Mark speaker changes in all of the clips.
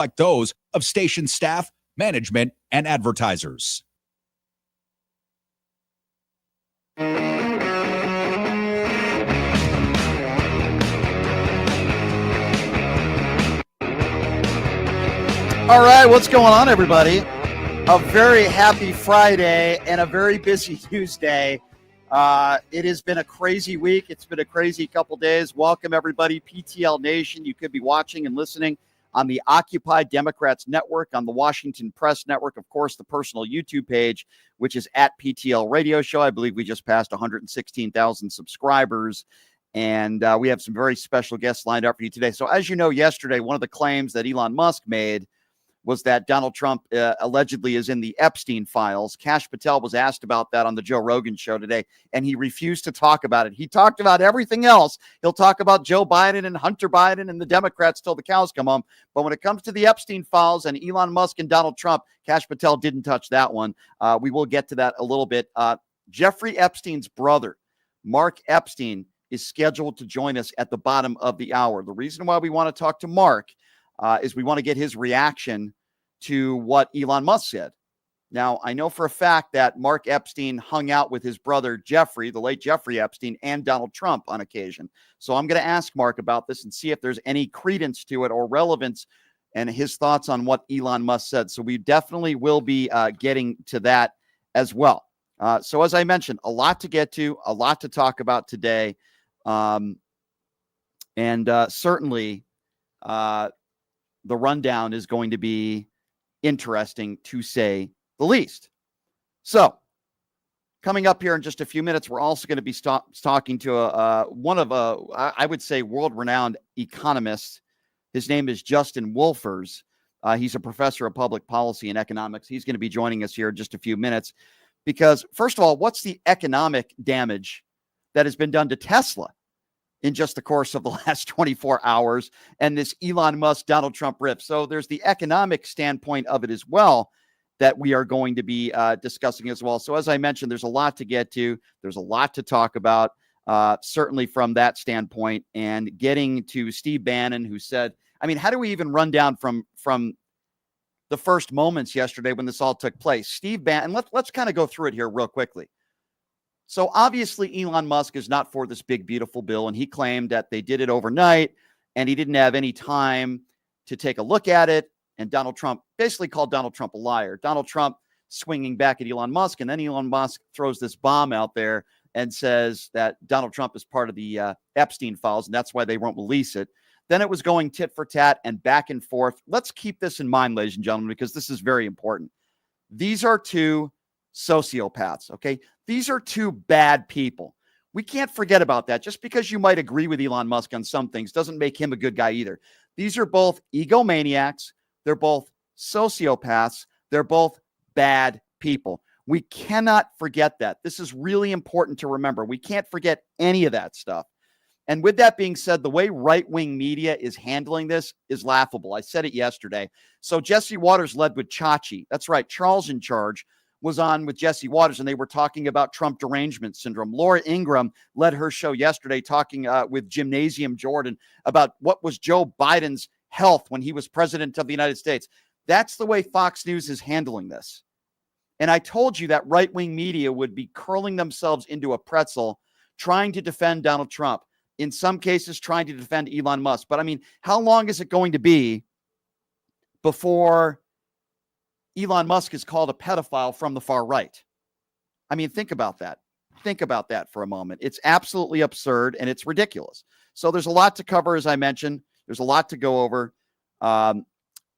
Speaker 1: like those of station staff, management, and advertisers.
Speaker 2: All right, what's going on, everybody? A very happy Friday and a very busy Tuesday. It has been a crazy week. It's been a crazy couple days. Welcome, everybody. PTL Nation. You could be watching and listening on the Occupy Democrats Network, on the Washington Press Network, of course, the personal YouTube page, which is at PTL Radio Show. I believe we just passed 116,000 subscribers, and we have some very special guests lined up for you today. So as you know, yesterday, one of the claims that Elon Musk made was that Donald Trump allegedly is in the Epstein files. Kash Patel was asked about that on the Joe Rogan show today, and he refused to talk about it. He talked about everything else. He'll talk about Joe Biden and Hunter Biden and the Democrats till the cows come home. But when it comes to the Epstein files and Elon Musk and Donald Trump, Kash Patel didn't touch that one. We will get to that a little bit. Jeffrey Epstein's brother, Mark Epstein, is scheduled to join us at the bottom of the hour. The reason why we want to talk to Mark is we want to get his reaction to what Elon Musk said. Now, I know for a fact that Mark Epstein hung out with his brother, Jeffrey, the late Jeffrey Epstein, and Donald Trump on occasion. So I'm going to ask Mark about this and see if there's any credence to it or relevance and his thoughts on what Elon Musk said. So we definitely will be getting to that as well. So as I mentioned, a lot to get to, a lot to talk about today. Certainly, the rundown is going to be interesting, to say the least. So, coming up here in just a few minutes, we're also going to be talking to one of I would say, world-renowned economists. His name is Justin Wolfers. He's a professor of public policy and economics. He's going to be joining us here in just a few minutes because, first of all, what's the economic damage that has been done to Tesla in just the course of the last 24 hours and this Elon Musk, Donald Trump rift? So there's the economic standpoint of it as well that we are going to be discussing as well. So as I mentioned, there's a lot to get to. There's a lot to talk about, certainly from that standpoint, and getting to Steve Bannon, who said, I mean, how do we even run down from the first moments yesterday when this all took place? Steve Bannon, let's kind of go through it here real quickly. So obviously Elon Musk is not for this big, beautiful bill, and he claimed that they did it overnight and he didn't have any time to take a look at it. And Donald Trump basically called Donald Trump a liar. Donald Trump swinging back at Elon Musk, and then Elon Musk throws this bomb out there and says that Donald Trump is part of the Epstein files, and that's why they won't release it. Then it was going tit for tat and back and forth. Let's keep this in mind, ladies and gentlemen, because this is very important. These are two sociopaths, okay? These are two bad people. We can't forget about that. Just because you might agree with Elon Musk on some things doesn't make him a good guy either. These are both egomaniacs. They're both sociopaths. They're both bad people. We cannot forget that. This is really important to remember. We can't forget any of that stuff. And with that being said, the way right-wing media is handling this is laughable. I said it yesterday. So Jesse Waters led with Chachi. That's right. Charles in Charge was on with Jesse Waters, and they were talking about Trump derangement syndrome. Laura Ingraham led her show yesterday talking with Gymnasium Jordan about what was Joe Biden's health when he was president of the United States. That's the way Fox News is handling this. And I told you that right-wing media would be curling themselves into a pretzel trying to defend Donald Trump, in some cases trying to defend Elon Musk. But I mean, how long is it going to be before Elon Musk is called a pedophile from the far right? I mean, think about that. Think about that for a moment. It's absolutely absurd and it's ridiculous. So there's a lot to cover, as I mentioned. There's a lot to go over.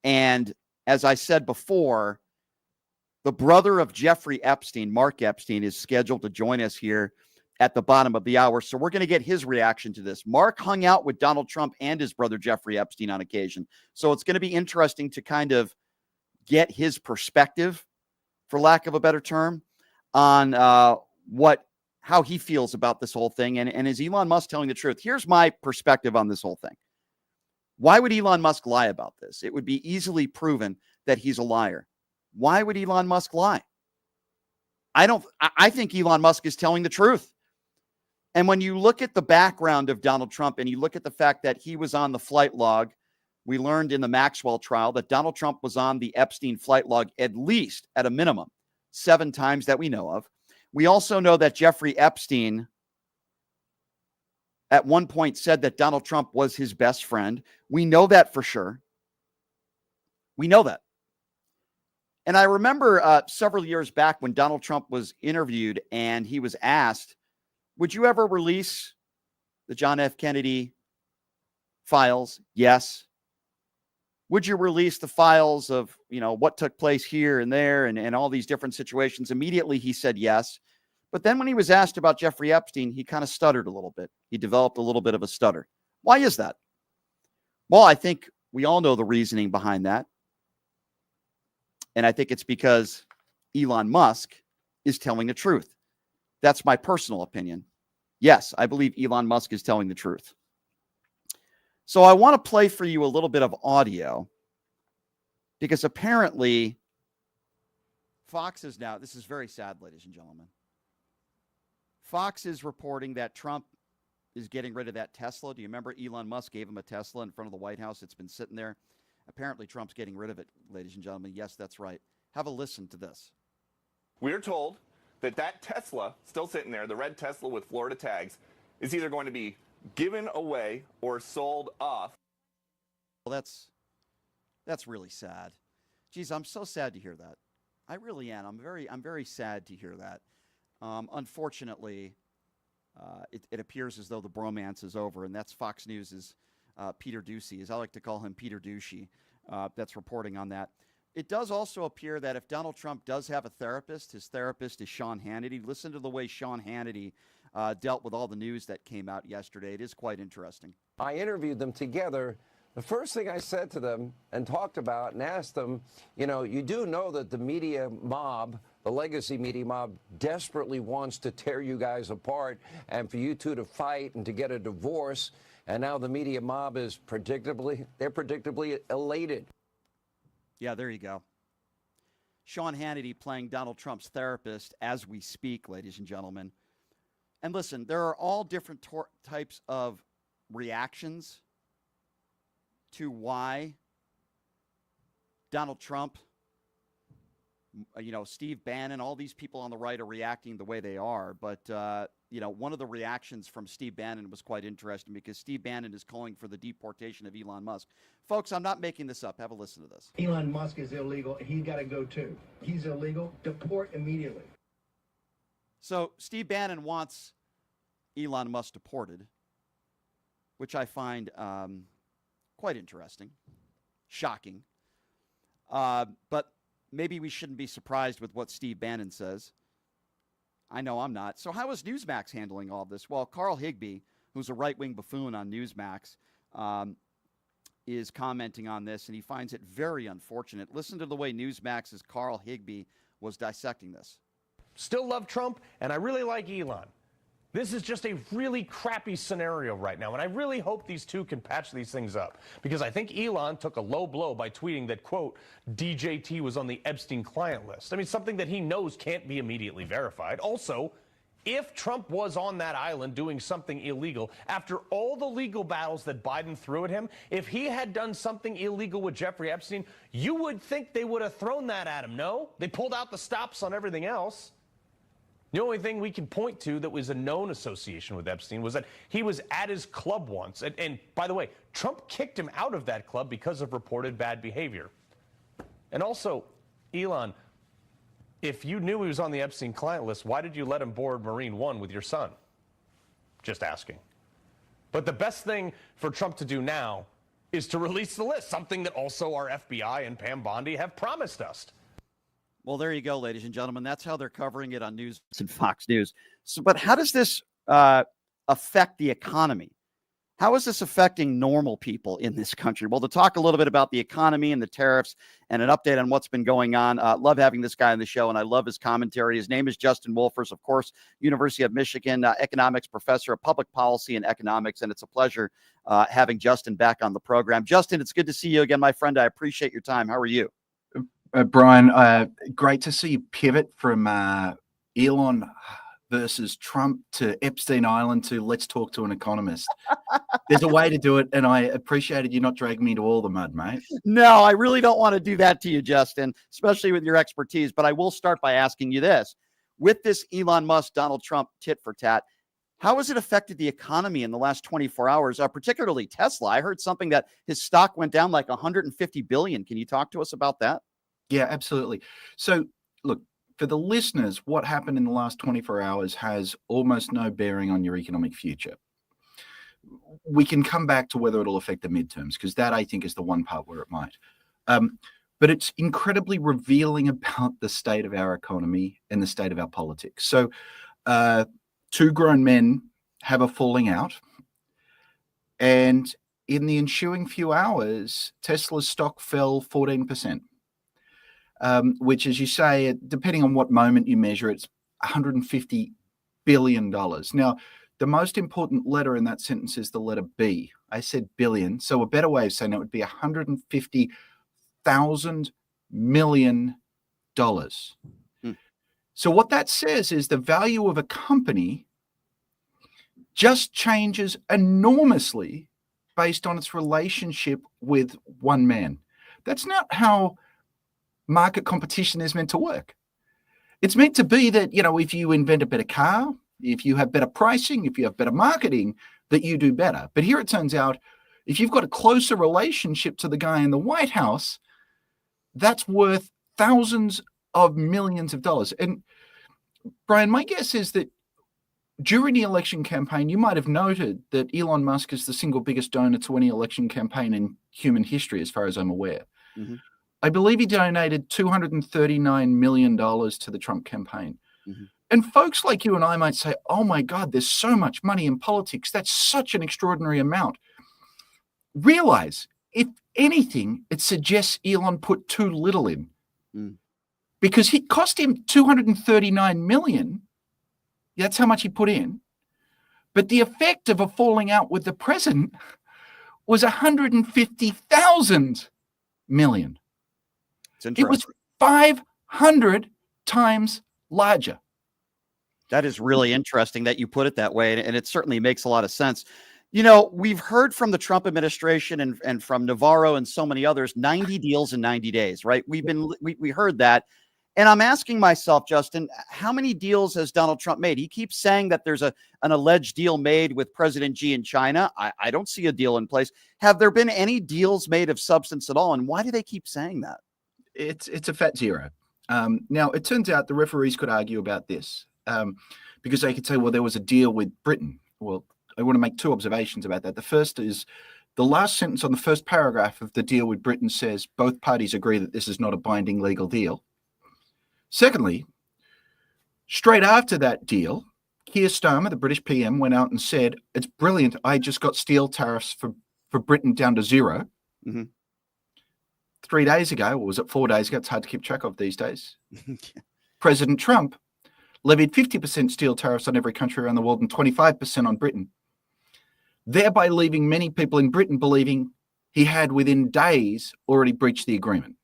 Speaker 2: And as I said before, the brother of Jeffrey Epstein, Mark Epstein, is scheduled to join us here at the bottom of the hour. So we're going to get his reaction to this. Mark hung out with Donald Trump and his brother Jeffrey Epstein on occasion. So it's going to be interesting to kind of get his perspective, for lack of a better term, on how he feels about this whole thing. And is Elon Musk telling the truth? Here's my perspective on this whole thing. Why would Elon Musk lie about this? It would be easily proven that he's a liar. Why would Elon Musk lie? I think Elon Musk is telling the truth. And when you look at the background of Donald Trump and you look at the fact that he was on the flight log We learned in the Maxwell trial that Donald Trump was on the Epstein flight log at least, at a minimum, 7 times that we know of. We also know that Jeffrey Epstein at one point said that Donald Trump was his best friend. We know that for sure. We know that. And I remember several years back when Donald Trump was interviewed and he was asked, would you ever release the John F. Kennedy files? Yes. Would you release the files of, what took place here and there and all these different situations? Immediately he said yes. But then when he was asked about Jeffrey Epstein, he kind of stuttered a little bit. He developed a little bit of a stutter. Why is that? Well, I think we all know the reasoning behind that. And I think it's because Elon Musk is telling the truth. That's my personal opinion. Yes, I believe Elon Musk is telling the truth. So I want to play for you a little bit of audio because apparently Fox is now, this is very sad, ladies and gentlemen. Fox is reporting that Trump is getting rid of that Tesla. Do you remember Elon Musk gave him a Tesla in front of the White House? It's been sitting there. Apparently Trump's getting rid of it, ladies and gentlemen. Yes, that's right. Have a listen to this.
Speaker 3: We're told that Tesla, still sitting there, the red Tesla with Florida tags, is either going to be given away or sold off.
Speaker 2: Well, that's really sad. Geez, I'm so sad to hear that. I really am. I'm very sad to hear that. Unfortunately, it appears as though the bromance is over, and that's Fox News' Peter Doocy, as I like to call him, Peter Douchey, that's reporting on that. It does also appear that if Donald Trump does have a therapist, his therapist is Sean Hannity. Listen to the way Sean Hannity dealt with all the news that came out yesterday. It is quite interesting.
Speaker 4: I interviewed them together. The first thing I said to them and talked about and asked them, you do know that the media mob, the legacy media mob, desperately wants to tear you guys apart and for you two to fight and to get a divorce. And now the media mob is predictably elated.
Speaker 2: Yeah, there you go. Sean Hannity playing Donald Trump's therapist as we speak, ladies and gentlemen. And listen, there are all different types of reactions to why Donald Trump, Steve Bannon, all these people on the right are reacting the way they are. But, one of the reactions from Steve Bannon was quite interesting because Steve Bannon is calling for the deportation of Elon Musk. Folks, I'm not making this up. Have a listen to this.
Speaker 5: Elon Musk is illegal. He's got to go too. He's illegal. Deport immediately.
Speaker 2: So Steve Bannon wants Elon Musk deported, which I find quite interesting, shocking. But maybe we shouldn't be surprised with what Steve Bannon says. I know I'm not. So how is Newsmax handling all of this? Well, Carl Higbee, who's a right-wing buffoon on Newsmax, is commenting on this, and he finds it very unfortunate. Listen to the way Newsmax's Carl Higbee was dissecting this.
Speaker 6: Still love Trump, and I really like Elon. This is just a really crappy scenario right now, and I really hope these two can patch these things up, because I think Elon took a low blow by tweeting that, quote, DJT was on the Epstein client list. I mean, something that he knows can't be immediately verified. Also, if Trump was on that island doing something illegal, after all the legal battles that Biden threw at him, if he had done something illegal with Jeffrey Epstein, you would think they would have thrown that at him, no? They pulled out the stops on everything else. The only thing we can point to that was a known association with Epstein was that he was at his club once. And by the way, Trump kicked him out of that club because of reported bad behavior. And also, Elon, if you knew he was on the Epstein client list, why did you let him board Marine One with your son? Just asking. But the best thing for Trump to do now is to release the list, something that also our FBI and Pam Bondi have promised us.
Speaker 2: Well, there you go, ladies and gentlemen. That's how they're covering it on News and Fox News. So, but how does this affect the economy? How is this affecting normal people in this country? Well, to talk a little bit about the economy and the tariffs and an update on what's been going on, love having this guy on the show, and I love his commentary. His name is Justin Wolfers, of course, University of Michigan, economics professor of public policy and economics, and it's a pleasure having Justin back on the program. Justin, it's good to see you again, my friend. I appreciate your time. How are you?
Speaker 7: Brian, great to see you pivot from Elon versus Trump to Epstein Island to let's talk to an economist. There's a way to do it, and I appreciated you not dragging me to all the mud, mate.
Speaker 2: No, I really don't want to do that to you, Justin, especially with your expertise. But I will start by asking you this. With this Elon Musk, Donald Trump tit for tat, how has it affected the economy in the last 24 hours, particularly Tesla? I heard something that his stock went down like 150 billion. Can you talk to us about that?
Speaker 7: Yeah, absolutely. So, look, for the listeners, what happened in the last 24 hours has almost no bearing on your economic future. We can come back to whether it'll affect the midterms, because that, I think, is the one part where it might. But it's incredibly revealing about the state of our economy and the state of our politics. So two grown men have a falling out. And in the ensuing few hours, Tesla's stock fell 14%, which, as you say, depending on what moment you measure, it's $150 billion. Now, the most important letter in that sentence is the letter B. I said billion. So a better way of saying it would be $150,000 million. So what that says is the value of a company just changes enormously based on its relationship with one man. That's not how market competition is meant to work. It's meant to be that, if you invent a better car, if you have better pricing, if you have better marketing, that you do better. But here it turns out, if you've got a closer relationship to the guy in the White House, that's worth thousands of millions of dollars. And Brian, my guess is that during the election campaign, you might have noted that Elon Musk is the single biggest donor to any election campaign in human history, as far as I'm aware. Mm-hmm. I believe he donated $239 million to the Trump campaign. Mm-hmm. And folks like you and I might say, oh my God, there's so much money in politics. That's such an extraordinary amount. Realize, if anything, it suggests Elon put too little in. Because it cost him $239 million. That's how much he put in. But the effect of a falling out with the president was $150,000 million. It was 500 times larger.
Speaker 2: That is really interesting that you put it that way, and it certainly makes a lot of sense. We've heard from the Trump administration and from Navarro and so many others, 90 deals in 90 days, right? We heard that. And I'm asking myself, Justin, how many deals has Donald Trump made? He keeps saying that there's an alleged deal made with President Xi in China. I don't see a deal in place. Have there been any deals made of substance at all? And why do they keep saying that?
Speaker 7: It's a fat zero. Now, it turns out the referees could argue about this because they could say, well, there was a deal with Britain. Well, I want to make two observations about that. The first is the last sentence on the first paragraph of the deal with Britain says both parties agree that this is not a binding legal deal. Secondly, straight after that deal, Keir Starmer, the British PM, went out and said, it's brilliant. I just got steel tariffs for Britain down to zero. Mm-hmm. 3 days ago, or was it 4 days ago? It's hard to keep track of these days. President Trump levied 50% steel tariffs on every country around the world and 25% on Britain, thereby leaving many people in Britain believing he had within days already breached the agreement.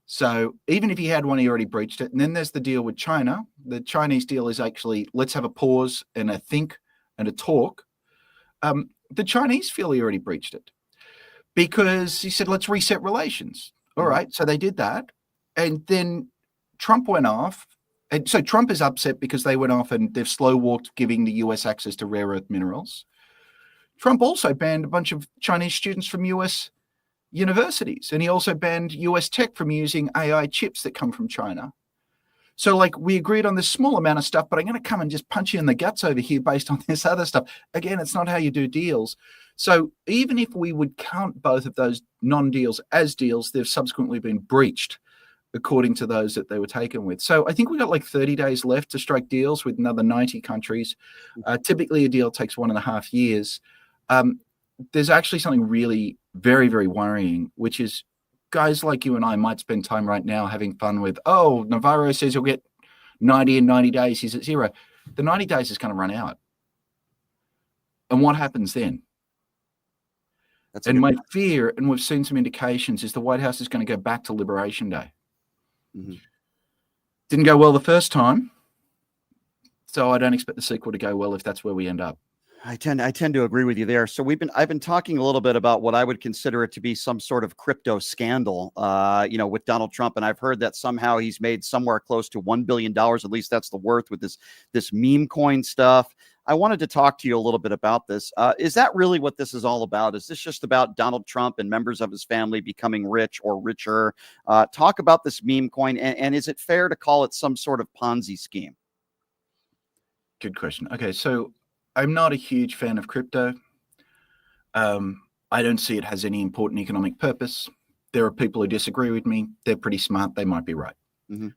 Speaker 7: So even if he had one, he already breached it. And then there's the deal with China. The Chinese deal is actually, let's have a pause and a think and a talk. The Chinese feel he already breached it because he said, let's reset relations. All right. So they did that. And then Trump went off. And so Trump is upset because they went off and they've slow walked giving the US access to rare earth minerals. Trump also banned a bunch of Chinese students from US universities. And he also banned US tech from using AI chips that come from China. So we agreed on this small amount of stuff, but I'm going to come and just punch you in the guts over here based on this other stuff. Again, it's not how you do deals. So even if we would count both of those non-deals as deals, they've subsequently been breached according to those that they were taken with. So I think we got 30 days left to strike deals with another 90 countries. Typically a deal takes 1.5 years. There's actually something really very, very worrying, which is guys like you and I might spend time right now having fun with, Navarro says he'll get 90 in 90 days. He's at zero. The 90 days is going to run out. And what happens then? And my fear, and we've seen some indications, is the White House is going to go back to Liberation Day. Mm-hmm. Didn't go well the first time. So I don't expect the sequel to go well if that's where we end up.
Speaker 2: I tend to agree with you there. So I've been talking a little bit about what I would consider it to be some sort of crypto scandal, with Donald Trump, and I've heard that somehow he's made somewhere close to $1 billion. At least that's the worth with this meme coin stuff. I wanted to talk to you a little bit about this. Is that really what this is all about? Is this just about Donald Trump and members of his family becoming rich or richer? Talk about this meme coin, and is it fair to call it some sort of Ponzi scheme?
Speaker 7: Good question. Okay, so I'm not a huge fan of crypto. I don't see it has any important economic purpose. There are people who disagree with me. They're pretty smart. They might be right.
Speaker 2: Mm-hmm.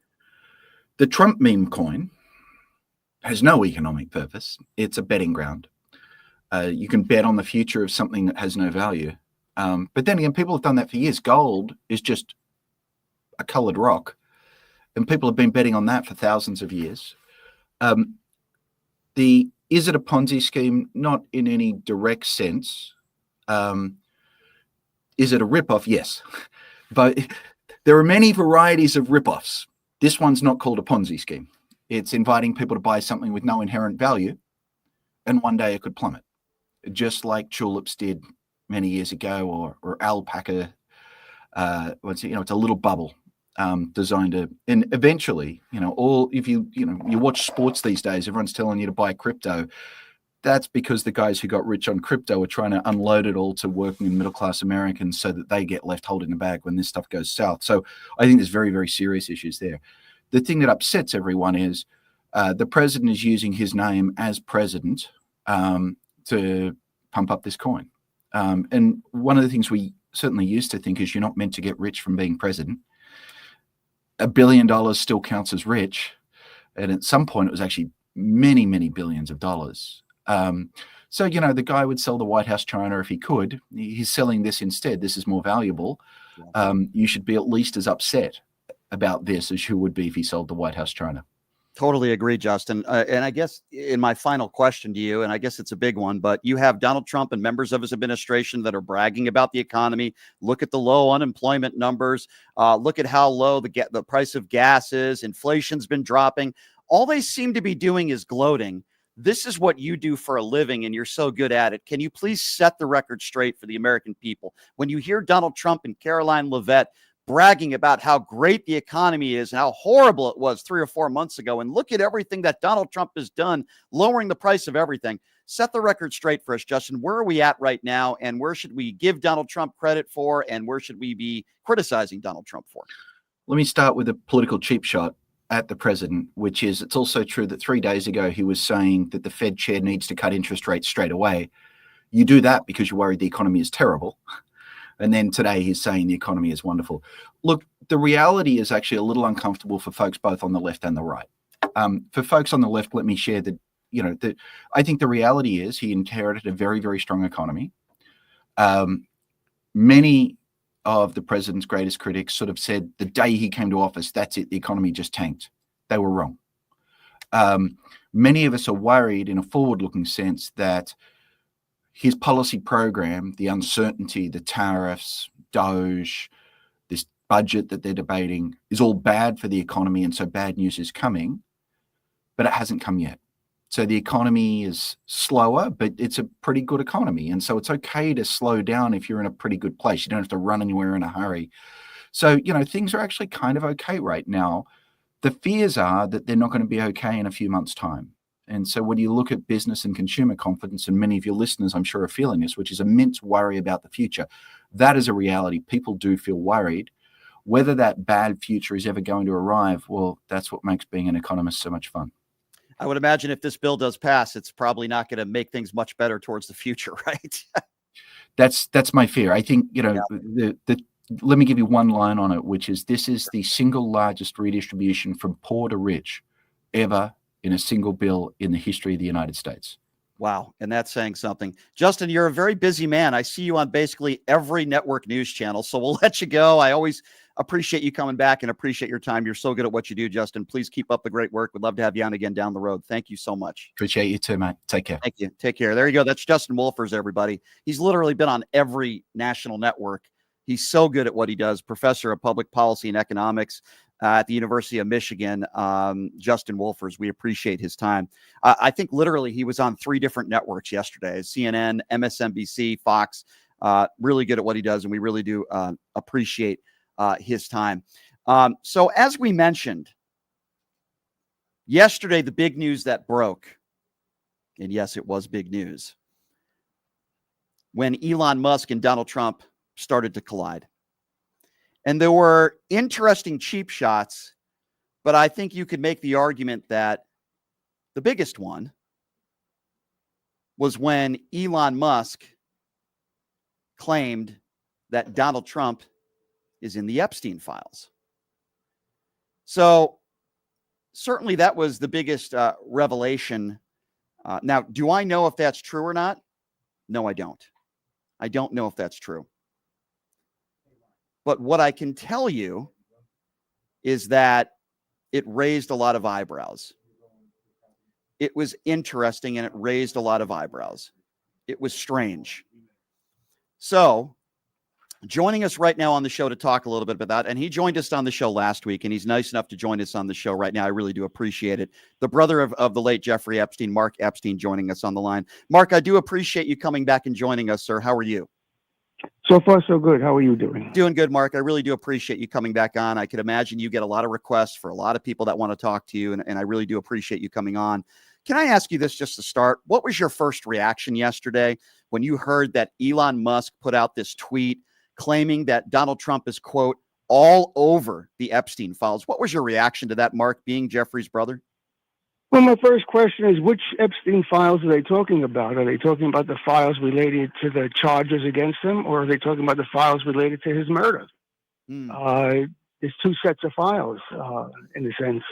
Speaker 7: The Trump meme coin has no economic purpose. It's a betting ground. You can bet on the future of something that has no value. But then again, people have done that for years. Gold is just a colored rock, and people have been betting on that for thousands of years. Is it a Ponzi scheme? Not in any direct sense. Is it a ripoff? Yes. But there are many varieties of ripoffs. This one's not called a Ponzi scheme. It's inviting people to buy something with no inherent value, and one day it could plummet, just like tulips did many years ago, or alpaca. It's a little bubble designed to, and eventually, if you watch sports these days, everyone's telling you to buy crypto. That's because the guys who got rich on crypto are trying to unload it all to working and middle-class Americans so that they get left holding the bag when this stuff goes south. So I think there's very, very serious issues there. The thing that upsets everyone is the president is using his name as president to pump up this coin. And one of the things we certainly used to think is you're not meant to get rich from being president. $1 billion still counts as rich. And at some point, it was actually many, many billions of dollars. So, the guy would sell the White House China if he could. He's selling this instead. This is more valuable. You should be at least as upset about this as you would be if he sold the White House China.
Speaker 2: Totally agree, Justin. And I guess in my final question to you, and I guess it's a big one, but you have Donald Trump and members of his administration that are bragging about the economy. Look at the low unemployment numbers. Look at how low the price of gas is. Inflation's been dropping. All they seem to be doing is gloating. This is what you do for a living, and you're so good at it. Can you please set the record straight for the American people? When you hear Donald Trump and Caroline Leavitt bragging about how great the economy is and how horrible it was 3 or 4 months ago, and look at everything that Donald Trump has done, lowering the price of everything. Set the record straight for us, Justin. Where are we at right now, and where should we give Donald Trump credit for, and where should we be criticizing Donald Trump for?
Speaker 7: Let me start with a political cheap shot at the president, which is, it's also true that 3 days ago he was saying that the Fed chair needs to cut interest rates straight away. You do that because you're worried the economy is terrible. And then today he's saying the economy is wonderful. Look, the reality is actually a little uncomfortable for folks both on the left and the right. For folks on the left, let me share that, I think the reality is he inherited a very, very strong economy. Many of the president's greatest critics sort of said the day he came to office, that's it, the economy just tanked. They were wrong. Many of us are worried in a forward-looking sense that his policy program, the uncertainty, the tariffs, Doge, this budget that they're debating, is all bad for the economy, and so bad news is coming, but it hasn't come yet. So the economy is slower, but it's a pretty good economy. And so it's okay to slow down if you're in a pretty good place. You don't have to run anywhere in a hurry. So, things are actually kind of okay right now. The fears are that they're not going to be okay in a few months' time. And so when you look at business and consumer confidence, and many of your listeners, I'm sure, are feeling this, which is immense worry about the future, that is a reality. People do feel worried. Whether that bad future is ever going to arrive, well, that's what makes being an economist so much fun.
Speaker 2: I would imagine if this bill does pass, it's probably not going to make things much better towards the future, right?
Speaker 7: That's my fear. I think, let me give you one line on it, which is this is the single largest redistribution from poor to rich ever in a single bill in the history of the United States.
Speaker 2: Wow. And that's saying something. Justin, you're a very busy man. I see you on basically every network news channel, so we'll let you go. I always appreciate you coming back and appreciate your time. You're so good at what you do, Justin. Please keep up the great work. We'd love to have you on again down the road. Thank you so much.
Speaker 7: Appreciate you too, mate. Take care.
Speaker 2: Thank you. Take care. There you go. That's Justin Wolfers, everybody. He's literally been on every national network. He's so good at what he does. Professor of Public Policy and Economics at the University of Michigan, Justin Wolfers. We appreciate his time. I think literally he was on 3 different networks yesterday: CNN, MSNBC, Fox. Really good at what he does, and we really do appreciate his time. So as we mentioned, yesterday, the big news that broke, and yes, it was big news, when Elon Musk and Donald Trump started to collide. And there were interesting cheap shots, but I think you could make the argument that the biggest one was when Elon Musk claimed that Donald Trump is in the Epstein files. So certainly that was the biggest revelation. Now, do I know if that's true or not? No, I don't. I don't know if that's true. But what I can tell you is that it raised a lot of eyebrows. It was interesting and it raised a lot of eyebrows. It was strange. So, joining us right now on the show to talk a little bit about that, and he joined us on the show last week, and he's nice enough to join us on the show right now. I really do appreciate it. The brother of the late Jeffrey Epstein, Mark Epstein, joining us on the line. Mark, I do appreciate you coming back and joining us, sir. How are you?
Speaker 8: So far, so good. How are you doing?
Speaker 2: Doing good, Mark. I really do appreciate you coming back on. I could imagine you get a lot of requests for a lot of people that want to talk to you, and I really do appreciate you coming on. Can I ask you this just to start? What was your first reaction yesterday when you heard that Elon Musk put out this tweet claiming that Donald Trump is, quote, all over the Epstein files? What was your reaction to that, Mark, being Jeffrey's brother?
Speaker 8: Well, my first question is, which Epstein files are they talking about? Are they talking about the files related to the charges against him, or are they talking about the files related to his murder? There's 2 sets of files, in a sense.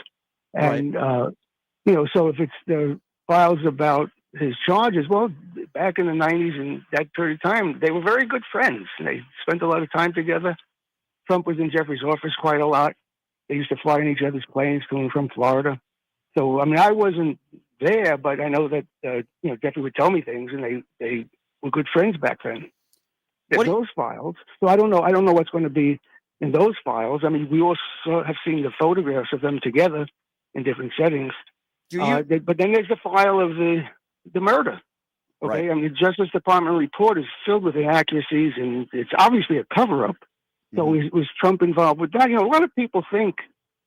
Speaker 8: And, so if it's the files about his charges, well, back in the 90s and that period of time, they were very good friends. They spent a lot of time together. Trump was in Jeffrey's office quite a lot. They used to fly in each other's planes to and from Florida. So, I mean, I wasn't there, but I know that, Jeffrey would tell me things, and they were good friends back then. Those files. So I don't know what's going to be in those files. I mean, we also have seen the photographs of them together in different settings. But then there's the file of the murder. Okay. Right. I mean, the Justice Department report is filled with inaccuracies, and it's obviously a cover-up. So was Trump involved with that? A lot of people think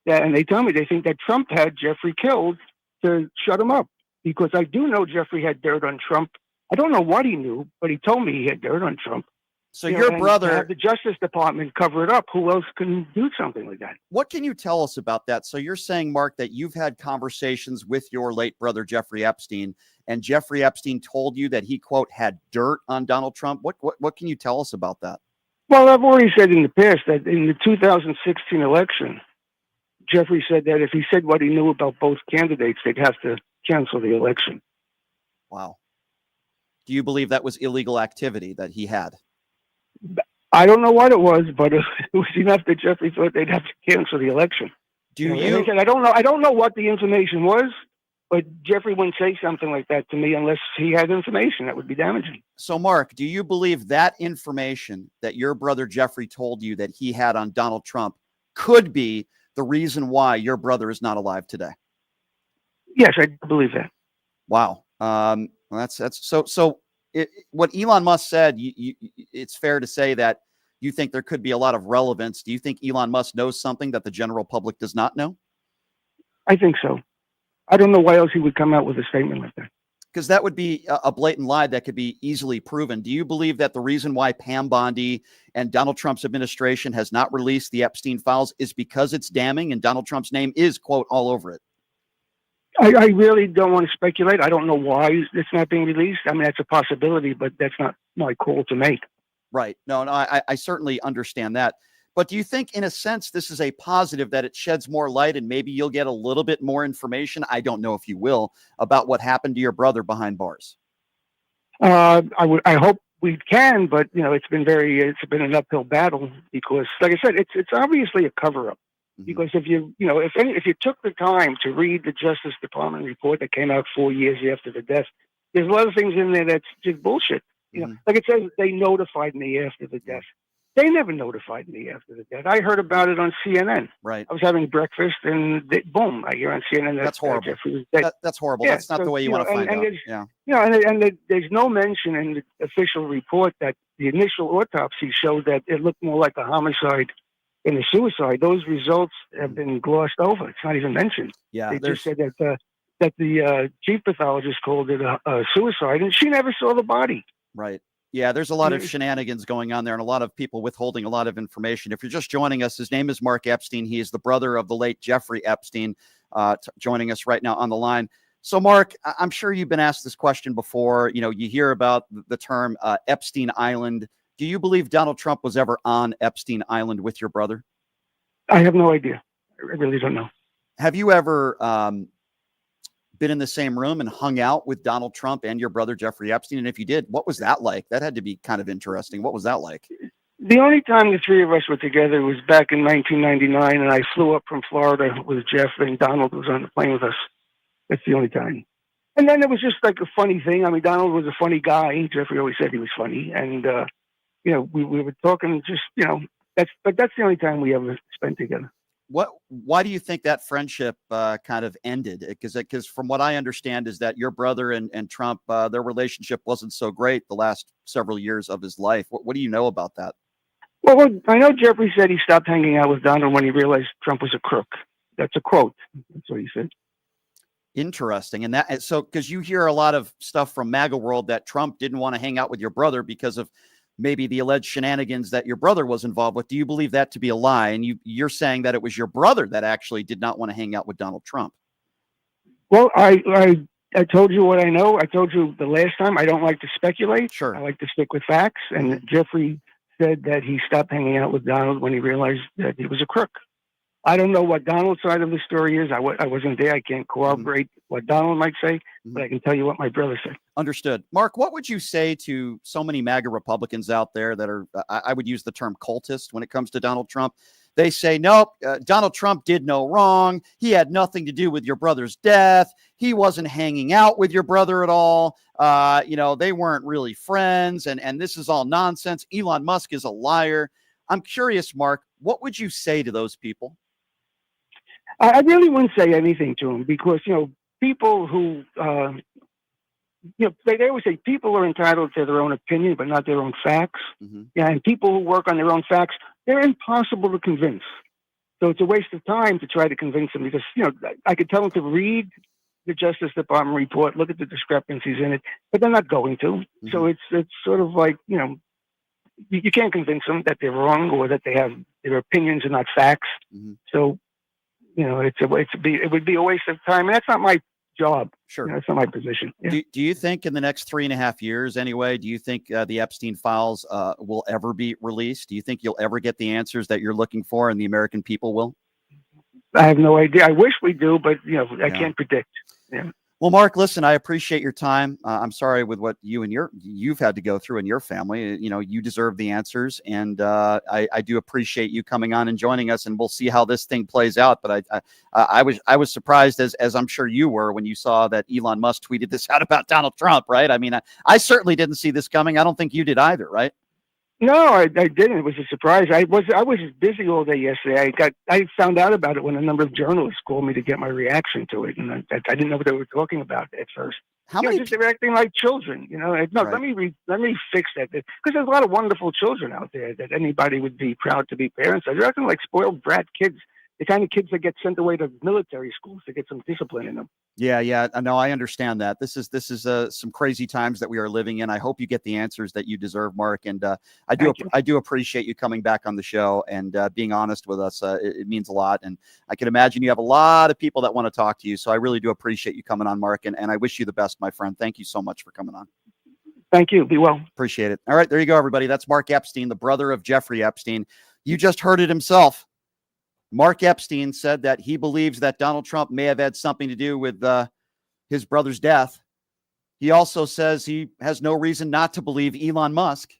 Speaker 8: that, and they tell me they think that Trump had Jeffrey killed to shut him up, because I do know Jeffrey had dirt on Trump. I don't know what he knew, but he told me he had dirt on Trump.
Speaker 2: So your brother,
Speaker 8: to have the Justice Department cover it up, who else can do something like that?
Speaker 2: What can you tell us about that? So you're saying, Mark, that you've had conversations with your late brother, Jeffrey Epstein, and Jeffrey Epstein told you that he, quote, had dirt on Donald Trump. What can you tell us about that?
Speaker 8: Well, I've already said in the past that in the 2016 election, Jeffrey said that if he said what he knew about both candidates, they'd have to cancel the election.
Speaker 2: Wow. Do you believe that was illegal activity that he had?
Speaker 8: I don't know what it was, but it was enough that Jeffrey thought they'd have to cancel the election. He said, I don't know what the information was, but Jeffrey wouldn't say something like that to me unless he had information that would be damaging.
Speaker 2: So, Mark, do you believe that information that your brother Jeffrey told you that he had on Donald Trump could be the reason why your brother is not alive today?
Speaker 8: Yes, I believe that.
Speaker 2: Wow. That's so. What Elon Musk said, it's fair to say that you think there could be a lot of relevance. Do you think Elon Musk knows something that the general public does not know?
Speaker 8: I think so. I don't know why else he would come out with a statement like that.
Speaker 2: Because that would be a blatant lie that could be easily proven. Do you believe that the reason why Pam Bondi and Donald Trump's administration has not released the Epstein files is because it's damning and Donald Trump's name is, quote, all over it?
Speaker 8: I really don't want to speculate. I don't know why it's not being released. I mean, that's a possibility, but that's not my call to make.
Speaker 2: Right. No, I certainly understand that. But do you think, in a sense, this is a positive that it sheds more light and maybe you'll get a little bit more information? I don't know if you will, about what happened to your brother behind bars.
Speaker 8: I hope we can, but it's been an uphill battle because, like I said, it's obviously a cover-up. Because if you took the time to read the Justice Department report that came out 4 years after the death, there's a lot of things in there that's just bullshit. Like it says, they notified me after the death. They never notified me after the death. I heard about it on CNN.
Speaker 2: Right.
Speaker 8: I was having breakfast, and boom, I hear on CNN that
Speaker 2: That's horrible.
Speaker 8: Jeffrey was dead.
Speaker 2: That's horrible.
Speaker 8: Yeah,
Speaker 2: That's not
Speaker 8: so,
Speaker 2: the way you want to find out. Yeah.
Speaker 8: There's no mention in the official report that the initial autopsy showed that it looked more like a homicide than a suicide. Those results have been glossed over. It's not even mentioned.
Speaker 2: Yeah.
Speaker 8: They just said that the chief pathologist called it a suicide, and she never saw the body.
Speaker 2: Right. Yeah, there's a lot of shenanigans going on there and a lot of people withholding a lot of information. If you're just joining us, his name is Mark Epstein. He is the brother of the late Jeffrey Epstein, joining us right now on the line. So, Mark, I'm sure you've been asked this question before. You know, you hear about the term Epstein Island. Do you believe Donald Trump was ever on Epstein Island with your brother?
Speaker 8: I have no idea. I really don't know.
Speaker 2: Have you ever been in the same room and hung out with Donald Trump and your brother Jeffrey Epstein? And if you did, what was that like? That had to be kind of interesting. What was that like?
Speaker 8: The only time the three of us were together was back in 1999, and I flew up from Florida with Jeff, and Donald was on the plane with us. That's the only time. And then it was just like a funny thing. I mean, Donald was a funny guy. Jeffrey always said he was funny. And, we were talking just, that's the only time we ever spent together.
Speaker 2: Why do you think that friendship kind of ended? Because from what I understand is that your brother and Trump, their relationship wasn't so great the last several years of his life. What do you know about that?
Speaker 8: Well, I know Jeffrey said he stopped hanging out with Donald when he realized Trump was a crook. That's a quote. That's what he said.
Speaker 2: Interesting. And because you hear a lot of stuff from MAGA world that Trump didn't want to hang out with your brother because of maybe the alleged shenanigans that your brother was involved with. Do you believe that to be a lie? And you're saying that it was your brother that actually did not want to hang out with Donald Trump.
Speaker 8: Well, I told you what I know. I told you the last time. I don't like to speculate.
Speaker 2: Sure.
Speaker 8: I like to stick with facts. And Jeffrey said that he stopped hanging out with Donald when he realized that he was a crook. I don't know what Donald's side of the story is. I wasn't there. I can't corroborate what Donald might say, but I can tell you what my brother said.
Speaker 2: Understood. Mark, what would you say to so many MAGA Republicans out there that are, I would use the term cultist when it comes to Donald Trump? They say, nope, Donald Trump did no wrong. He had nothing to do with your brother's death. He wasn't hanging out with your brother at all. They weren't really friends. And this is all nonsense. Elon Musk is a liar. I'm curious, Mark, what would you say to those people?
Speaker 8: I really wouldn't say anything to him because, people who, they always say people are entitled to their own opinion, but not their own facts.
Speaker 2: Mm-hmm.
Speaker 8: Yeah, and people who work on their own facts, they're impossible to convince. So it's a waste of time to try to convince them because, I could tell them to read the Justice Department report, look at the discrepancies in it, but they're not going to. Mm-hmm. So it's sort of like, you can't convince them that they're wrong or that they have their opinions are not facts.
Speaker 2: Mm-hmm.
Speaker 8: So, it would be a waste of time, and that's not my job.
Speaker 2: Sure,
Speaker 8: that's not my position. Yeah.
Speaker 2: Do you think in the next 3.5 years, anyway, do you think the Epstein files will ever be released? Do you think you'll ever get the answers that you're looking for, and the American people will?
Speaker 8: I have no idea. I wish we do, but I can't predict. Yeah.
Speaker 2: Well, Mark, listen, I appreciate your time. I'm sorry with what you've had to go through in your family. You deserve the answers, and I do appreciate you coming on and joining us. And we'll see how this thing plays out. But I was surprised, as I'm sure you were, when you saw that Elon Musk tweeted this out about Donald Trump. Right? I mean, I certainly didn't see this coming. I don't think you did either. Right?
Speaker 8: No, I didn't. It was a surprise. I was busy all day yesterday. I found out about it when a number of journalists called me to get my reaction to it, and I didn't know what they were talking about at first.
Speaker 2: How many?
Speaker 8: They're acting like children. No,
Speaker 2: right.
Speaker 8: let me fix that because there's a lot of wonderful children out there that anybody would be proud to be parents of. They're acting like spoiled brat kids. The kind of kids that get sent away to military schools to get some discipline in them.
Speaker 2: Yeah. No, I understand that. This is some crazy times that we are living in. I hope you get the answers that you deserve, Mark. And I do appreciate you coming back on the show and being honest with us. It means a lot. And I can imagine you have a lot of people that want to talk to you. So I really do appreciate you coming on, Mark. And I wish you the best, my friend. Thank you so much for coming on.
Speaker 8: Thank you. Be well.
Speaker 2: Appreciate it. All right, there you go, everybody. That's Mark Epstein, the brother of Jeffrey Epstein. You just heard it himself. Mark Epstein said that he believes that Donald Trump may have had something to do with his brother's death. He also says he has no reason not to believe Elon Musk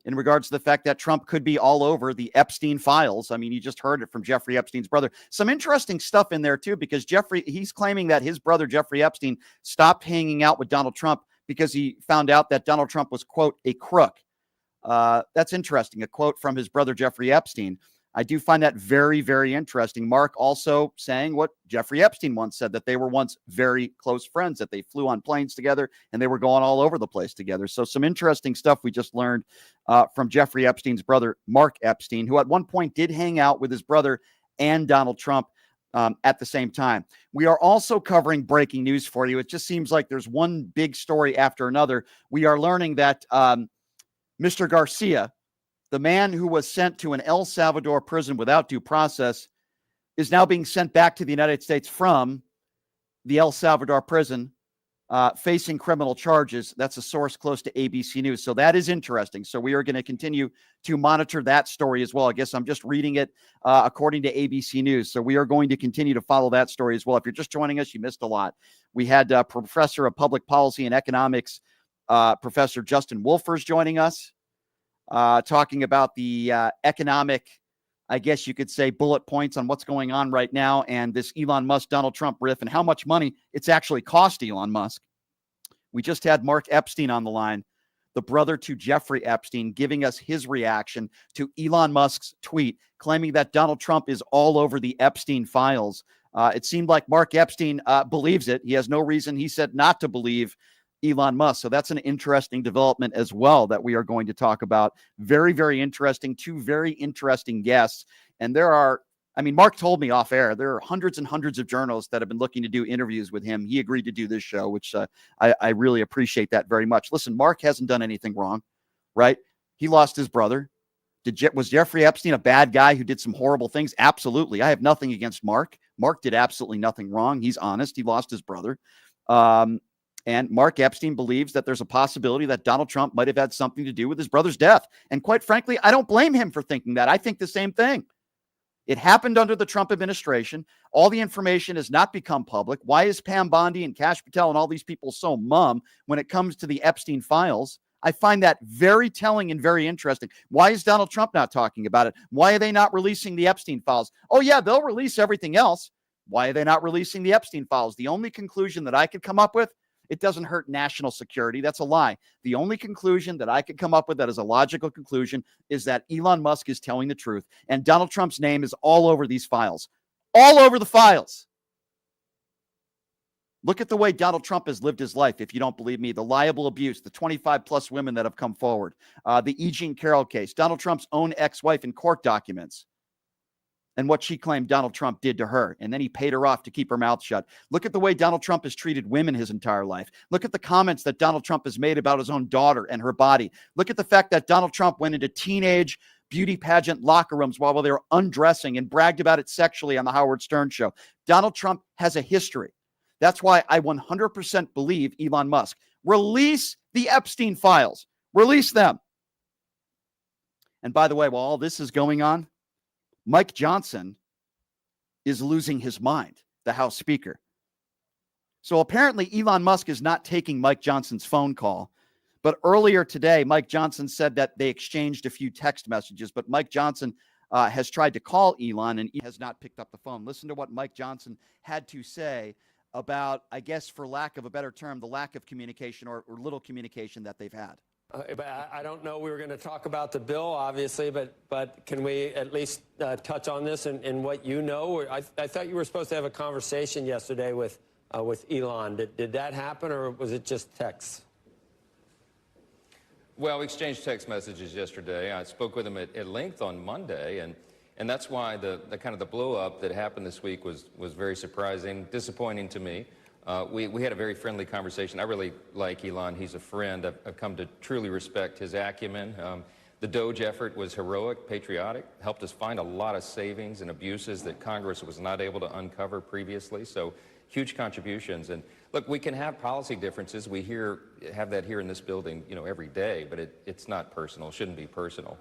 Speaker 2: in regards to the fact that Trump could be all over the Epstein files. I mean, you just heard it from Jeffrey Epstein's brother. Some interesting stuff in there, too, because he's claiming that his brother, Jeffrey Epstein, stopped hanging out with Donald Trump because he found out that Donald Trump was, quote, a crook. That's interesting. A quote from his brother, Jeffrey Epstein. I do find that very, very interesting. Mark also saying what Jeffrey Epstein once said, that they were once very close friends, that they flew on planes together and they were going all over the place together. So some interesting stuff we just learned from Jeffrey Epstein's brother, Mark Epstein, who at one point did hang out with his brother and Donald Trump at the same time. We are also covering breaking news for you. It just seems like there's one big story after another. We are learning that Mr. Garcia, the man who was sent to an El Salvador prison without due process, is now being sent back to the United States from the El Salvador prison, facing criminal charges. That's a source close to ABC News. So that is interesting. So we are going to continue to monitor that story as well. I guess I'm just reading it according to ABC News. So we are going to continue to follow that story as well. If you're just joining us, you missed a lot. We had Professor of Public Policy and Economics, Professor Justin Wolfers, joining us, talking about the economic, I guess you could say, bullet points on what's going on right now and this Elon Musk, Donald Trump riff and how much money it's actually cost Elon Musk. We just had Mark Epstein on the line, the brother to Jeffrey Epstein, giving us his reaction to Elon Musk's tweet, claiming that Donald Trump is all over the Epstein files. It seemed like Mark Epstein believes it. He has no reason, he said, not to believe Elon Musk. So that's an interesting development as well that we are going to talk about. Very, very interesting. Two very interesting guests. And there are, I mean, Mark told me off air, there are hundreds and hundreds of journalists that have been looking to do interviews with him. He agreed to do this show, which I really appreciate that very much. Listen, Mark hasn't done anything wrong, right? He lost his brother. Was Jeffrey Epstein a bad guy who did some horrible things? Absolutely. I have nothing against Mark. Mark did absolutely nothing wrong. He's honest. He lost his brother. And Mark Epstein believes that there's a possibility that Donald Trump might have had something to do with his brother's death. And quite frankly, I don't blame him for thinking that. I think the same thing. It happened under the Trump administration. All the information has not become public. Why is Pam Bondi and Kash Patel and all these people so mum when it comes to the Epstein files? I find that very telling and very interesting. Why is Donald Trump not talking about it? Why are they not releasing the Epstein files? Oh, yeah, they'll release everything else. Why are they not releasing the Epstein files? The only conclusion that I could come up with, it doesn't hurt national security. That's a lie. The only conclusion that I could come up with that is a logical conclusion is that Elon Musk is telling the truth. And Donald Trump's name is all over these files. All over the files. Look at the way Donald Trump has lived his life, if you don't believe me. The liable abuse, the 25-plus women that have come forward, the E. Jean Carroll case, Donald Trump's own ex-wife in court documents, and what she claimed Donald Trump did to her. And then he paid her off to keep her mouth shut. Look at the way Donald Trump has treated women his entire life. Look at the comments that Donald Trump has made about his own daughter and her body. Look at the fact that Donald Trump went into teenage beauty pageant locker rooms while they were undressing and bragged about it sexually on the Howard Stern show. Donald Trump has a history. That's why I 100% believe Elon Musk. Release the Epstein files. Release them. And by the way, while all this is going on, Mike Johnson is losing his mind, the House Speaker. So apparently Elon Musk is not taking Mike Johnson's phone call. But earlier today, Mike Johnson said that they exchanged a few text messages. But Mike Johnson has tried to call Elon and he has not picked up the phone. Listen to what Mike Johnson had to say about, I guess, for lack of a better term, the lack of communication or little communication that they've had.
Speaker 9: I don't know. We were going to talk about the bill, obviously, but can we at least touch on this and what you know? I thought you were supposed to have a conversation yesterday with Elon. Did that happen, or was it just texts?
Speaker 10: Well, we exchanged text messages yesterday. I spoke with him at length on Monday, and that's why the kind of the blow up that happened this week was very surprising, disappointing to me. We had a very friendly conversation. I really like Elon. He's a friend. I've come to truly respect his acumen. The Doge effort was heroic, patriotic, helped us find a lot of savings and abuses that Congress was not able to uncover previously. So huge contributions. And look, we can have policy differences. We have that here in this building, every day, but it's not personal. It shouldn't be personal.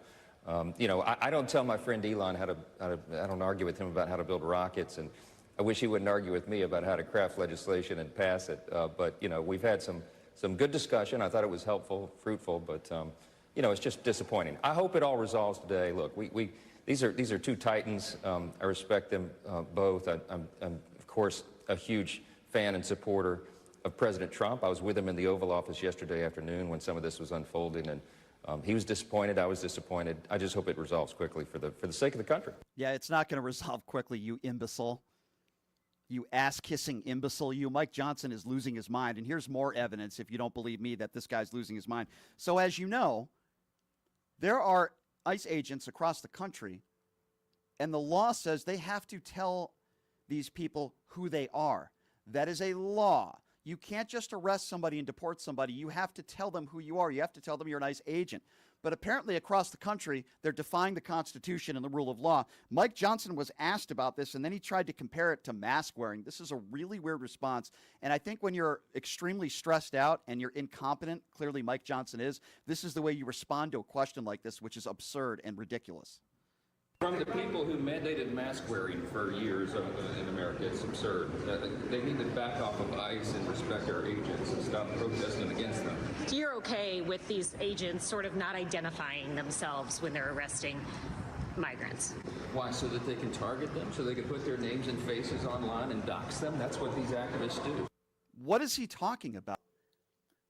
Speaker 10: I don't tell my friend Elon I don't argue with him about how to build rockets, and I wish he wouldn't argue with me about how to craft legislation and pass it. But we've had some good discussion. I thought it was helpful, fruitful, but it's just disappointing. I hope it all resolves today. Look, these are two titans. I respect them both. I'm of course a huge fan and supporter of President Trump. I was with him in the Oval Office yesterday afternoon when some of this was unfolding, and He was disappointed. I was disappointed. I just hope it resolves quickly for the sake of the country.
Speaker 2: Yeah, it's not going to resolve quickly, you imbecile. You ass-kissing imbecile. You. Mike Johnson is losing his mind. And here's more evidence, if you don't believe me, that this guy's losing his mind. So as you know, there are ICE agents across the country, and the law says they have to tell these people who they are. That is a law. You can't just arrest somebody and deport somebody. You have to tell them who you are. You have to tell them you're an ICE agent. But apparently across the country, they're defying the Constitution and the rule of law. Mike Johnson was asked about this, and then he tried to compare it to mask wearing. This is a really weird response. And I think when you're extremely stressed out and you're incompetent, clearly Mike Johnson is, this is the way you respond to a question like this, which is absurd and ridiculous.
Speaker 10: From the people who mandated mask wearing for years in America, it's absurd. They need to back off of ICE and respect our agents and stop protesting against them.
Speaker 11: So you're okay with these agents sort of not identifying themselves when they're arresting migrants?
Speaker 10: Why? So that they can target them? So they can put their names and faces online and dox them? That's what these activists do.
Speaker 2: What is he talking about?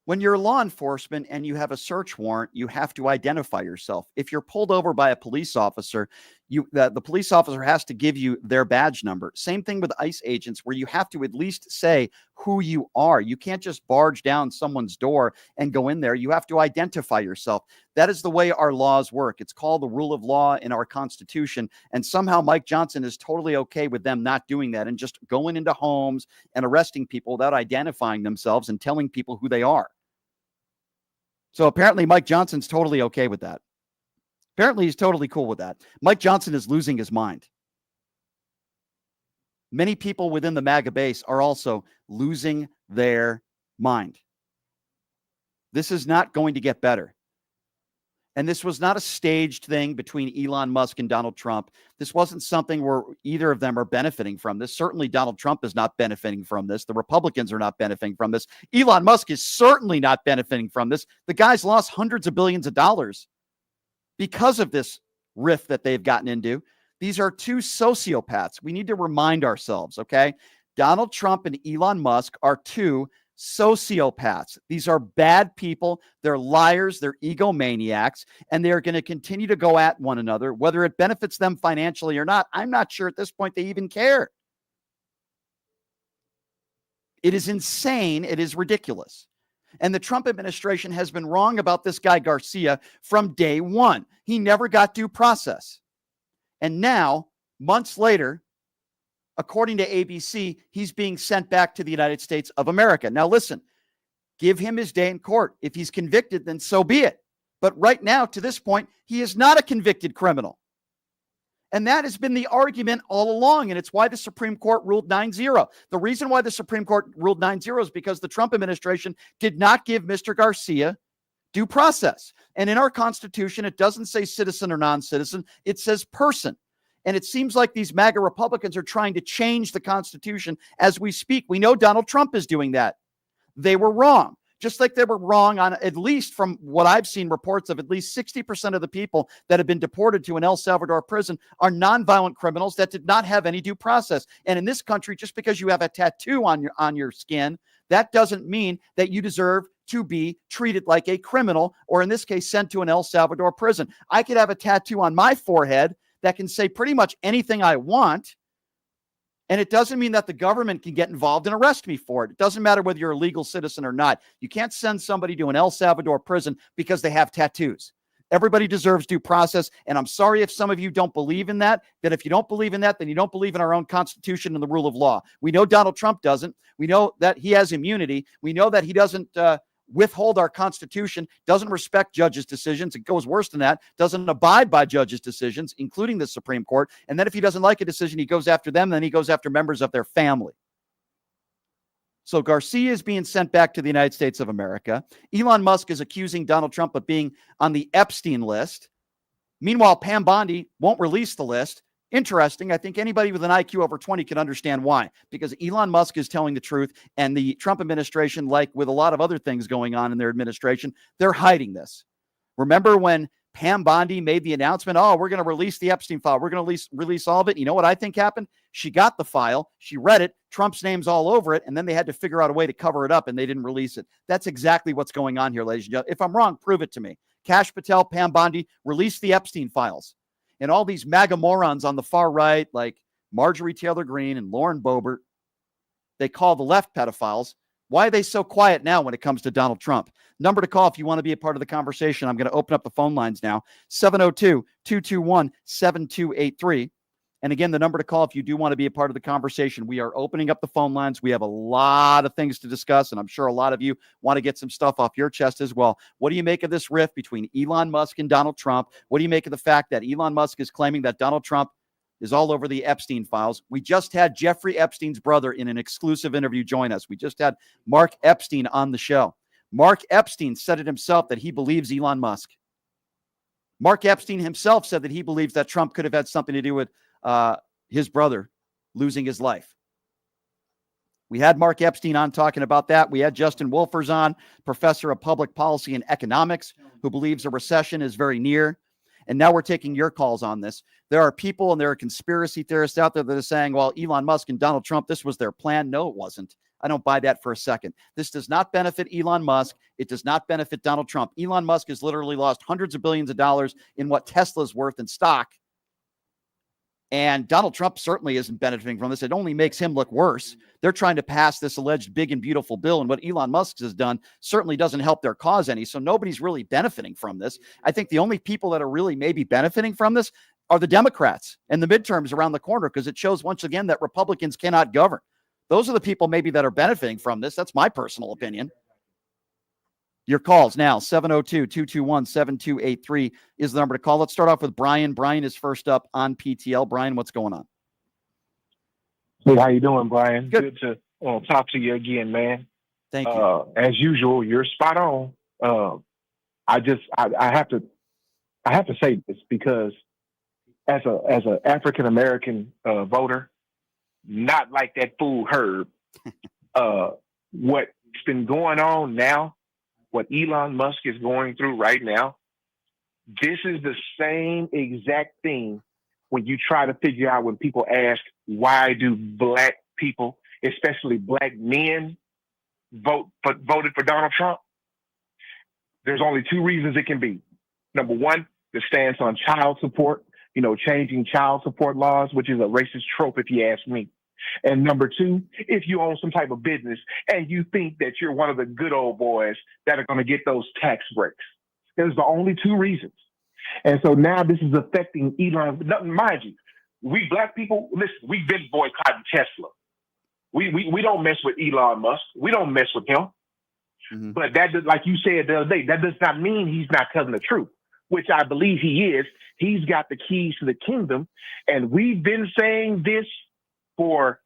Speaker 2: When you're law enforcement and you have a search warrant, you have to identify yourself. If you're pulled over by a police officer, the police officer has to give you their badge number. Same thing with ICE agents, where you have to at least say who you are. You can't just barge down someone's door and go in there. You have to identify yourself. That is the way our laws work. It's called the rule of law in our Constitution. And somehow Mike Johnson is totally okay with them not doing that and just going into homes and arresting people without identifying themselves and telling people who they are. So apparently Mike Johnson's totally okay with that. Apparently he's totally cool with that. Mike Johnson is losing his mind. Many people within the MAGA base are also losing their mind. This is not going to get better. And this was not a staged thing between Elon Musk and Donald Trump. This wasn't something where either of them are benefiting from this. Certainly Donald Trump is not benefiting from this. The Republicans are not benefiting from this. Elon Musk is certainly not benefiting from this. The guy's lost hundreds of billions of dollars because of this rift that they've gotten into. These are two sociopaths. We need to remind ourselves, okay? Donald Trump and Elon Musk are two sociopaths. These are bad people. They're liars. They're egomaniacs. And they're going to continue to go at one another, whether it benefits them financially or not. I'm not sure at this point they even care. It is insane. It is ridiculous. And the Trump administration has been wrong about this guy Garcia from day one. He never got due process. And now, months later, according to ABC, he's being sent back to the United States of America. Now, listen, give him his day in court. If he's convicted, then so be it. But right now, to this point, he is not a convicted criminal. And that has been the argument all along. And it's why the Supreme Court ruled 9-0. The reason why the Supreme Court ruled 9-0 is because the Trump administration did not give Mr. Garcia due process. And in our Constitution, it doesn't say citizen or non-citizen. It says person. And it seems like these MAGA Republicans are trying to change the Constitution as we speak. We know Donald Trump is doing that. They were wrong. Just like they were wrong on, at least from what I've seen, reports of at least 60% of the people that have been deported to an El Salvador prison are nonviolent criminals that did not have any due process. And in this country, just because you have a tattoo on your skin, that doesn't mean that you deserve to be treated like a criminal, or in this case, sent to an El Salvador prison. I could have a tattoo on my forehead that can say pretty much anything I want. And it doesn't mean that the government can get involved and arrest me for it. It doesn't matter whether you're a legal citizen or not. You can't send somebody to an El Salvador prison because they have tattoos. Everybody deserves due process. And I'm sorry if some of you don't believe in that. That if you don't believe in that, then you don't believe in our own Constitution and the rule of law. We know Donald Trump doesn't. We know that he has immunity. We know that he doesn't withhold our Constitution, doesn't respect judges' decisions. It goes worse than that, doesn't abide by judges' decisions, including the Supreme Court. And then if he doesn't like a decision, he goes after them, then he goes after members of their family. So Garcia is being sent back to the United States of America. Elon Musk is accusing Donald Trump of being on the Epstein list. Meanwhile, Pam Bondi won't release the list. Interesting. I think anybody with an IQ over 20 can understand why, because Elon Musk is telling the truth, and the Trump administration, like with a lot of other things going on in their administration, they're hiding this. Remember when Pam Bondi made the announcement, oh, we're going to release the Epstein file. We're going to release all of it. You know what I think happened? She got the file. She read it. Trump's name's all over it. And then they had to figure out a way to cover it up, and they didn't release it. That's exactly what's going on here, ladies and gentlemen. If I'm wrong, prove it to me, Kash Patel, Pam Bondi, release the Epstein files. And all these MAGA morons on the far right, like Marjorie Taylor Greene and Lauren Boebert, they call the left pedophiles. Why are they so quiet now when it comes to Donald Trump? Number to call if you want to be a part of the conversation. I'm going to open up the phone lines now. 702-221-7283. And again, the number to call if you do want to be a part of the conversation. We are opening up the phone lines. We have a lot of things to discuss, and I'm sure a lot of you want to get some stuff off your chest as well. What do you make of this rift between Elon Musk and Donald Trump? What do you make of the fact that Elon Musk is claiming that Donald Trump is all over the Epstein files? We just had Jeffrey Epstein's brother in an exclusive interview join us. We just had Mark Epstein on the show. Mark Epstein said it himself that he believes Elon Musk. Mark Epstein himself said that he believes that Trump could have had something to do with his brother losing his life. We had Mark Epstein on talking about that. We had Justin Wolfers on, professor of public policy and economics, who believes a recession is very near. And now we're taking your calls on this. There are people and there are conspiracy theorists out there that are saying, well, Elon Musk and Donald Trump, this was their plan. No, it wasn't. I don't buy that for a second. This does not benefit Elon Musk. It does not benefit Donald Trump. Elon Musk has literally lost hundreds of billions of dollars in what Tesla's worth in stock. And Donald Trump certainly isn't benefiting from this. It only makes him look worse. They're trying to pass this alleged big and beautiful bill, and what Elon Musk has done certainly doesn't help their cause any. So nobody's really benefiting from this. I think the only people that are really maybe benefiting from this are the Democrats and the midterms around the corner, because it shows once again that Republicans cannot govern. Those are the people maybe that are benefiting from this. That's my personal opinion. Your calls now, 702-221-7283 is the number to call. Let's start off with Brian. Brian is first up on PTL. Brian, what's going on?
Speaker 12: Hey, how you doing, Brian?
Speaker 2: Good
Speaker 12: to talk to you again, man.
Speaker 2: Thank you.
Speaker 12: As usual, you're spot on. I have to say this because as a African American voter, not like that fool Herb. What's been going on now, what Elon Musk is going through right now, this is the same exact thing when you try to figure out, when people ask, why do black people, especially black men, voted for Donald Trump? There's only two reasons it can be. Number one, the stance on child support, changing child support laws, which is a racist trope if you ask me. And number two, if you own some type of business and you think that you're one of the good old boys that are going to get those tax breaks. There's the only two reasons. And so now this is affecting Elon. Mind you, we black people, listen, we've been boycotting Tesla. We don't mess with Elon Musk. We don't mess with him. Mm-hmm. But that, like you said the other day, that does not mean he's not telling the truth, which I believe he is. He's got the keys to the kingdom. And we've been saying this for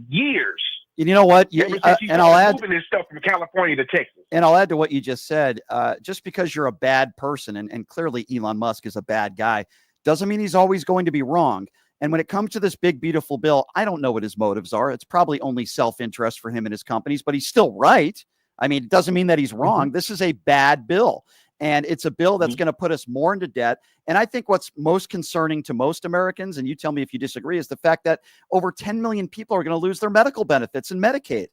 Speaker 12: years.
Speaker 2: You know what? And I'll add
Speaker 12: moving this stuff from California to Texas.
Speaker 2: And I'll add to what you just said. Just because you're a bad person, and clearly Elon Musk is a bad guy, doesn't mean he's always going to be wrong. And when it comes to this big, beautiful bill, I don't know what his motives are. It's probably only self-interest for him and his companies, but he's still right. I mean, it doesn't mean that he's wrong. Mm-hmm. This is a bad bill. And it's a bill that's going to put us more into debt. And I think what's most concerning to most Americans, and you tell me if you disagree, is the fact that over 10 million people are going to lose their medical benefits and Medicaid.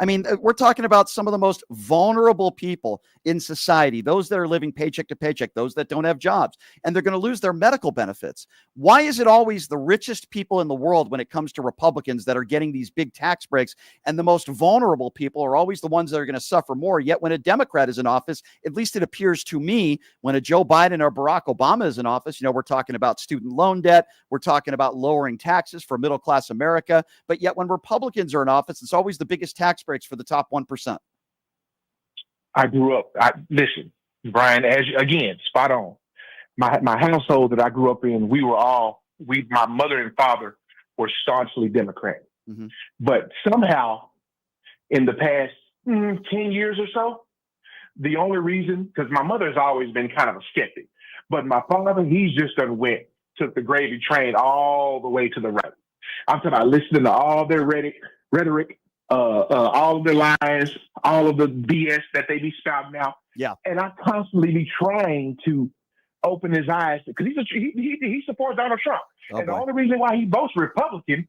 Speaker 2: I mean, we're talking about some of the most vulnerable people in society, those that are living paycheck to paycheck, those that don't have jobs, and they're going to lose their medical benefits. Why is it always the richest people in the world when it comes to Republicans that are getting these big tax breaks, and the most vulnerable people are always the ones that are going to suffer more? Yet when a Democrat is in office, at least it appears to me, when a Joe Biden or Barack Obama is in office, we're talking about student loan debt, we're talking about lowering taxes for middle-class America, but yet when Republicans are in office, it's always the biggest tax breaks for the top 1%.
Speaker 12: I grew up, listen, Brian, again, spot on. My household that I grew up in, my mother and father were staunchly Democrat. Mm-hmm. But somehow in the past 10 years or so, the only reason, because my mother's always been kind of a skeptic, but my father, he's just took the gravy train all the way to the right. I'm talking about listening to all their rhetoric, all of the lies, all of the BS that they be spouting out.
Speaker 2: Yeah.
Speaker 12: And I constantly be trying to open his eyes because he supports Donald Trump.
Speaker 2: Oh,
Speaker 12: and
Speaker 2: boy.
Speaker 12: the only reason why he votes Republican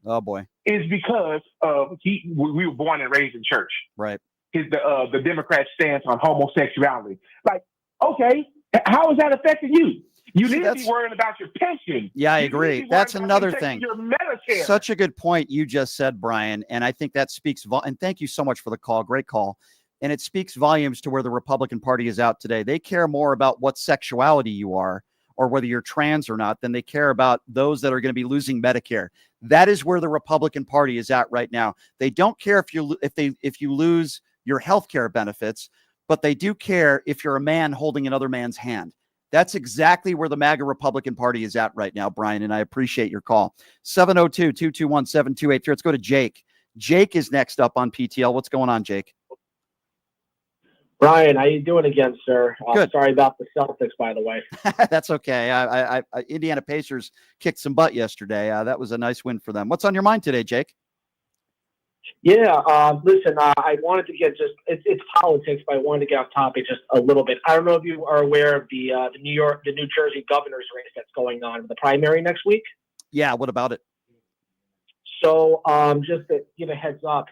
Speaker 2: is
Speaker 12: because we were born and raised in church.
Speaker 2: Right.
Speaker 12: The Democrat stance on homosexuality. Like, okay, How is that affecting you? You
Speaker 2: See,
Speaker 12: need to be worrying about your pension.
Speaker 2: Yeah, I
Speaker 12: You
Speaker 2: agree.
Speaker 12: need to be
Speaker 2: That's
Speaker 12: worrying about
Speaker 2: another
Speaker 12: protecting
Speaker 2: thing.
Speaker 12: Your Medicare.
Speaker 2: Such a good point you just said, Brian. And I think that speaks, and thank you so much for the call. Great call. And it speaks volumes to where the Republican Party is out today. They care more about what sexuality you are or whether you're trans or not than they care about those that are going to be losing Medicare. That is where the Republican Party is at right now. They don't care if you lose your health care benefits, but they do care if you're a man holding another man's hand. That's exactly where the MAGA Republican Party is at right now, Brian, and I appreciate your call. 702-221-7283. Let's go to Jake. Jake is next up on PTL. What's going on, Jake?
Speaker 13: Brian, how you doing again, sir?
Speaker 2: Good.
Speaker 13: Sorry about the Celtics, by the way.
Speaker 2: That's okay. I Indiana Pacers kicked some butt yesterday. That was a nice win for them. What's on your mind today, Jake?
Speaker 13: Yeah, listen, I wanted to get it's politics, but I wanted to get off topic just a little bit. I don't know if you are aware of the New Jersey governor's race that's going on, the primary next week.
Speaker 2: Yeah, what about it?
Speaker 13: So just to give a heads up,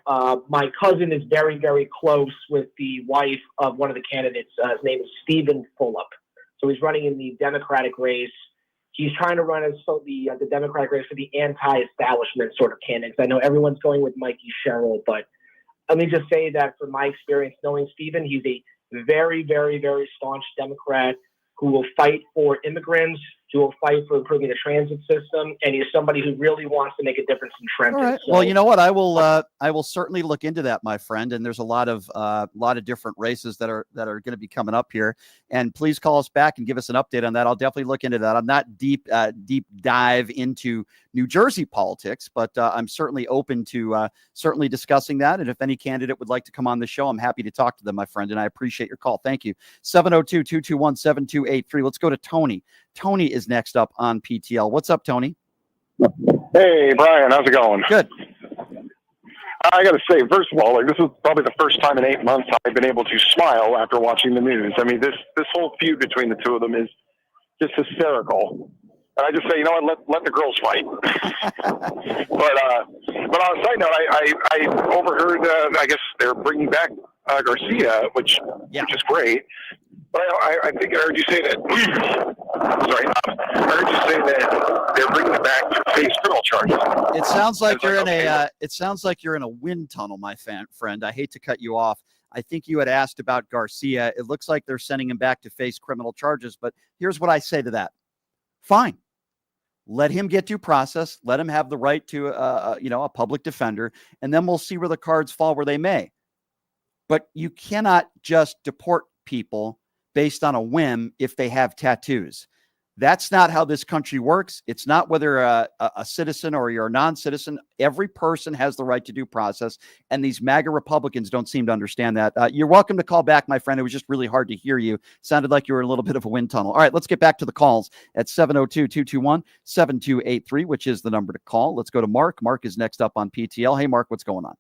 Speaker 13: my cousin is very, very close with the wife of one of the candidates. His name is Stephen Fulop. So he's running in the Democratic race. He's trying to run the Democratic race for the anti-establishment sort of candidates. I know everyone's going with Mikey Sherrill, but let me just say that from my experience knowing Stephen, he's a very, very, very staunch Democrat who will fight for immigrants, who will fight for improving the transit system, and he's somebody who really wants to make a difference in Trenton.
Speaker 2: All right.
Speaker 13: So,
Speaker 2: well, you know what? I will certainly look into that, my friend. And there's a lot of different races that are going to be coming up here. And please call us back and give us an update on that. I'll definitely look into that. I'm not deep dive into New Jersey politics, but I'm certainly open to certainly discussing that. And if any candidate would like to come on the show, I'm happy to talk to them, my friend. And I appreciate your call. Thank you. 702-221-7283. Let's go to Tony. Tony is next up on PTL. What's up, Tony?
Speaker 14: Hey, Brian, how's it going?
Speaker 2: Good.
Speaker 14: I got to say, first of all, this is probably the first time in 8 months I've been able to smile after watching the news. I mean, this whole feud between the two of them is just hysterical. And I just say, you know what, let the girls fight. But on a side note, I overheard, I guess they're bringing back Garcia, which is great. But I think I heard you say that. Sorry, I heard you say that they're bringing it back to face criminal charges.
Speaker 2: It sounds like you're in a. It sounds like you're in a wind tunnel, my friend. I hate to cut you off. I think you had asked about Garcia. It looks like they're sending him back to face criminal charges. But here's what I say to that: fine, let him get due process. Let him have the right to a public defender, and then we'll see where the cards fall where they may. But you cannot just deport people based on a whim if they have tattoos. That's not how this country works. It's not whether a citizen or you're a non-citizen. Every person has the right to due process, and these MAGA Republicans don't seem to understand that. You're welcome to call back, my friend. It was just really hard to hear you. Sounded like you were in a little bit of a wind tunnel. All right, let's get back to the calls at 702-221-7283, which is the number to call. Let's go to Mark. Mark is next up on PTL. Hey, Mark, what's going on?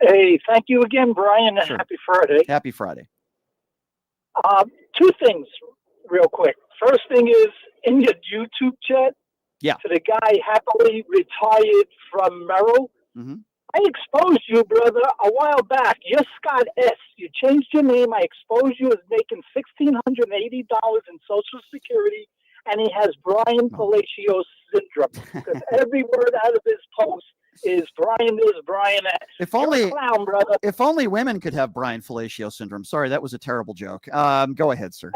Speaker 15: Hey, thank you again, Brian, and
Speaker 2: Sure.
Speaker 15: happy Friday.
Speaker 2: Happy Friday.
Speaker 15: Two things real quick. First thing is, in your YouTube chat, to the guy happily retired from Merrill, I exposed you, brother, a while back. You're Scott S. You changed your name. I exposed you as making $1,680 in Social Security, and he has Brian Palacio syndrome. Because every word out of his post is Brian this, Brian that.
Speaker 2: If only,
Speaker 15: You're a clown, brother.
Speaker 2: if only women could have Brian Fellatio syndrome. Sorry, that was a terrible joke. Go ahead, sir.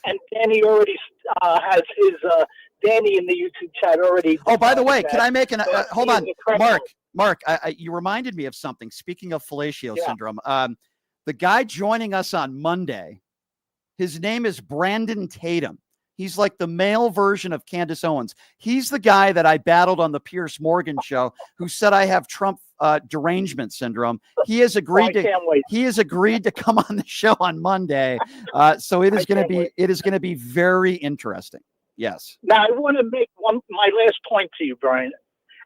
Speaker 15: And Danny already has his Danny in the YouTube chat already.
Speaker 2: Oh, by the way, can I make an hold on,
Speaker 15: incredible.
Speaker 2: Mark? You reminded me of something. Speaking of Fellatio syndrome, the guy joining us on Monday, his name is Brandon Tatum. He's like the male version of Candace Owens. He's the guy that I battled on the Piers Morgan show, who said I have Trump derangement syndrome. He has agreed to come on the show on Monday. So it is going to be very interesting. Yes.
Speaker 15: Now I want to make my last point to you, Brian.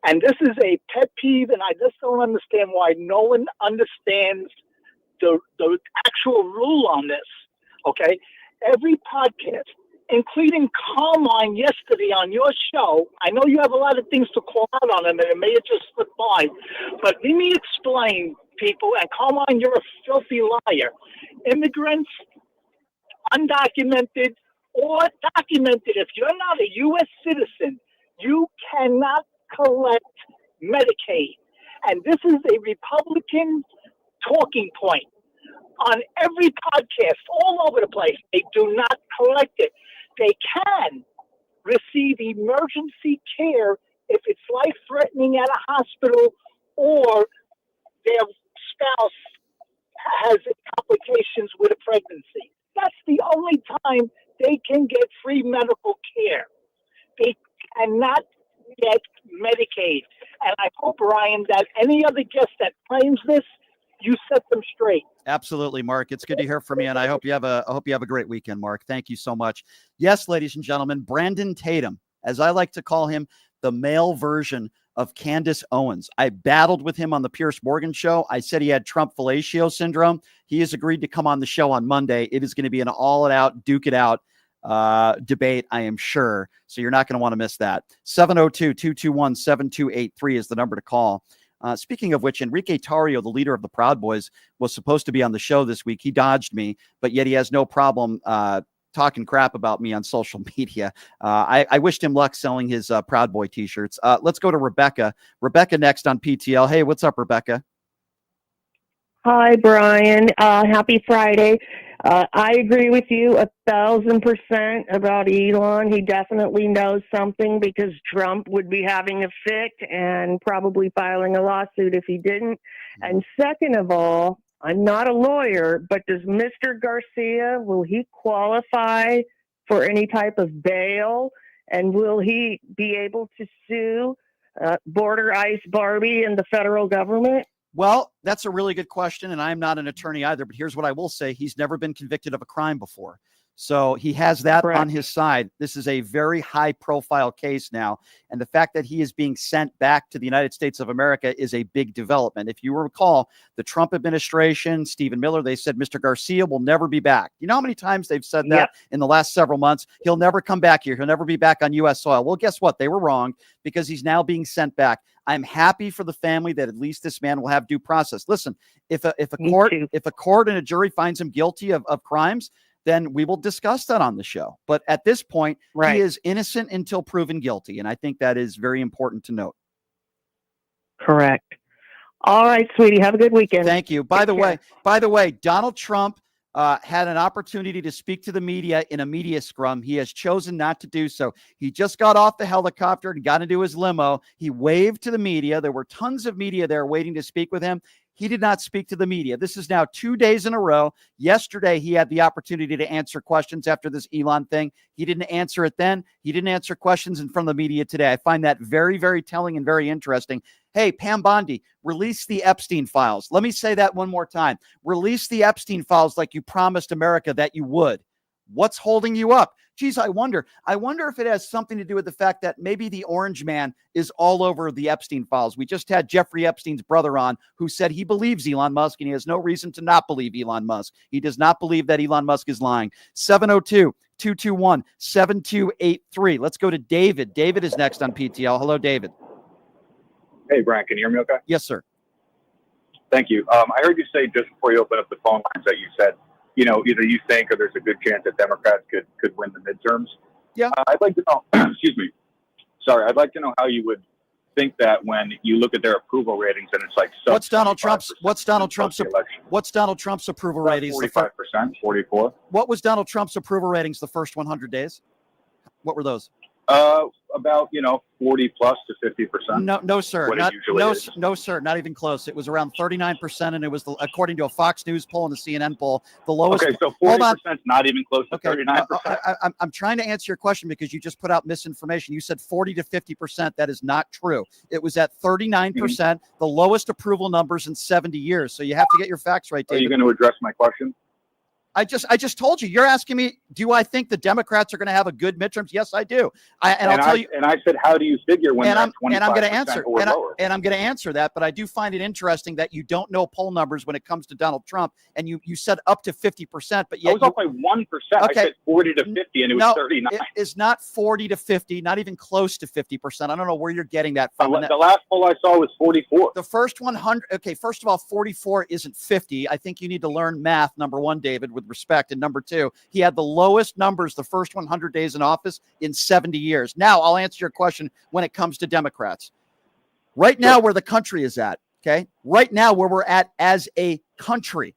Speaker 15: And this is a pet peeve, and I just don't understand why no one understands the actual rule on this. Okay, every podcast, including Carmine yesterday on your show. I know you have a lot of things to call out on them, and it may have just slipped by. But let me explain, people, and Carmine, you're a filthy liar. Immigrants undocumented or documented. If you're not a U.S. citizen, you cannot collect Medicaid. And this is a Republican talking point on every podcast all over the place. They do not collect it. They can receive emergency care if it's life-threatening at a hospital or their spouse has complications with a pregnancy. That's the only time they can get free medical care. They cannot get Medicaid. And I hope, Ryan, that any other guest that claims this, you set them straight.
Speaker 2: Absolutely, Mark. It's good to hear from you, and I hope you have a great weekend, Mark. Thank you so much. Yes, ladies and gentlemen, Brandon Tatum, as I like to call him, the male version of Candace Owens. I battled with him on the Piers Morgan show. I said he had Trump fellatio syndrome. He has agreed to come on the show on Monday. It is going to be an all-out, duke-it-out debate, I am sure. So you're not going to want to miss that. 702-221-7283 is the number to call. Speaking of which, Enrique Tarrio, the leader of the Proud Boys, was supposed to be on the show this week. He dodged me, but yet he has no problem talking crap about me on social media. I wished him luck selling his Proud Boy t-shirts. Let's go to Rebecca. Rebecca next on PTL. Hey, what's up, Rebecca?
Speaker 16: Hi, Brian. Happy Friday. I agree with you 1,000% about Elon. He definitely knows something because Trump would be having a fit and probably filing a lawsuit if he didn't. And second of all, I'm not a lawyer, but does Mr. Garcia, will he qualify for any type of bail? And will he be able to sue Border Ice Barbie and the federal government?
Speaker 2: Well, that's a really good question, and I'm not an attorney either, but here's what I will say. He's never been convicted of a crime before. So he has that on his side. This is a very high-profile case now, and the fact that he is being sent back to the United States of America is a big development. If you recall, the Trump administration, Stephen Miller, they said Mr. Garcia will never be back. You know how many times they've said that in the last several months? He'll never come back here. He'll never be back on U.S. soil. Well, guess what? They were wrong because he's now being sent back. I'm happy for the family that at least this man will have due process. Listen, if a court and a jury finds him guilty of crimes, then we will discuss that on the show. But at this point, he is innocent until proven guilty. And I think that is very important to note.
Speaker 16: Correct. All right, sweetie. Have a good weekend.
Speaker 2: Thank you. By the way, Donald Trump had an opportunity to speak to the media in a media scrum. He has chosen not to do so. He just got off the helicopter and got into his limo. He waved to the media. There were tons of media there waiting to speak with him. He did not speak to the media. This is now 2 days in a row. Yesterday, he had the opportunity to answer questions after this Elon thing. He didn't answer it then. He didn't answer questions in front of the media today. I find that very, very telling and very interesting. Hey, Pam Bondi, release the Epstein files. Let me say that one more time. Release the Epstein files like you promised America that you would. What's holding you up? Geez, I wonder if it has something to do with the fact that maybe the orange man is all over the Epstein files. We just had Jeffrey Epstein's brother on who said he believes Elon Musk and he has no reason to not believe Elon Musk. He does not believe that Elon Musk is lying. 702-221-7283. Let's go to David. David is next on PTL. Hello, David.
Speaker 17: Hey, Brian, can you hear me okay?
Speaker 2: Yes, sir.
Speaker 17: Thank you. I heard you say just before you open up the phone lines that you said, you know, either you think or there's a good chance that Democrats could win the midterms.
Speaker 2: Yeah.
Speaker 17: I'd like to know, excuse me. Sorry. I'd like to know how you would think that when you look at their approval ratings and it's like,
Speaker 2: what's Donald Trump's approval ratings?
Speaker 17: 45%, 44.
Speaker 2: What was Donald Trump's approval ratings the first 100 days? What were those?
Speaker 17: About 40 plus to 50%.
Speaker 2: No, sir. No, sir. Not even close. It was around 39%, and it was according to a Fox News poll and a CNN poll, the lowest.
Speaker 17: Okay, so 40% is not even close to 39%.
Speaker 2: I'm trying to answer your question because you just put out misinformation. You said 40 to 50%. That is not true. It was at 39%, the lowest approval numbers in 70 years. So you have to get your facts right, David.
Speaker 17: Are you going to address my question?
Speaker 2: I just told you. You're asking me, do I think the Democrats are going to have a good midterms? Yes, I do. I'll tell you.
Speaker 17: And I said, how do you figure when they're at 25%
Speaker 2: and I'm going to answer,
Speaker 17: or lower?
Speaker 2: And I'm going to answer that. But I do find it interesting that you don't know poll numbers when it comes to Donald Trump. And you said up to 50%, but yet
Speaker 17: I was up by 1%. Okay. I said 40 to 50, and it was 39.
Speaker 2: It is not 40 to 50, not even close to 50%. I don't know where you're getting that from.
Speaker 17: The last poll I saw was 44.
Speaker 2: The first 100. Okay, first of all, 44 isn't 50. I think you need to learn math. Number one, David, with respect. And number two, he had the lowest numbers the first 100 days in office in 70 years. Now, I'll answer your question when it comes to Democrats. Right now, where the country is at, okay? Right now, where we're at as a country,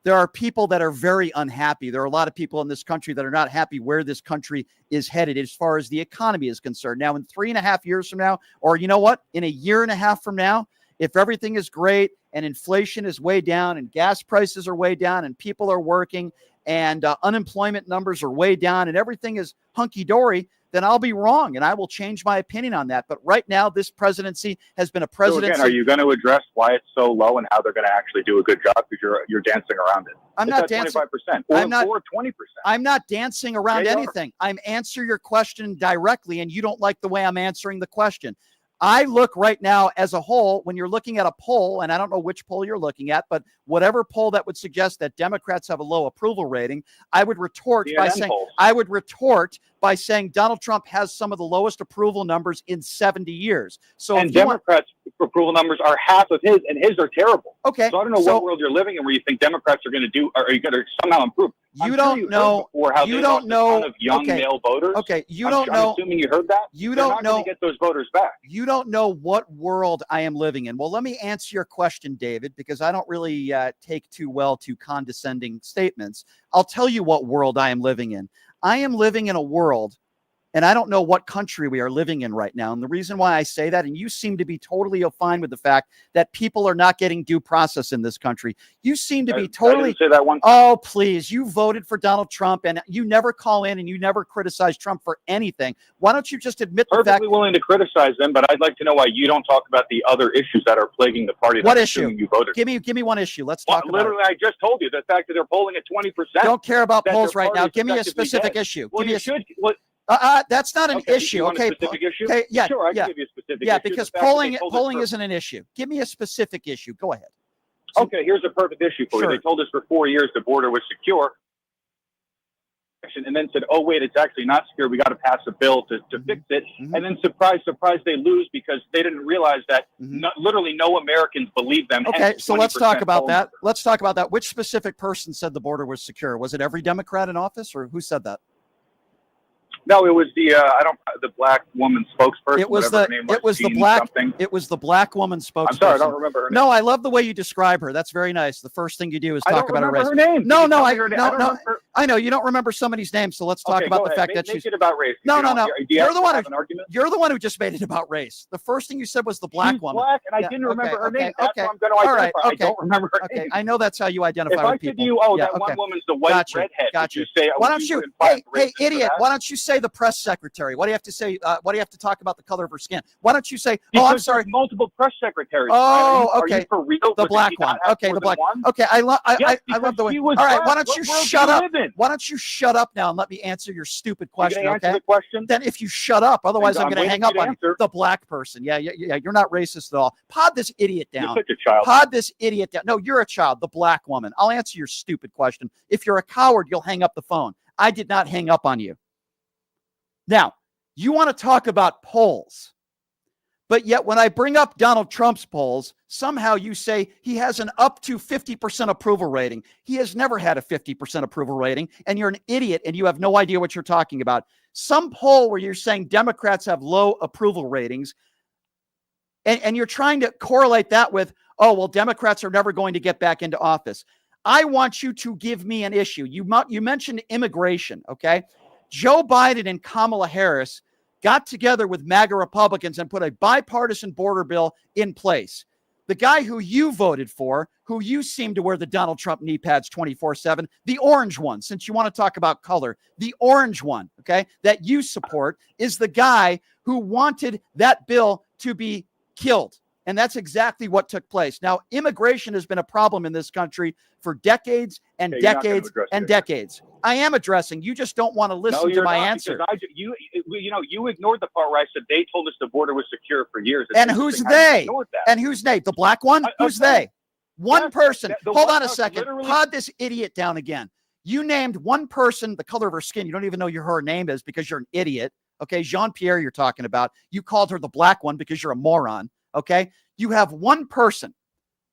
Speaker 2: there are people that are very unhappy. There are a lot of people in this country that are not happy where this country is headed as far as the economy is concerned. Now, in 3.5 years from now, or you know what, in 1.5 years from now, if everything is great and inflation is way down and gas prices are way down and people are working and unemployment numbers are way down and everything is hunky-dory, then I'll be wrong and I will change my opinion on that. But right now, this presidency has been a presidency.
Speaker 17: So again, are you going to address why it's so low and how they're going to actually do a good job? Because you're dancing around it.
Speaker 2: I'm not dancing.
Speaker 17: 25% or 20%.
Speaker 2: I'm not dancing around anything. I'm answering your question directly, and you don't like the way I'm answering the question. I look right now as a whole, when you're looking at a poll, and I don't know which poll you're looking at, but whatever poll that would suggest that Democrats have a low approval rating, I would retort by saying Donald Trump has some of the lowest approval numbers in 70 years. So
Speaker 17: and Democrats' approval numbers are half of his, and his are terrible.
Speaker 2: Okay.
Speaker 17: So I don't know what world you're living in where you think Democrats are going to do, or are you going to somehow improve?
Speaker 2: You don't know.
Speaker 17: You don't know. A ton of young male voters.
Speaker 2: Okay. You don't know.
Speaker 17: I'm assuming you heard that.
Speaker 2: You don't know.
Speaker 17: Going to get those voters back.
Speaker 2: You don't know what world I am living in. Well, let me answer your question, David, because I don't really take too well to condescending statements. I'll tell you what world I am living in. I am living in a world, and I don't know what country we are living in right now. And the reason why I say that, and you seem to be totally fine with the fact that people are not getting due process in this country. You seem to be totally.
Speaker 17: I didn't say that one.
Speaker 2: Oh, please. You voted for Donald Trump, and you never call in and you never criticize Trump for anything. Why don't you just admit the fact?
Speaker 17: Perfectly willing to criticize them, but I'd like to know why you don't talk about the other issues that are plaguing the party.
Speaker 2: What issue?
Speaker 17: You voted.
Speaker 2: Give me one issue. Let's talk about
Speaker 17: literally, I just told you the fact that they're polling at 20%.
Speaker 2: Don't care about polls right now. Give me a specific issue.
Speaker 17: Well, you should.
Speaker 2: That's not an issue. Okay.
Speaker 17: Issue?
Speaker 2: Okay. Yeah.
Speaker 17: Sure, I can give you a specific
Speaker 2: issue.
Speaker 17: Because
Speaker 2: polling isn't an issue. Give me a specific issue. Go ahead.
Speaker 17: Okay, here's a perfect issue for you. They told us for 4 years the border was secure, and then said, "Oh wait, it's actually not secure. We got to pass a bill to fix it." And then, surprise, they lose because they didn't realize that literally no Americans believe them.
Speaker 2: Okay, so let's talk about that. Let's talk about that. Which specific person said the border was secure? Was it every Democrat in office, or who said that?
Speaker 17: No, it was the black woman spokesperson.
Speaker 2: It was the black woman spokesperson.
Speaker 17: I'm sorry, I don't remember her name.
Speaker 2: No, I love the way you describe her. That's very nice. The first thing you do is talk about her race.
Speaker 17: Her name.
Speaker 2: I know you don't remember somebody's name, so let's talk about the fact that she's.
Speaker 17: Make it about race.
Speaker 2: No.
Speaker 17: You're
Speaker 2: the one who just made it about race. The first thing you said was the black woman.
Speaker 17: Black, and I didn't remember her name. That's what I'm going to identify. I don't remember her name.
Speaker 2: I know that's how you identify
Speaker 17: with
Speaker 2: people.
Speaker 17: If I said to you, that one woman's the white redhead, would you say?
Speaker 2: Why don't you? Hey, idiot! Why don't you say the press secretary? What do you have to say? What do you have to talk about the color of her skin? Why don't you say, I'm sorry.
Speaker 17: Multiple press secretaries.
Speaker 2: Oh, okay.
Speaker 17: Are you for real?
Speaker 2: The black one. Okay, the black one. Okay, I love the way. All right, why don't you shut up? Why don't you shut up now and let me answer your stupid question, okay?
Speaker 17: Answer the question?
Speaker 2: Then if you shut up, otherwise I'm going to hang up on you. The black person. Yeah, you're not racist at all. Pod this idiot down.
Speaker 17: You're such a child.
Speaker 2: Pod this idiot down. No, you're a child. The black woman. I'll answer your stupid question. If you're a coward, you'll hang up the phone. I did not hang up on you. Now, you want to talk about polls, but yet when I bring up Donald Trump's polls, somehow you say he has an up to 50% approval rating. He has never had a 50% approval rating, and you're an idiot and you have no idea what you're talking about. Some poll where you're saying Democrats have low approval ratings, and you're trying to correlate that with, oh, well, Democrats are never going to get back into office. I want you to give me an issue. You mentioned immigration, okay? Joe Biden and Kamala Harris got together with MAGA Republicans and put a bipartisan border bill in place. The guy who you voted for, who you seem to wear the Donald Trump knee pads 24/7, the orange one, since you want to talk about color, the orange one, okay, that you support is the guy who wanted that bill to be killed. And that's exactly what took place. Now, immigration has been a problem in this country for decades and decades and decades. I am addressing. You just don't want to listen to my answer.
Speaker 17: You ignored the part where I said they told us the border was secure for years.
Speaker 2: And who's they? And who's they? The black one? Who's they? One person. Hold on a second. Pod this idiot down again. You named one person, the color of her skin. You don't even know who her name is because you're an idiot. Okay, Jean-Pierre you're talking about. You called her the black one because you're a moron. Okay, you have one person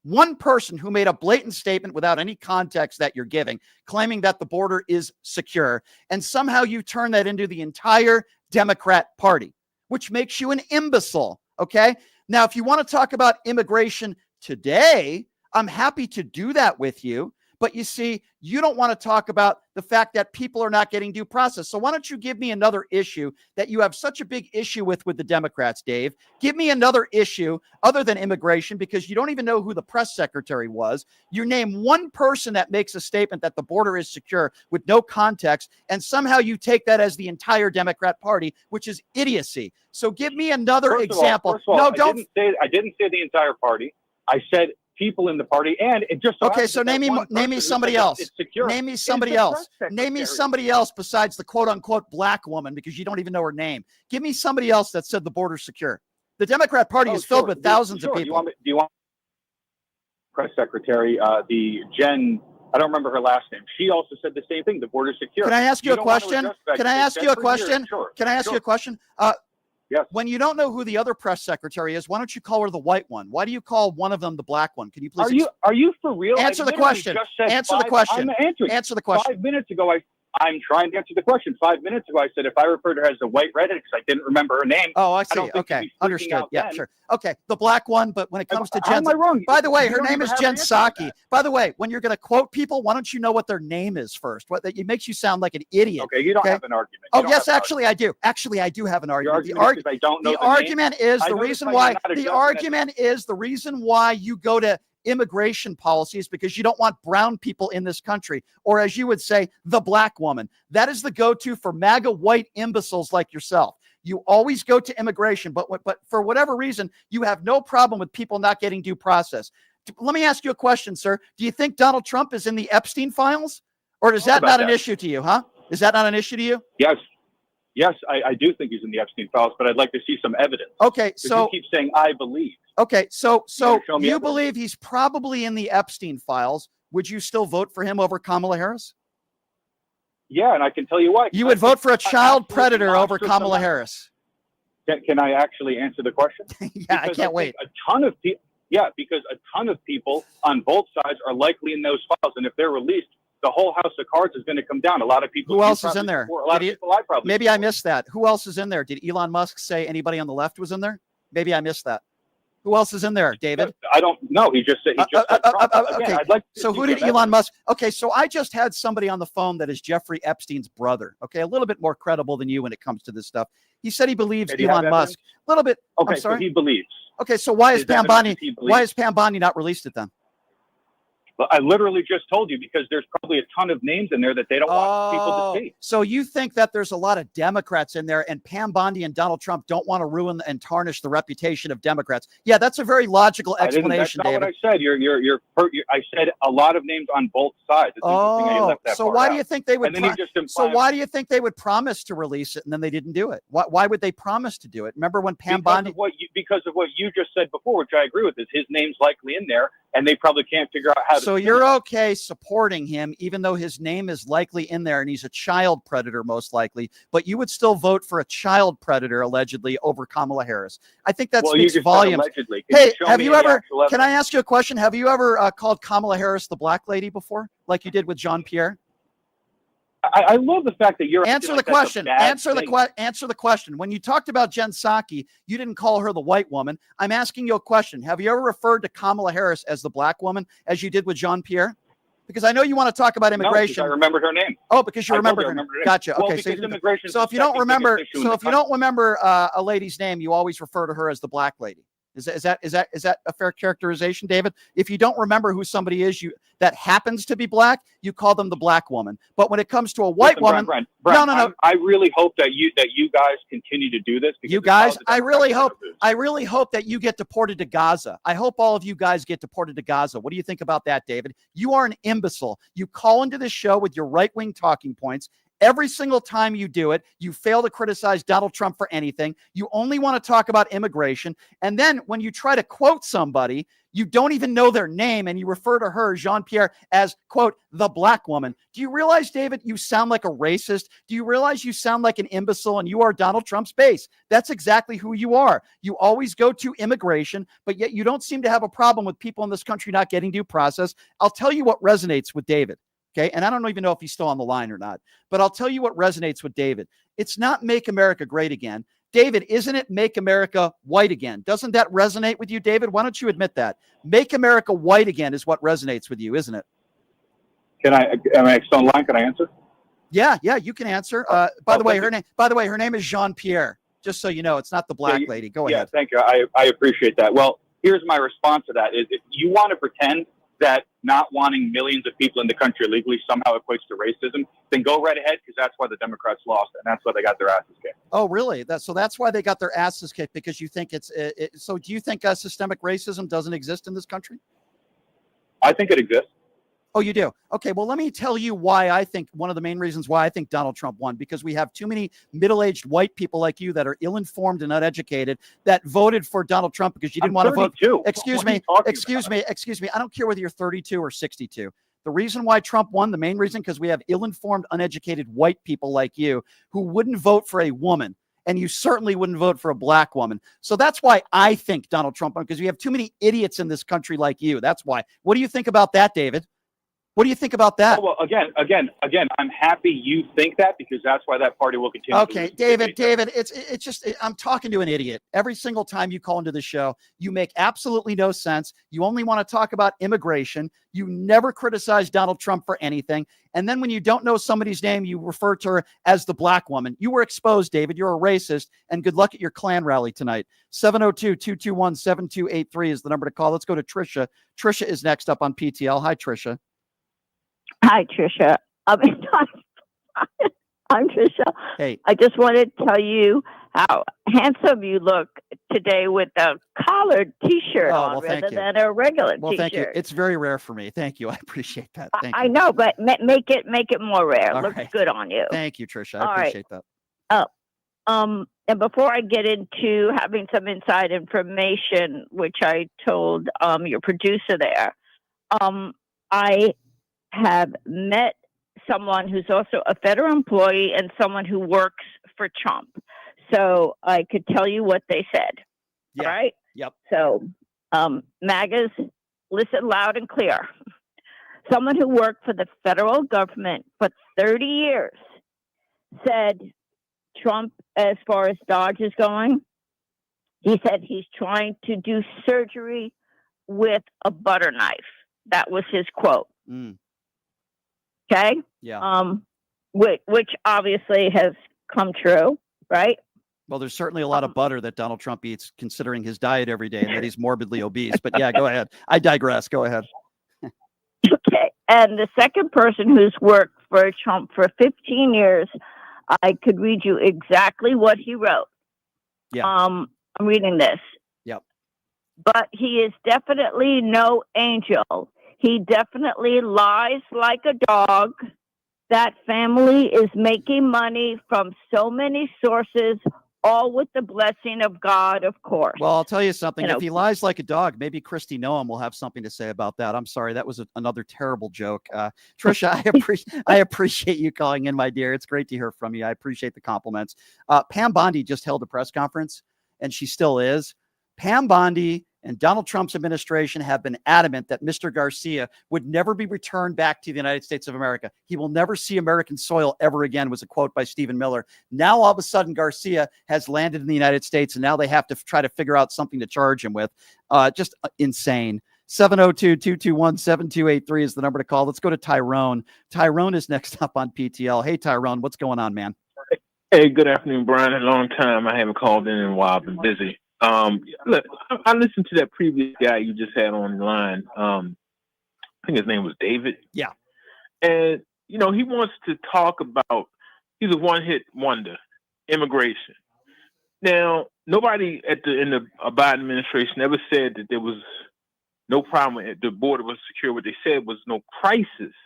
Speaker 2: one person who made a blatant statement without any context that you're giving, claiming that the border is secure, and somehow you turn that into the entire Democrat Party, which makes you an imbecile, okay? Now, if you want to talk about immigration today, I'm happy to do that with you. But you see, you don't want to talk about the fact that people are not getting due process. So why don't you give me another issue that you have such a big issue with the Democrats, Dave? Give me another issue other than immigration, because you don't even know who the press secretary was. You name one person that makes a statement that the border is secure with no context, and somehow you take that as the entire Democrat Party, which is idiocy. So give me another example.
Speaker 17: First of all, I didn't say the entire party. I said people in the party, and it just
Speaker 2: okay. So name me somebody else. Name me somebody else. Name me somebody else besides the quote unquote black woman, because you don't even know her name. Give me somebody else that said the border's secure. The Democrat Party is filled with thousands of people.
Speaker 17: Do you want press secretary, the Jen? I don't remember her last name. She also said the same thing. The border's secure.
Speaker 2: Can I ask you a question? Can I ask you a question? Can I ask you a question?
Speaker 17: Yes.
Speaker 2: When you don't know who the other press secretary is, why don't you call her the white one? Why do you call one of them the black one? Can you please?
Speaker 17: Are you for real?
Speaker 2: Answer the question. Answer the question. Answer the question.
Speaker 17: 5 minutes ago, I'm trying to answer the question. 5 minutes ago, I said if I referred to her as the white redhead because I didn't remember her name.
Speaker 2: Oh, I see. Okay, understood. Yeah, sure. Okay, the black one. But when it comes to Jen,
Speaker 17: am I wrong?
Speaker 2: By the way, her name is Jen Psaki. By the way, when you're going to quote people, why don't you know what their name is first? It makes you sound like an idiot.
Speaker 17: Okay, you don't have an argument.
Speaker 2: Oh, yes, actually, I do. Actually, I do have an argument. The argument is the reason why. The argument is the reason why you go to immigration policies because you don't want brown people in this country, or as you would say, the black woman. That is the go-to for MAGA white imbeciles like yourself. You always go to immigration, but for whatever reason, you have no problem with people not getting due process. Let me ask you a question, sir. Do you think Donald Trump is in the Epstein files, or is that not an issue to you, huh? Is that not an issue to you?
Speaker 17: Yes, I do think he's in the Epstein files, but I'd like to see some evidence.
Speaker 2: Okay, so
Speaker 17: you keep saying I believe.
Speaker 2: Okay, so you believe he's probably in the Epstein files. Would you still vote for him over Kamala Harris?
Speaker 17: Yeah, and I can tell you why.
Speaker 2: You would vote for a child predator over Kamala Harris.
Speaker 17: Can I actually answer the question?
Speaker 2: Yeah, I can't wait.
Speaker 17: Because a ton of people on both sides are likely in those files, and if they're released, the whole house of cards is going to come down. A lot of people.
Speaker 2: Who else is in there?
Speaker 17: Maybe
Speaker 2: I missed that. Who else is in there? Did Elon Musk say anybody on the left was in there? Maybe I missed that. Who else is in there, David?
Speaker 17: I don't know. He just said.
Speaker 2: Okay. So who did Elon Musk? Okay. So I just had somebody on the phone that is Jeffrey Epstein's brother. Okay. A little bit more credible than you when it comes to this stuff. He said he believes Elon Musk. A little bit.
Speaker 17: Okay.
Speaker 2: I'm sorry?
Speaker 17: So he believes.
Speaker 2: Okay. So why is Pam Bondi not released it then?
Speaker 17: Well, I literally just told you because there's probably a ton of names in there that they don't want people to see.
Speaker 2: So you think that there's a lot of Democrats in there, and Pam Bondi and Donald Trump don't want to ruin and tarnish the reputation of Democrats? Yeah, that's a very logical explanation,
Speaker 17: David. That's not
Speaker 2: David.
Speaker 17: what I said. I said a lot of names on both sides. It's interesting that you left that
Speaker 2: so
Speaker 17: part
Speaker 2: why
Speaker 17: out.
Speaker 2: do you think they would? So why do you think they would promise to release it and then they didn't do it? Why would they promise to do it? Remember when Pam Bondi?
Speaker 17: Because of what you just said before, which I agree with, is his name's likely in there, and they probably can't figure out how to.
Speaker 2: So you're okay supporting him, even though his name is likely in there and he's a child predator, most likely, but you would still vote for a child predator, allegedly, over Kamala Harris. I think that speaks volumes. Hey, have you ever, can I ask you a question? Have you ever called Kamala Harris the black lady before, like you did with Jean-Pierre?
Speaker 17: I love the fact that you're
Speaker 2: answer the question. Answer the question. When you talked about Jen Psaki, you didn't call her the white woman. I'm asking you a question. Have you ever referred to Kamala Harris as the black woman, as you did with Jean-Pierre? Because I know you want to talk about immigration.
Speaker 17: No, I remembered her name.
Speaker 2: Oh, because you remember her name. Gotcha.
Speaker 17: Well,
Speaker 2: okay.
Speaker 17: Immigration.
Speaker 2: So if you don't remember, a lady's name, you always refer to her as the black lady. Is that a fair characterization, David? If you don't remember who somebody is that happens to be black, you call them the black woman. But when it comes to a white woman,
Speaker 17: Brent,
Speaker 2: no.
Speaker 17: I really hope that you guys continue to do this.
Speaker 2: You guys, I really hope that you get deported to Gaza. I hope all of you guys get deported to Gaza. What do you think about that, David? You are an imbecile. You call into this show with your right-wing talking points. Every single time you do it, you fail to criticize Donald Trump for anything. You only want to talk about immigration. And then when you try to quote somebody, You don't even know their name, and you refer to her, Jean-Pierre, as, quote, the black woman. Do you realize, David, you sound like a racist? Do you realize you sound like an imbecile, and you are Donald Trump's base? That's exactly who you are. You always go to immigration, but yet you don't seem to have a problem with people in this country not getting due process. I'll tell you what resonates with David, okay? And I don't even know if he's still on the line or not, but I'll tell you what resonates with David. It's not make America great again. David, isn't it make America white again? Doesn't that resonate with you, David? Why don't you admit that? Make America white again is what resonates with you, isn't it?
Speaker 17: Am I still online? Can I answer?
Speaker 2: Yeah, you can answer. By the way, her name is Jean-Pierre. Just so you know, it's not the black lady. Go ahead.
Speaker 17: Thank you. I appreciate that. Well, here's my response to that: is if you want to pretend that not wanting millions of people in the country illegally somehow equates to racism, then go right ahead, because that's why the Democrats lost, and that's why they got their asses kicked.
Speaker 2: Oh, really? That's why they got their asses kicked, because you think so do you think systemic racism doesn't exist in this country?
Speaker 17: I think it exists.
Speaker 2: Oh, you do? Okay, well, let me tell you why I think one of the main reasons why I think Donald Trump won, because we have too many middle-aged white people like you that are ill-informed and uneducated that voted for Donald Trump because you didn't want to vote. Excuse me. I don't care whether you're 32 or 62. The reason why Trump won, the main reason, because we have ill-informed, uneducated white people like you who wouldn't vote for a woman. And you certainly wouldn't vote for a black woman. So that's why I think Donald Trump won, because we have too many idiots in this country like you. That's why. What do you think about that, David? What do you think about that?
Speaker 17: Oh, well, again, I'm happy you think that, because that's why that party will continue.
Speaker 2: Okay, David, it's just, I'm talking to an idiot. Every single time you call into the show, you make absolutely no sense. You only want to talk about immigration. You never criticize Donald Trump for anything. And then when you don't know somebody's name, you refer to her as the black woman. You were exposed, David. You're a racist, and good luck at your Klan rally tonight. 702-221-7283 is the number to call. Let's go to Trisha. Trisha is next up on PTL. Hi, Trisha.
Speaker 18: Hi, Trisha. I'm Trisha.
Speaker 2: Hey.
Speaker 18: I just wanted to tell you how handsome you look today with a collared T-shirt on rather than a regular T-shirt.
Speaker 2: Well, thank you. It's very rare for me. Thank you. I appreciate that. Thank you.
Speaker 18: I know, but make it more rare.
Speaker 2: All
Speaker 18: Looks
Speaker 2: right.
Speaker 18: good on you.
Speaker 2: Thank you, Trisha. I appreciate that.
Speaker 18: And before I get into having some inside information, which I told your producer there, I have met someone who's also a federal employee and someone who works for Trump. So I could tell you what they said.
Speaker 2: Yeah.
Speaker 18: All right?
Speaker 2: Yep.
Speaker 18: So, MAGAs, listen loud and clear. Someone who worked for the federal government for 30 years said Trump, as far as Dodge is going, he said he's trying to do surgery with a butter knife. That was his quote. Okay?
Speaker 2: Yeah.
Speaker 18: Which obviously has come true, right?
Speaker 2: Well, there's certainly a lot of butter that Donald Trump eats, considering his diet every day and that he's morbidly obese. But yeah, go ahead. I digress. Go ahead.
Speaker 18: Okay. And the second person who's worked for Trump for 15 years, I could read you exactly what he wrote.
Speaker 2: Yeah.
Speaker 18: I'm reading this.
Speaker 2: Yep.
Speaker 18: But he is definitely no angel. He definitely lies like a dog. That family is making money from so many sources, all with the blessing of God, of course.
Speaker 2: Well, I'll tell you something.
Speaker 18: You know,
Speaker 2: if he lies like a dog, maybe Kristi Noem will have something to say about that. I'm sorry. That was another terrible joke. Trisha, I appreciate you calling in, my dear. It's great to hear from you. I appreciate the compliments. Pam Bondi just held a press conference, and she still is. Pam Bondi and Donald Trump's administration have been adamant that Mr. Garcia would never be returned back to the United States of America. He will never see American soil ever again, was a quote by Stephen Miller. Now, all of a sudden, Garcia has landed in the United States, and now they have to try to figure out something to charge him with. Just insane. 702-221-7283 is the number to call. Let's go to Tyrone. Tyrone is next up on PTL. Hey, Tyrone, what's going on, man?
Speaker 19: Hey, good afternoon, Brian. A long time. I haven't called in a while. I've been busy. Look, I listened to that previous guy you just had on the line. I think his name was David.
Speaker 2: Yeah.
Speaker 19: And, you know, he wants to talk about, he's a one-hit wonder, immigration. Now, nobody in the Biden administration ever said that there was no problem at the border was secure. What they said was no crisis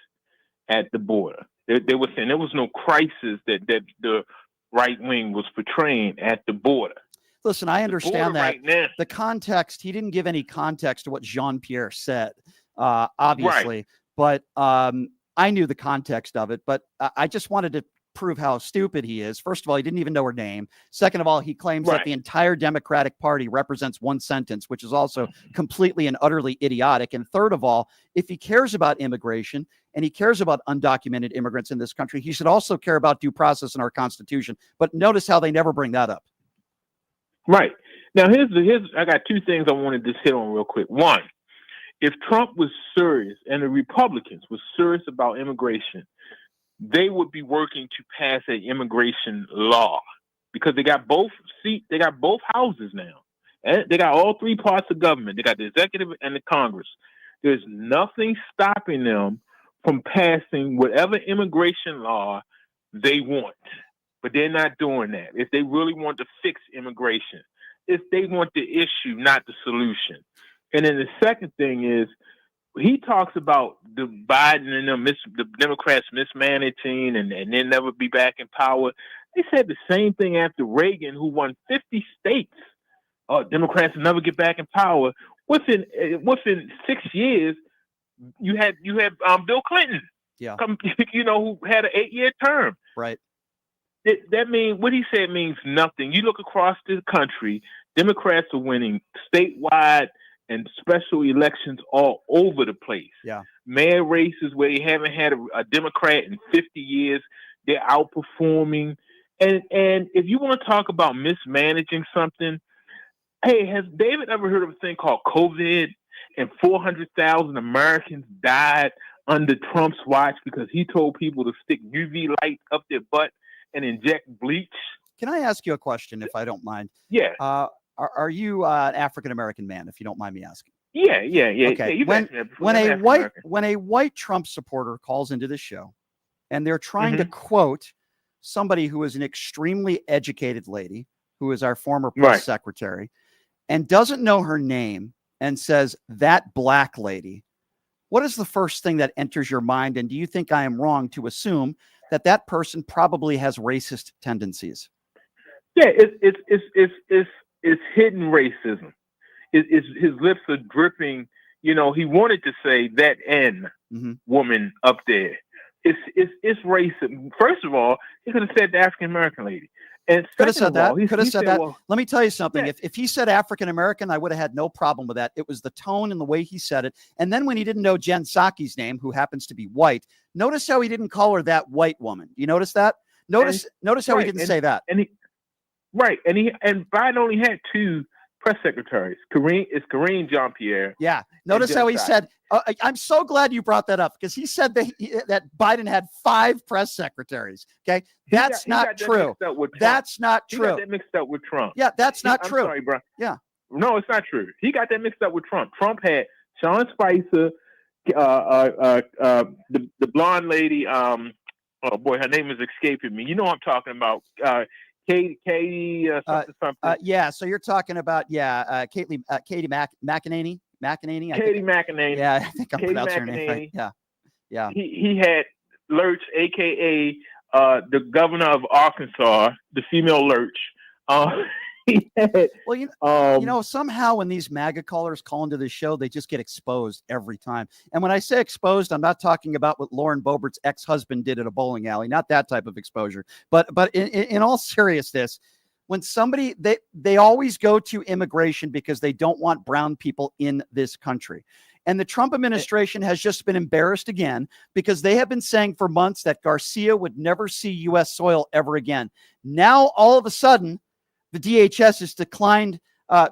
Speaker 19: at the border. They were saying there was no crisis that the right wing was portraying at the border.
Speaker 2: Listen, I understand that.
Speaker 19: Right now.
Speaker 2: The context, he didn't give any context to what Jean-Pierre said, obviously. Right. But I knew the context of it. But I just wanted to prove how stupid he is. First of all, he didn't even know her name. Second of all, he claims that the entire Democratic Party represents one sentence, which is also completely and utterly idiotic. And third of all, if he cares about immigration and he cares about undocumented immigrants in this country, he should also care about due process in our Constitution. But notice how they never bring that up.
Speaker 19: Right. Now, I got two things I wanted to hit on real quick. One, if Trump was serious and the Republicans were serious about immigration, they would be working to pass an immigration law because they got both houses now. And they got all three parts of government. They got the executive and the Congress. There's nothing stopping them from passing whatever immigration law they want. But they're not doing that. If they really want to fix immigration, if they want the issue, not the solution. And then the second thing is, he talks about the Biden and the Democrats mismanaging and they'll never be back in power. They said the same thing after Reagan, who won 50 states. Democrats will never get back in power. Within 6 years, you had Bill Clinton, who had an 8-year term.
Speaker 2: Right.
Speaker 19: That means what he said means nothing. You look across the country, Democrats are winning statewide and special elections all over the place.
Speaker 2: Yeah.
Speaker 19: Mayor races where they haven't had a Democrat in 50 years, they're outperforming. And if you want to talk about mismanaging something, hey, has David ever heard of a thing called COVID and 400,000 Americans died under Trump's watch because he told people to stick UV light up their butt and inject bleach?
Speaker 2: Can I ask you a question, if I don't mind?
Speaker 19: Yeah.
Speaker 2: Are you an African-American man, if you don't mind me asking?
Speaker 19: Yeah.
Speaker 2: Okay.
Speaker 19: Yeah,
Speaker 2: when a white Trump supporter calls into the show and they're trying to quote somebody who is an extremely educated lady, who is our former press secretary, and doesn't know her name and says, "That black lady," what is the first thing that enters your mind? And do you think I am wrong to assume that that person probably has racist tendencies?
Speaker 19: Yeah, it's hidden racism. His lips are dripping. He wanted to say that N woman up there. It's racist. First of all, he could have said the African American lady. And
Speaker 2: could have said that. Could have said that.
Speaker 19: Well,
Speaker 2: let me tell you something. Yeah. If he said African American, I would have had no problem with that. It was the tone and the way he said it. And then when he didn't know Jen Psaki's name, who happens to be white, notice how he didn't call her that white woman. You notice that? Notice how he didn't say that.
Speaker 19: And Biden only had two press secretaries. Karine Jean-Pierre.
Speaker 2: Yeah. Notice how he said, I'm so glad you brought that up, because he said that Biden had 5 press secretaries. Okay. That's not true. That's not true.
Speaker 19: He got that mixed up with Trump.
Speaker 2: Yeah. That's not true.
Speaker 19: I'm sorry, bro.
Speaker 2: Yeah.
Speaker 19: No, it's not true. He got that mixed up with Trump. Trump had Sean Spicer, the blonde lady. Oh boy, her name is escaping me. You know what I'm talking about. Katie, something.
Speaker 2: Yeah. So you're talking about, Katie McEnany.
Speaker 19: Katie McEnany.
Speaker 2: Yeah, I think I'm pronouncing her name right. Yeah. Yeah.
Speaker 19: He had Lurch, aka the governor of Arkansas, the female Lurch. He had,
Speaker 2: well, somehow when these MAGA callers call into the show, they just get exposed every time. And when I say exposed, I'm not talking about what Lauren Boebert's ex-husband did at a bowling alley, not that type of exposure. But in all seriousness, when somebody, they always go to immigration because they don't want brown people in this country. And the Trump administration has just been embarrassed again, because they have been saying for months that Garcia would never see U.S. soil ever again. Now, all of a sudden, the DHS has declined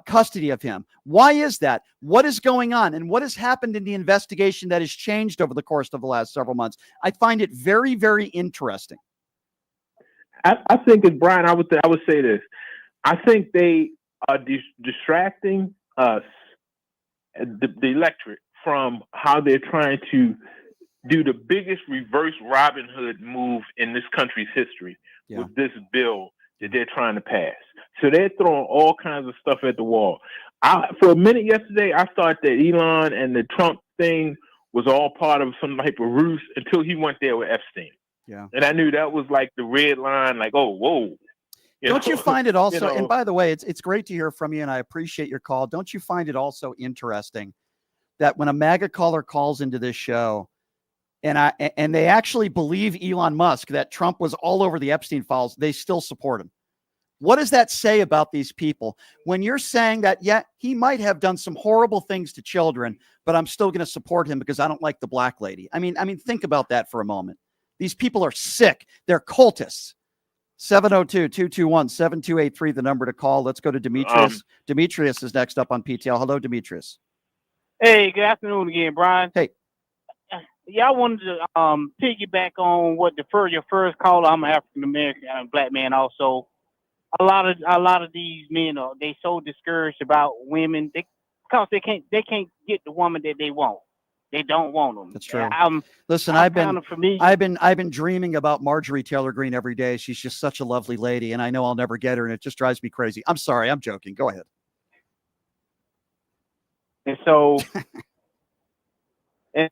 Speaker 2: custody of him. Why is that? What is going on? And what has happened in the investigation that has changed over the course of the last several months? I find it very, very interesting.
Speaker 19: I think, Brian, I would say this. I think they are distracting us, the electorate, from how they're trying to do the biggest reverse Robin Hood move in this country's history with this bill that they're trying to pass. So they're throwing all kinds of stuff at the wall. For a minute yesterday, I thought that Elon and the Trump thing was all part of some type of ruse until he went there with Epstein.
Speaker 2: Yeah.
Speaker 19: And I knew that was like the red line, like, oh, whoa.
Speaker 2: Don't you find it also,
Speaker 19: you know,
Speaker 2: and by the way, it's great to hear from you, and I appreciate your call. Don't you find it also interesting that when a MAGA caller calls into this show, and they actually believe Elon Musk, that Trump was all over the Epstein files, they still support him? What does that say about these people? When you're saying that, yeah, he might have done some horrible things to children, but I'm still going to support him because I don't like the black lady. I mean, think about that for a moment. These people are sick. They're cultists. 702-221-7283, the number to call. Let's go to Demetrius. Demetrius is next up on PTL. Hello, Demetrius.
Speaker 20: Hey, good afternoon again, Brian.
Speaker 2: Hey.
Speaker 20: Yeah, I wanted to piggyback on what your first caller. I'm an African American, I'm a black man also. A lot of these men they so discouraged about women because they can't get the woman that they want. They don't want them.
Speaker 2: That's true.
Speaker 20: Listen,
Speaker 2: I've been dreaming about Marjorie Taylor Greene every day. She's just such a lovely lady, and I know I'll never get her, and it just drives me crazy. I'm sorry, I'm joking. Go ahead.
Speaker 20: And so and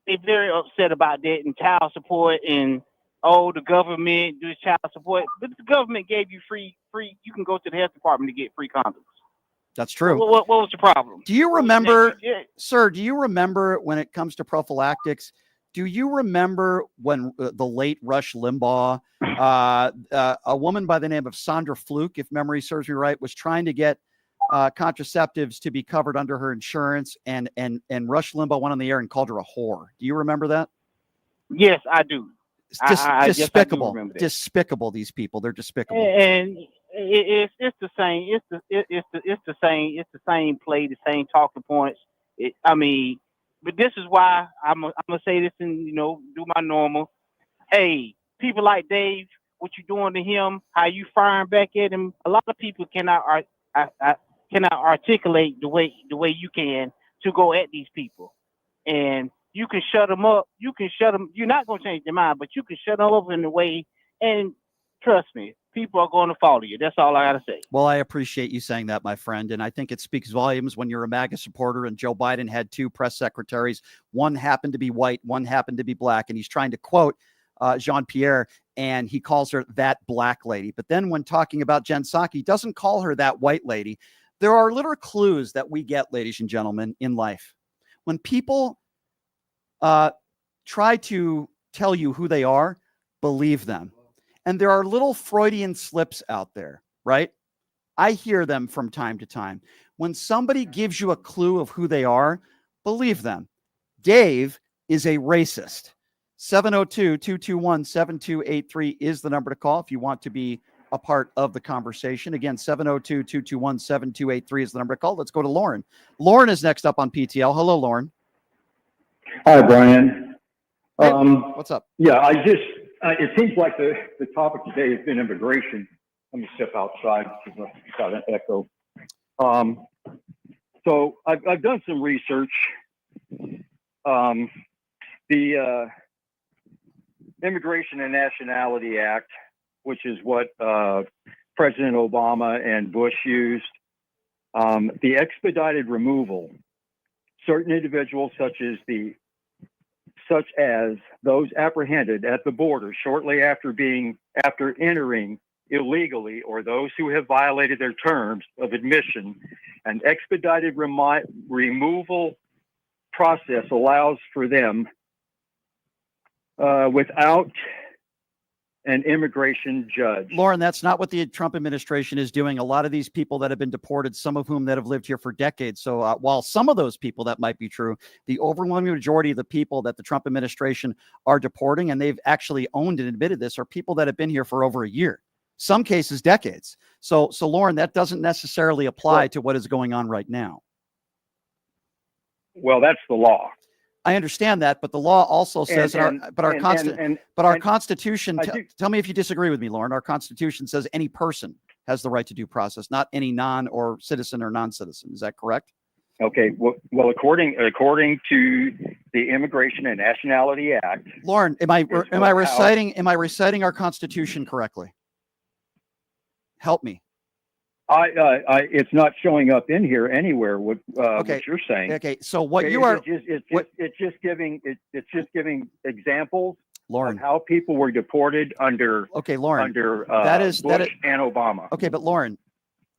Speaker 20: they're very upset about that and child support and the government does child support, but the government gave you free. You can go to the health department to get free condoms.
Speaker 2: That's true.
Speaker 20: What was the problem?
Speaker 2: Do you remember, sir, do you remember when it comes to prophylactics, do you remember when the late Rush Limbaugh, a woman by the name of Sandra Fluke, if memory serves me right, was trying to get contraceptives to be covered under her insurance, and Rush Limbaugh went on the air and called her a whore. Do you remember that?
Speaker 20: Yes, I do.
Speaker 2: Despicable.
Speaker 20: Yes,
Speaker 2: despicable. These people, they're despicable.
Speaker 20: And it's the same. It's the same play, the same talking points. But this is why I'm gonna say this and do my normal. Hey, people like Dave, what you doing to him? How you firing back at him? A lot of people cannot articulate the way you can to go at these people, and you can shut them up. You can shut them. You're not going to change their mind, but you can shut them up in a way. And trust me, people are going to follow you. That's all I got to say.
Speaker 2: Well, I appreciate you saying that, my friend. And I think it speaks volumes when you're a MAGA supporter and Joe Biden had two press secretaries. One happened to be white, one happened to be black. And he's trying to quote Jean-Pierre, and he calls her that black lady. But then when talking about Jen Psaki, he doesn't call her that white lady. There are little clues that we get, ladies and gentlemen, in life. When people try to tell you who they are, believe them. And there are little Freudian slips out there, right? I hear them from time to time. When somebody gives you a clue of who they are, believe them. Dave is a racist. 702-221-7283 is the number to call if you want to be a part of the conversation. Again, 702-221-7283 is the number to call. Let's go to Lauren. Lauren is next up on PTL. Hello, Lauren.
Speaker 21: Hi, Brian.
Speaker 2: Hey, what's up?
Speaker 21: Yeah, it seems like the topic today has been immigration. Let me step outside because I've got an echo. So I've done some research. The Immigration and Nationality Act, which is what President Obama and Bush used, the expedited removal, certain individuals such as those apprehended at the border shortly after entering illegally, or those who have violated their terms of admission, an expedited removal process allows for them without an immigration judge.
Speaker 2: Lauren, that's not what the Trump administration is doing. A lot of these people that have been deported, some of whom that have lived here for decades. So while some of those people, that might be true, the overwhelming majority of the people that the Trump administration are deporting, and they've actually owned and admitted this, are people that have been here for over a year, some cases decades. So Lauren, that doesn't necessarily apply to what is going on right now.
Speaker 21: Well, that's the law.
Speaker 2: I understand that, but the law also says, our Constitution, tell me if you disagree with me, Lauren, our Constitution says any person has the right to due process, not any or citizen or non-citizen. Is that correct?
Speaker 21: Okay. Well, according to the Immigration and Nationality Act,
Speaker 2: Lauren, am I reciting our Constitution correctly? Help me.
Speaker 21: It's not showing up in here anywhere. What you're saying?
Speaker 2: Okay, so what you are?
Speaker 21: It's just giving examples
Speaker 2: Lauren,
Speaker 21: of how people were deported under
Speaker 2: Lauren,
Speaker 21: under
Speaker 2: Bush
Speaker 21: and Obama.
Speaker 2: Okay, but Lauren,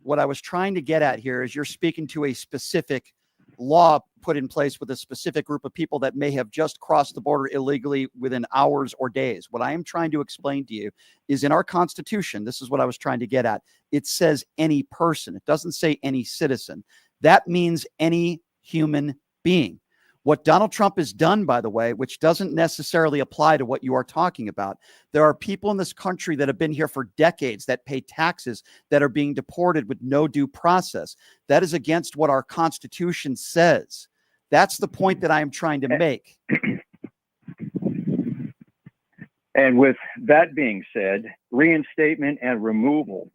Speaker 2: what I was trying to get at here is you're speaking to a specific law put in place with a specific group of people that may have just crossed the border illegally within hours or days. What I am trying to explain to you is in our Constitution, this is what I was trying to get at. It says any person. It doesn't say any citizen. That means any human being. What Donald Trump has done, by the way, which doesn't necessarily apply to what you are talking about, there are people in this country that have been here for decades that pay taxes that are being deported with no due process. That is against what our Constitution says. That's the point that I am trying to make.
Speaker 21: And with that being said, reinstatement and removal.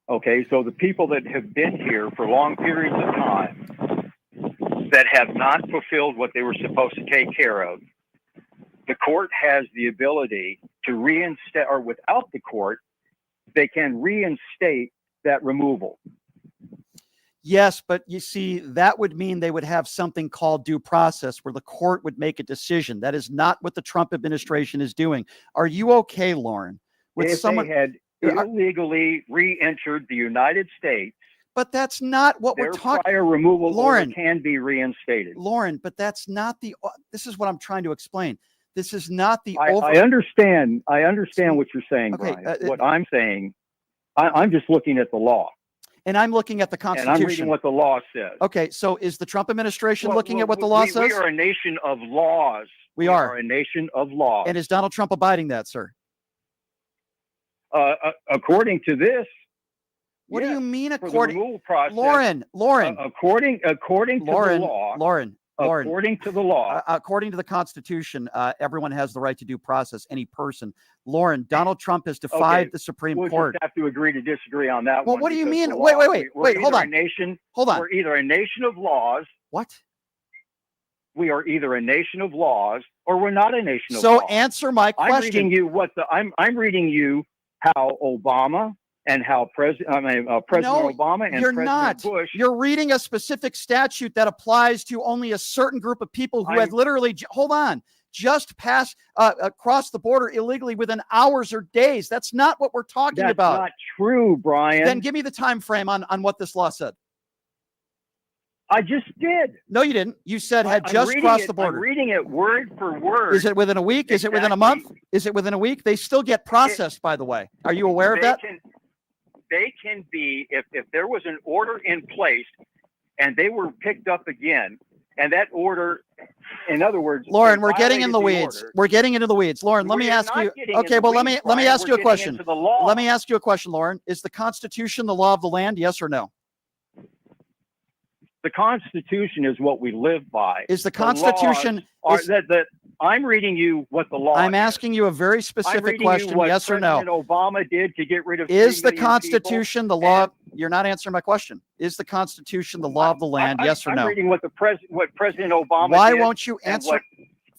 Speaker 21: Okay, so the people that have been here for long periods of time that have not fulfilled what they were supposed to take care of, the court has the ability to reinstate, or without the court, they can reinstate that removal.
Speaker 2: Yes, but you see, that would mean they would have something called due process where the court would make a decision. That is not what the Trump administration is doing. Are you okay, Lauren?
Speaker 21: If they had illegally re-entered the United States,
Speaker 2: but that's not what we're talking.
Speaker 21: Prior removal
Speaker 2: Lauren,
Speaker 21: order can be reinstated.
Speaker 2: Lauren, but that's not the. This is what I'm trying to explain. This is not the.
Speaker 21: I understand. I understand what you're saying, okay, Brian. What I'm saying, I'm just looking at the law.
Speaker 2: And I'm looking at the Constitution.
Speaker 21: And I'm reading what the law says.
Speaker 2: Okay, so is the Trump administration looking at what the law says?
Speaker 21: We are a nation of laws.
Speaker 2: We are
Speaker 21: a nation of laws.
Speaker 2: And is Donald Trump abiding that, sir?
Speaker 21: According to this.
Speaker 2: What do you mean according?
Speaker 21: For the removal process,
Speaker 2: Lauren.
Speaker 21: According to the law.
Speaker 2: Lauren.
Speaker 21: According to the law.
Speaker 2: According to the Constitution, everyone has the right to due process, any person. Lauren, Donald Trump has defied the Supreme Court.
Speaker 21: We'll just have to agree to disagree on that
Speaker 2: one. Well, what do you mean? Wait, hold on. Hold on.
Speaker 21: We're either a nation of laws.
Speaker 2: What?
Speaker 21: We are either a nation of laws or we're not a nation of laws.
Speaker 2: So answer my question.
Speaker 21: I'm reading you I'm reading you how Obama and how President Obama and President Bush.
Speaker 2: You're reading a specific statute that applies to only a certain group of people who had literally, just passed across the border illegally within hours or days. That's not what we're talking about.
Speaker 21: That's not true, Brian.
Speaker 2: Then give me the time frame on what this law said.
Speaker 21: I just did.
Speaker 2: No, you didn't. You said had just crossed the border.
Speaker 21: I'm reading it word for word.
Speaker 2: Is it within a week? Is it within a month? Is it within a week? They still get processed, by the way. Are you aware of that?
Speaker 21: They can be, if there was an order in place and they were picked up again, and that order, in other words,
Speaker 2: Lauren, we're getting in the weeds. We're getting into the weeds. Lauren, let me ask you. Okay, well, let me ask you a question. Let me ask you a question, Lauren. Is the Constitution the law of the land? Yes or no?
Speaker 21: The Constitution is what we live by.
Speaker 2: Is the Constitution
Speaker 21: I'm reading you what the law
Speaker 2: I'm asking you a very specific question, yes or no.
Speaker 21: President Obama did to get rid of
Speaker 2: is the Constitution the law? You're not answering my question. Is the Constitution the law of the land? Yes or no?
Speaker 21: I'm reading what President Obama
Speaker 2: Why
Speaker 21: did.
Speaker 2: Won't you answer?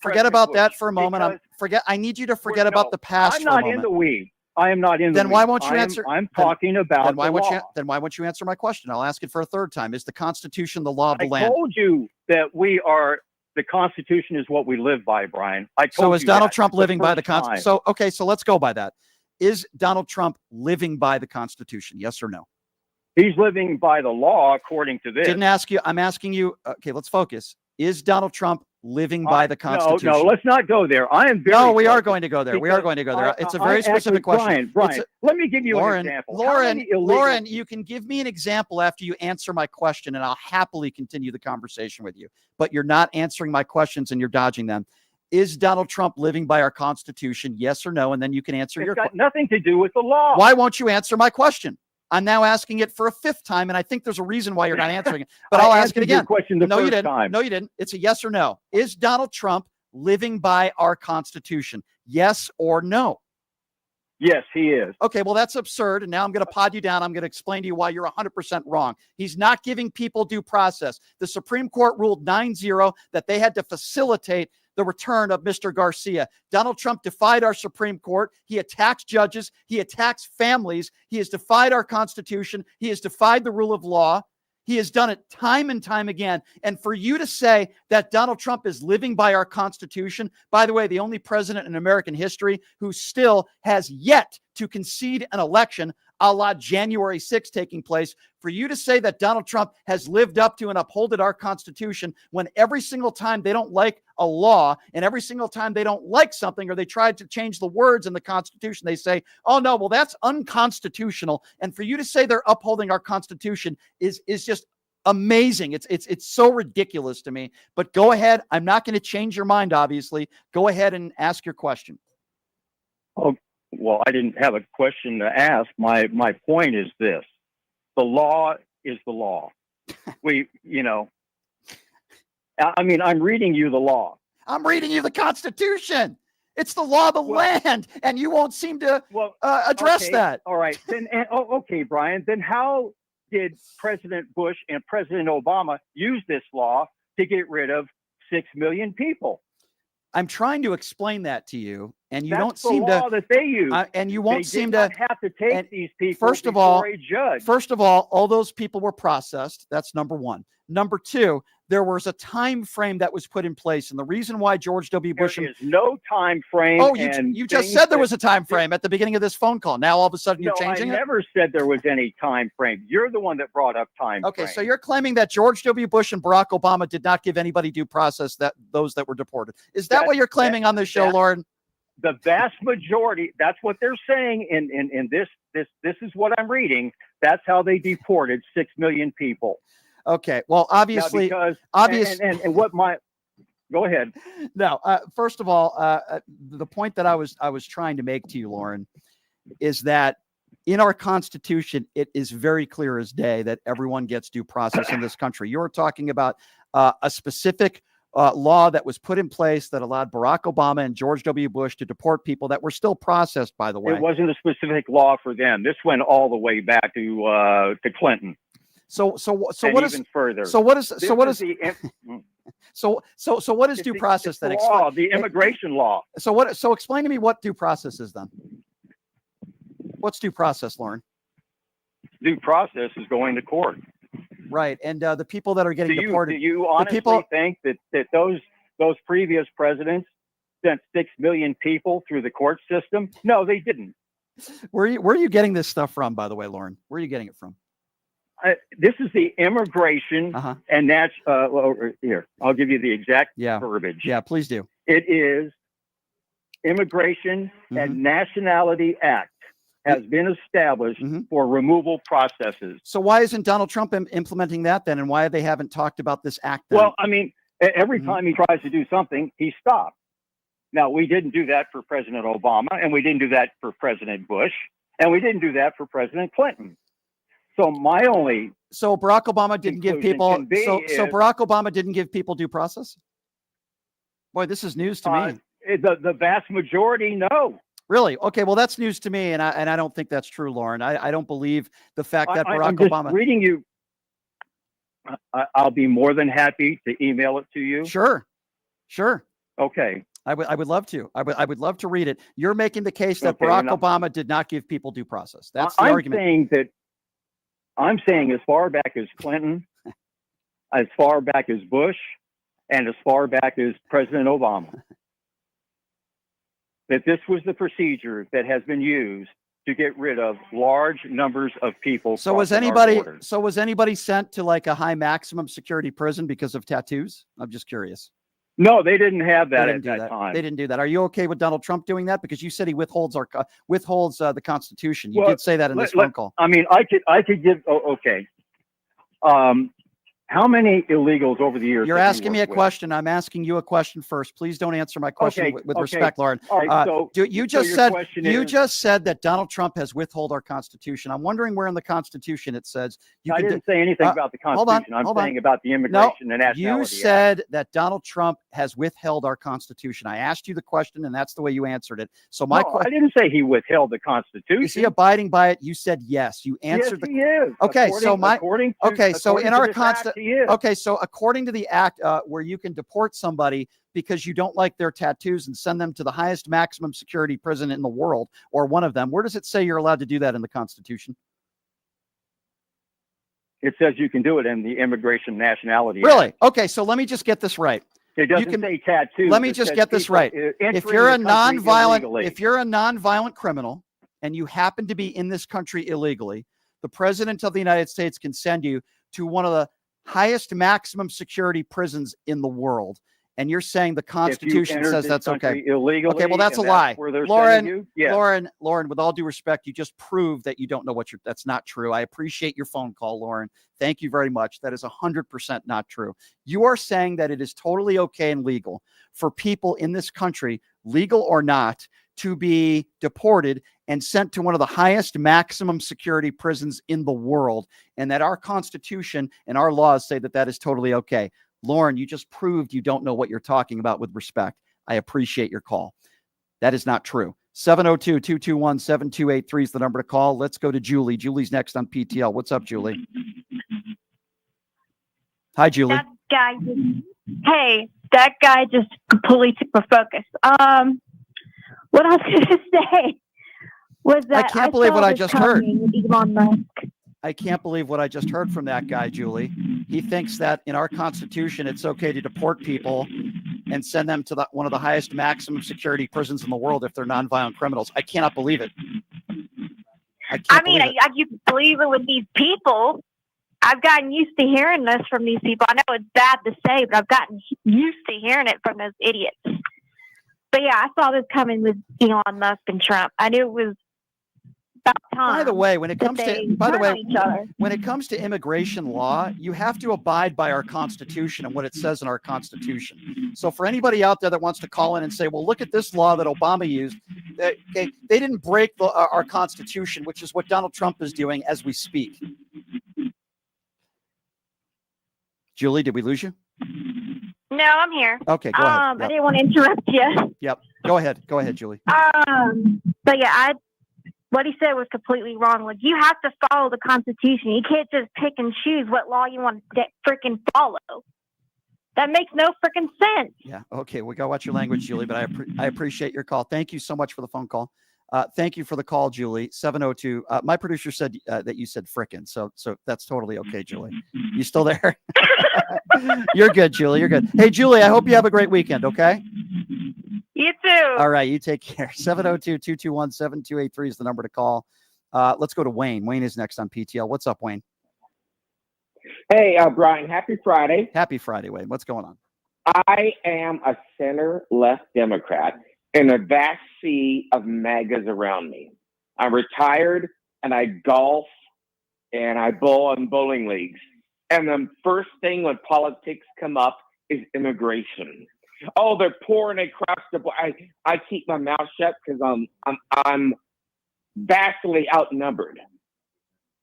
Speaker 2: Forget about that for a moment. I need you to forget about the past
Speaker 21: I'm
Speaker 2: for a moment.
Speaker 21: not in the weeds. I am not in the
Speaker 2: Then why won't you answer?
Speaker 21: I'm talking about
Speaker 2: then why
Speaker 21: the
Speaker 2: won't
Speaker 21: law.
Speaker 2: you? Then why won't you answer my question? I'll ask it for a third time. Is the Constitution the law of the land?
Speaker 21: I told you that the Constitution is what we live by, Brian.
Speaker 2: So is Donald Trump living by the Constitution? So let's go by that. Is Donald Trump living by the Constitution? Yes or no?
Speaker 21: He's living by the law according to this.
Speaker 2: Didn't ask you. I'm asking you. Okay, let's focus. Is Donald Trump living by the Constitution?
Speaker 21: No, let's not go there. I am very.
Speaker 2: No, we are going to go there. We are going to go there. It's a very specific question.
Speaker 21: Brian, let me give you an example.
Speaker 2: Lauren, you can give me an example after you answer my question, and I'll happily continue the conversation with you. But you're not answering my questions, and you're dodging them. Is Donald Trump living by our Constitution? Yes or no? And then you can answer your question.
Speaker 21: It's got nothing to do with the law.
Speaker 2: Why won't you answer my question? I'm now asking it for a fifth time, and I think there's a reason why you're not answering it. But I'll ask it again.
Speaker 21: No, you didn't.
Speaker 2: No, you didn't. It's a yes or no. Is Donald Trump living by our Constitution? Yes or no?
Speaker 21: Yes, he is.
Speaker 2: Okay, well, that's absurd. And now I'm going to pod you down. I'm going to explain to you why you're 100% wrong. He's not giving people due process. The Supreme Court ruled 9-0 that they had to facilitate the return of Mr. Garcia. Donald Trump defied our Supreme Court. He attacks judges. He attacks families. He has defied our Constitution. He has defied the rule of law. He has done it time and time again. And for you to say that Donald Trump is living by our Constitution, by the way, the only president in American history who still has yet to concede an election, a la January 6th taking place, for you to say that Donald Trump has lived up to and upholded our Constitution when every single time they don't like a law and every single time they don't like something or they tried to change the words in the Constitution, they say, oh no, well, that's unconstitutional. And for you to say they're upholding our Constitution is just amazing. It's so ridiculous to me. But go ahead. I'm not going to change your mind, obviously. Go ahead and ask your question.
Speaker 21: Oh, well, I didn't have a question to ask. My point is this. The law is the law. I'm reading you the law.
Speaker 2: I'm reading you the Constitution. It's the law of the land, and you won't seem to address that.
Speaker 21: All right. Then, okay, Brian, then how did President Bush and President Obama use this law to get rid of 6 million people?
Speaker 2: I'm trying to explain that to you, and you
Speaker 21: That's
Speaker 2: don't seem
Speaker 21: the law
Speaker 2: to.
Speaker 21: that they use.
Speaker 2: And you won't
Speaker 21: they
Speaker 2: seem
Speaker 21: did
Speaker 2: to
Speaker 21: not have to take these people
Speaker 2: first of
Speaker 21: before
Speaker 2: all,
Speaker 21: a judge.
Speaker 2: First of all those people were processed. That's number one. Number two, there was a time frame that was put in place, and the reason why George W. Bush
Speaker 21: There is no time frame.
Speaker 2: Oh, you just said there was a time frame at the beginning of this phone call. Now all of a sudden you're changing it?
Speaker 21: I never said there was any time frame. You're the one that brought up time
Speaker 2: Okay,
Speaker 21: frame.
Speaker 2: so you're claiming that George W. Bush and Barack Obama did not give anybody due process, that those that were deported. Is that what you're claiming on this show, Lauren?
Speaker 21: The vast majority, that's what they're saying in this is what I'm reading. That's how they deported 6 million people.
Speaker 2: Okay, well, obviously,
Speaker 21: go ahead.
Speaker 2: No, first of all, the point that I was trying to make to you, Lauren, is that in our Constitution, it is very clear as day that everyone gets due process in this country. You're talking about a specific law that was put in place that allowed Barack Obama and George W. Bush to deport people that were still processed, by the way.
Speaker 21: It wasn't a specific law for them. This went all the way back to Clinton.
Speaker 2: So what is
Speaker 21: even further?
Speaker 2: What is due process then?
Speaker 21: Law, the immigration law.
Speaker 2: So explain to me what due process is then. What's due process, Lauren?
Speaker 21: Due process is going to court.
Speaker 2: Right, and the people that are getting deported.
Speaker 21: Do you honestly think that those previous presidents sent 6 million people through the court system? No, they didn't.
Speaker 2: Where are you getting this stuff from, by the way, Lauren? Where are you getting it from?
Speaker 21: This is the immigration, and that's here. I'll give you the exact verbiage.
Speaker 2: Yeah, please do.
Speaker 21: It is Immigration and Nationality Act has been established for removal processes.
Speaker 2: So why isn't Donald Trump implementing that then, and why they haven't talked about this act then?
Speaker 21: Well, I mean, every time he tries to do something, he stops. Now, we didn't do that for President Obama, and we didn't do that for President Bush, and we didn't do that for President Clinton. So
Speaker 2: So Barack Obama didn't give people. So Barack Obama didn't give people due process. Boy, this is news to me.
Speaker 21: The vast majority, no.
Speaker 2: Really? Okay. Well, that's news to me, and I don't think that's true, Lauren. I don't believe the fact that Barack Obama.
Speaker 21: Reading you. I'll be more than happy to email it to you.
Speaker 2: Sure.
Speaker 21: Okay.
Speaker 2: I would love to. I would love to read it. You're making the case that Barack Obama did not give people due process. That's the argument.
Speaker 21: I'm saying as far back as Clinton, as far back as Bush, and as far back as President Obama, that this was the procedure that has been used to get rid of large numbers of people.
Speaker 2: So was anybody sent to like a high maximum security prison because of tattoos? I'm just curious.
Speaker 21: No, they didn't have that at that time.
Speaker 2: They didn't do that. Are you okay with Donald Trump doing that? Because you said he withholds the Constitution. You did say that in this phone call.
Speaker 21: I mean, I could give. Okay. How many illegals over the years?
Speaker 2: You're asking me a question. I'm asking you a question first. Please don't answer my question with respect, Lauren.
Speaker 21: All right,
Speaker 2: you just said that Donald Trump has withheld our Constitution. I'm wondering where in the Constitution it says
Speaker 21: I didn't say anything about the Constitution. I'm saying about the immigration and nationality.
Speaker 2: You said that Donald Trump has withheld our Constitution. I asked you the question, and that's the way you answered it. So
Speaker 21: I didn't say he withheld the Constitution.
Speaker 2: Is he abiding by it? You said yes. You answered
Speaker 21: he is.
Speaker 2: Okay, so in our Constitution.
Speaker 21: Okay,
Speaker 2: so according to the act where you can deport somebody because you don't like their tattoos and send them to the highest maximum security prison in the world, or one of them, where does it say you're allowed to do that in the Constitution?
Speaker 21: It says you can do it in the Immigration Nationality
Speaker 2: Really?
Speaker 21: Act.
Speaker 2: Okay, so let me just get this right.
Speaker 21: It doesn't say tattoo.
Speaker 2: Let me
Speaker 21: It
Speaker 2: just
Speaker 21: says
Speaker 2: get this
Speaker 21: people
Speaker 2: right.
Speaker 21: entering
Speaker 2: If you're a
Speaker 21: the country
Speaker 2: nonviolent,
Speaker 21: illegally.
Speaker 2: if you're a nonviolent criminal and you happen to be in this country illegally, the president of the United States can send you to one of the highest maximum security prisons in the world. And you're saying the Constitution says that's okay.
Speaker 21: Illegally,
Speaker 2: okay, well, that's a
Speaker 21: and
Speaker 2: lie.
Speaker 21: where they're
Speaker 2: Lauren,
Speaker 21: sending you? Yes.
Speaker 2: Lauren, with all due respect, you just proved that you don't know what that's not true. I appreciate your phone call, Lauren. Thank you very much. That is 100% not true. You are saying that it is totally okay and legal for people in this country, legal or not, to be deported and sent to one of the highest maximum security prisons in the world, and that our Constitution and our laws say that that is totally okay. Lauren, you just proved you don't know what you're talking about with respect. I appreciate your call. That is not true. 702-221-7283 is the number to call. Let's go to Julie. Julie's next on PTL. What's up, Julie? Hi, Julie.
Speaker 1: That guy just completely took my focus. What I was going to say was that
Speaker 2: I can't believe what I just heard.
Speaker 1: Elon Musk.
Speaker 2: I can't believe what I just heard from that guy, Julie. He thinks that in our Constitution, it's okay to deport people and send them to one of the highest maximum security prisons in the world if they're nonviolent criminals. I cannot believe it.
Speaker 1: I mean, you can believe it with these people. I've gotten used to hearing this from these people. I know it's bad to say, but I've gotten used to hearing it from those idiots. But yeah, I saw this coming with Elon Musk and Trump. I knew it was about time.
Speaker 2: By the way, when it comes to immigration law, you have to abide by our Constitution and what it says in our Constitution. So for anybody out there that wants to call in and say, well, look at this law that Obama used, they didn't break our Constitution, which is what Donald Trump is doing as we speak. Julie, did we lose you?
Speaker 1: No, I'm here.
Speaker 2: Okay, go ahead. Yep.
Speaker 1: I didn't want to interrupt you.
Speaker 2: Yep. Go ahead, Julie.
Speaker 1: But yeah, what he said was completely wrong. Like, you have to follow the Constitution. You can't just pick and choose what law you want to freaking follow. That makes no freaking sense.
Speaker 2: Yeah. Okay. We got to watch your language, Julie, but I appreciate your call. Thank you so much for the phone call. Thank you for the call, Julie. 702. My producer said that you said frickin'. So that's totally okay, Julie. You still there? You're good, Julie. You're good. Hey, Julie, I hope you have a great weekend. Okay.
Speaker 1: You too.
Speaker 2: All right. You take care. 702-221-7283 is the number to call. Let's go to Wayne. Wayne is next on PTL. What's up, Wayne?
Speaker 22: Hey, Brian. Happy Friday.
Speaker 2: Happy Friday, Wayne. What's going on?
Speaker 22: I am a center-left Democrat in a vast sea of MAGAs around me. I'm retired, and I golf, and I bowl in bowling leagues. And the first thing when politics come up is immigration. Oh, they're pouring across the board. I keep my mouth shut because I'm vastly outnumbered.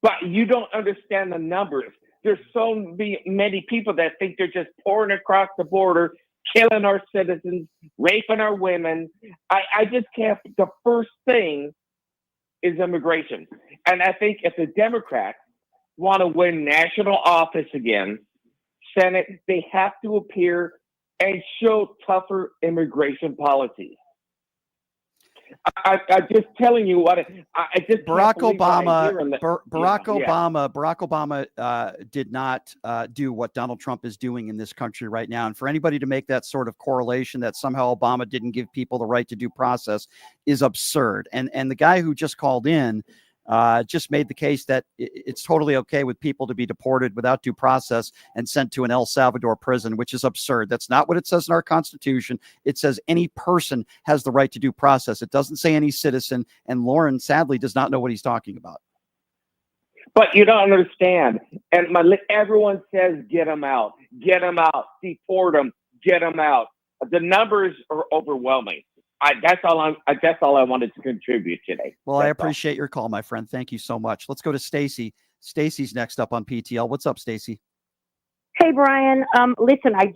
Speaker 22: But you don't understand the numbers. There's so many people that think they're just pouring across the border, killing our citizens, raping our women. I just can't. The first thing is immigration. And I think if the Democrats want to win national office again, Senate, they have to appear and show tougher immigration policies. I'm just telling you what I just
Speaker 2: Barack Obama did not do what Donald Trump is doing in this country right now. And for anybody to make that sort of correlation that somehow Obama didn't give people the right to due process is absurd. And the guy who just called in just made the case that it's totally okay with people to be deported without due process and sent to an El Salvador prison, which is absurd. That's not what it says in our Constitution. It says any person has the right to due process. It doesn't say any citizen. And Lauren, sadly, does not know what he's talking about.
Speaker 22: But you don't understand. And everyone says, get them out, deport them, get them out. The numbers are overwhelming. That's all I wanted to contribute today.
Speaker 2: Well, I appreciate your call, my friend. Thank you so much. Let's go to Stacy. Stacy's next up on PTL. What's up, Stacy?
Speaker 23: Hey, Brian. Listen, I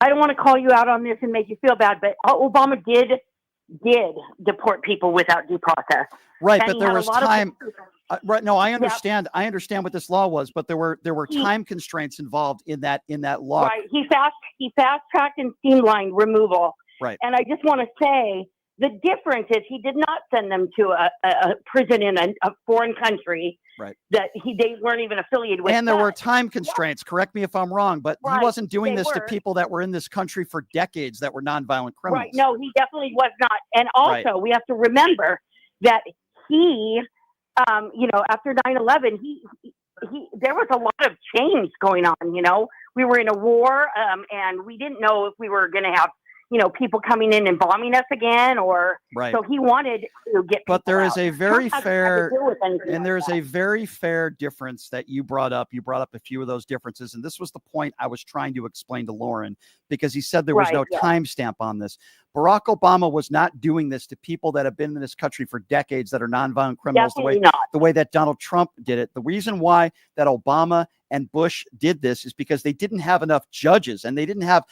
Speaker 23: don't want to call you out on this and make you feel bad, but Obama did deport people without due process.
Speaker 2: Right,
Speaker 23: and
Speaker 2: but there was time. Right. No, I understand. Yep. I understand what this law was, but there were time constraints involved in that law.
Speaker 23: Right. He fast tracked and streamlined removal.
Speaker 2: Right.
Speaker 23: And I just want to say the difference is he did not send them to a prison in a foreign country. that they weren't even affiliated with.
Speaker 2: And there were time constraints. Correct me if I'm wrong, but he wasn't doing this to people that were in this country for decades that were nonviolent criminals.
Speaker 23: Right. No, he definitely was not. And also, we have to remember that he, after 9/11, there was a lot of change going on. We were in a war, and we didn't know if we were going to have, people coming in and bombing us again, or so he wanted to get.
Speaker 2: But there is
Speaker 23: out.
Speaker 2: a very
Speaker 23: Trump
Speaker 2: fair,
Speaker 23: hasn't had to deal with anything
Speaker 2: and
Speaker 23: like
Speaker 2: there's
Speaker 23: that.
Speaker 2: a very fair difference that you brought up. You brought up a few of those differences, and this was the point I was trying to explain to Lauren, because he said there was no timestamp on this. Barack Obama was not doing this to people that have been in this country for decades that are nonviolent criminals the way that Donald Trump did it. The reason why that Obama and Bush did this is because they didn't have enough judges, and they didn't have,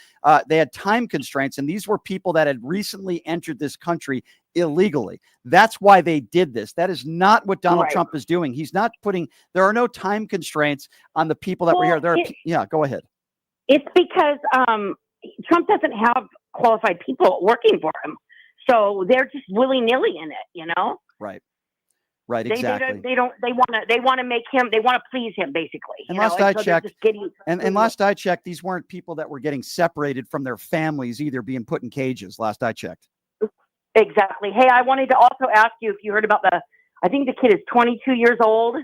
Speaker 2: they had time constraints. And these were people that had recently entered this country illegally. That's why they did this. That is not what Donald Trump is doing. He's not there are no time constraints on the people that were here. Go ahead.
Speaker 23: It's because Trump doesn't have qualified people working for him. So they're just willy-nilly in it,
Speaker 2: Right. Right, exactly.
Speaker 23: They want to make him, they want to please him, basically.
Speaker 2: And last I checked, these weren't people that were getting separated from their families either, being put in cages. Last I checked.
Speaker 23: Exactly. Hey, I wanted to also ask you if you heard about I think the kid is 22 years old,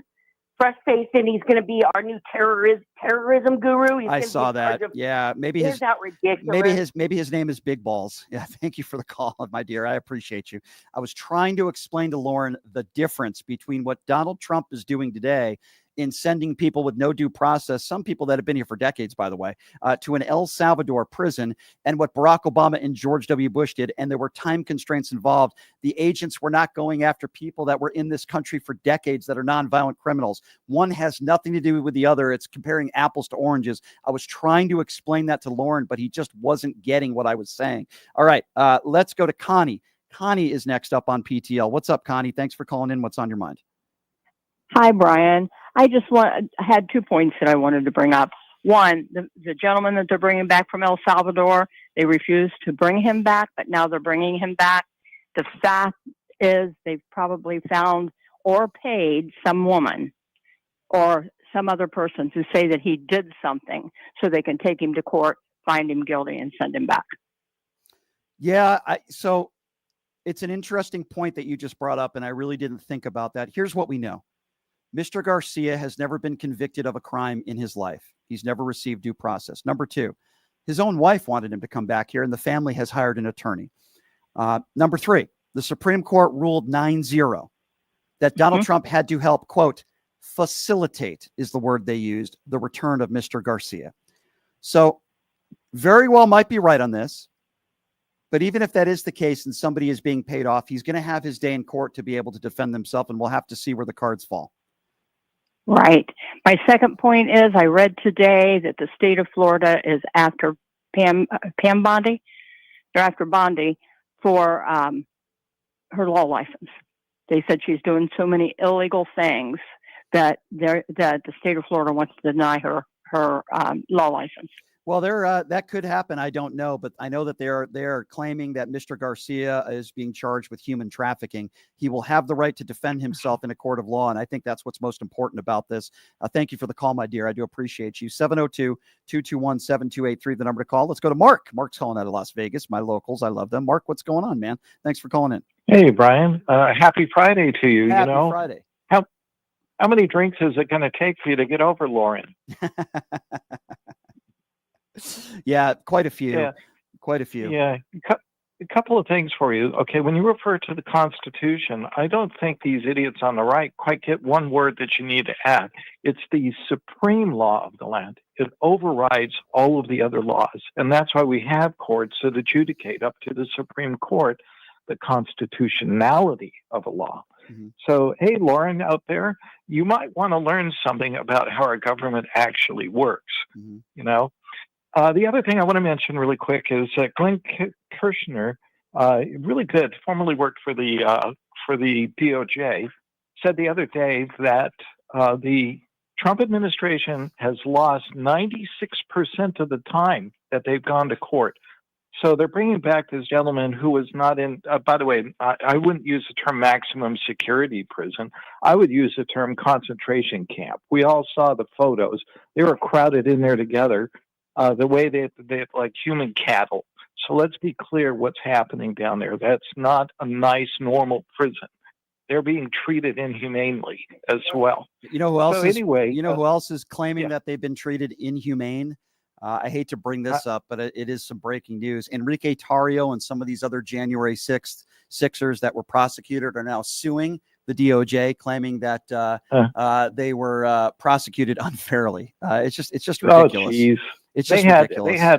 Speaker 23: fresh-faced, and he's going to be our new terrorism guru.
Speaker 2: I saw that. Yeah, maybe
Speaker 23: isn't that ridiculous?
Speaker 2: Maybe his name is Big Balls. Yeah, thank you for the call, my dear. I appreciate you. I was trying to explain to Lauren the difference between what Donald Trump is doing today in sending people with no due process, some people that have been here for decades, by the way, to an El Salvador prison, and what Barack Obama and George W. Bush did. And there were time constraints involved. The agents were not going after people that were in this country for decades that are nonviolent criminals. One has nothing to do with the other. It's comparing apples to oranges. I was trying to explain that to Lauren, but he just wasn't getting what I was saying. All right, let's go to Connie. Connie is next up on PTL. What's up, Connie? Thanks for calling in. What's on your mind?
Speaker 3: Hi, Brian. I had 2 points that I wanted to bring up. One, the gentleman that they're bringing back from El Salvador, they refused to bring him back, but now they're bringing him back. The fact is they've probably found or paid some woman or some other person to say that he did something so they can take him to court, find him guilty, and send him back.
Speaker 2: Yeah, so it's an interesting point that you just brought up, and I really didn't think about that. Here's what we know. Mr. Garcia has never been convicted of a crime in his life. He's never received due process. Number two, his own wife wanted him to come back here, and the family has hired an attorney. Number three, the Supreme Court ruled 9-0 that Donald Trump had to help, quote, facilitate is the word they used, the return of Mr. Garcia. So very well might be right on this. But even if that is the case and somebody is being paid off, he's going to have his day in court to be able to defend himself, and we'll have to see where the cards fall.
Speaker 3: Right. My second point is I read today that the state of Florida is after Pam Bondi. They're after Bondi for her law license. They said she's doing so many illegal things that the state of Florida wants to deny her law license.
Speaker 2: Well, that could happen. I don't know, but I know that they're claiming that Mr. Garcia is being charged with human trafficking. He will have the right to defend himself in a court of law, and I think that's what's most important about this. Thank you for the call, my dear. I do appreciate you. 702-221-7283, the number to call. Let's go to Mark. Mark's calling out of Las Vegas, my locals. I love them. Mark, what's going on, man? Thanks for calling in.
Speaker 4: Hey, Brian. Happy Friday to you.
Speaker 2: Happy Friday.
Speaker 4: How many drinks is it going to take for you to get over Lauren?
Speaker 2: Yeah, quite a few.
Speaker 4: Yeah.
Speaker 2: Quite a few.
Speaker 4: Yeah. A couple of things for you. Okay, when you refer to the Constitution, I don't think these idiots on the right quite get one word that you need to add. It's the supreme law of the land. It overrides all of the other laws. And that's why we have courts that adjudicate up to the Supreme Court the constitutionality of a law. Mm-hmm. So, hey, Lauren out there, you might want to learn something about how our government actually works. Mm-hmm. You know? The other thing I want to mention really quick is Glenn Kirshner, really good, formerly worked for the DOJ, said the other day that the Trump administration has lost 96% of the time that they've gone to court. So they're bringing back this gentleman who was not in, by the way, I wouldn't use the term maximum security prison. I would use the term concentration camp. We all saw the photos. They were crowded in there together, the way they like human cattle. So let's be clear what's happening down there. That's not a nice, normal prison. They're being treated inhumanely as well.
Speaker 2: You know who else?
Speaker 4: Who
Speaker 2: else is claiming that they've been treated inhumane? I hate to bring this up, but it is some breaking news. Enrique Tarrio and some of these other January 6th Sixers that were prosecuted are now suing the DOJ, claiming that they were prosecuted unfairly. It's just ridiculous.
Speaker 4: Oh, geez.
Speaker 2: It's just ridiculous.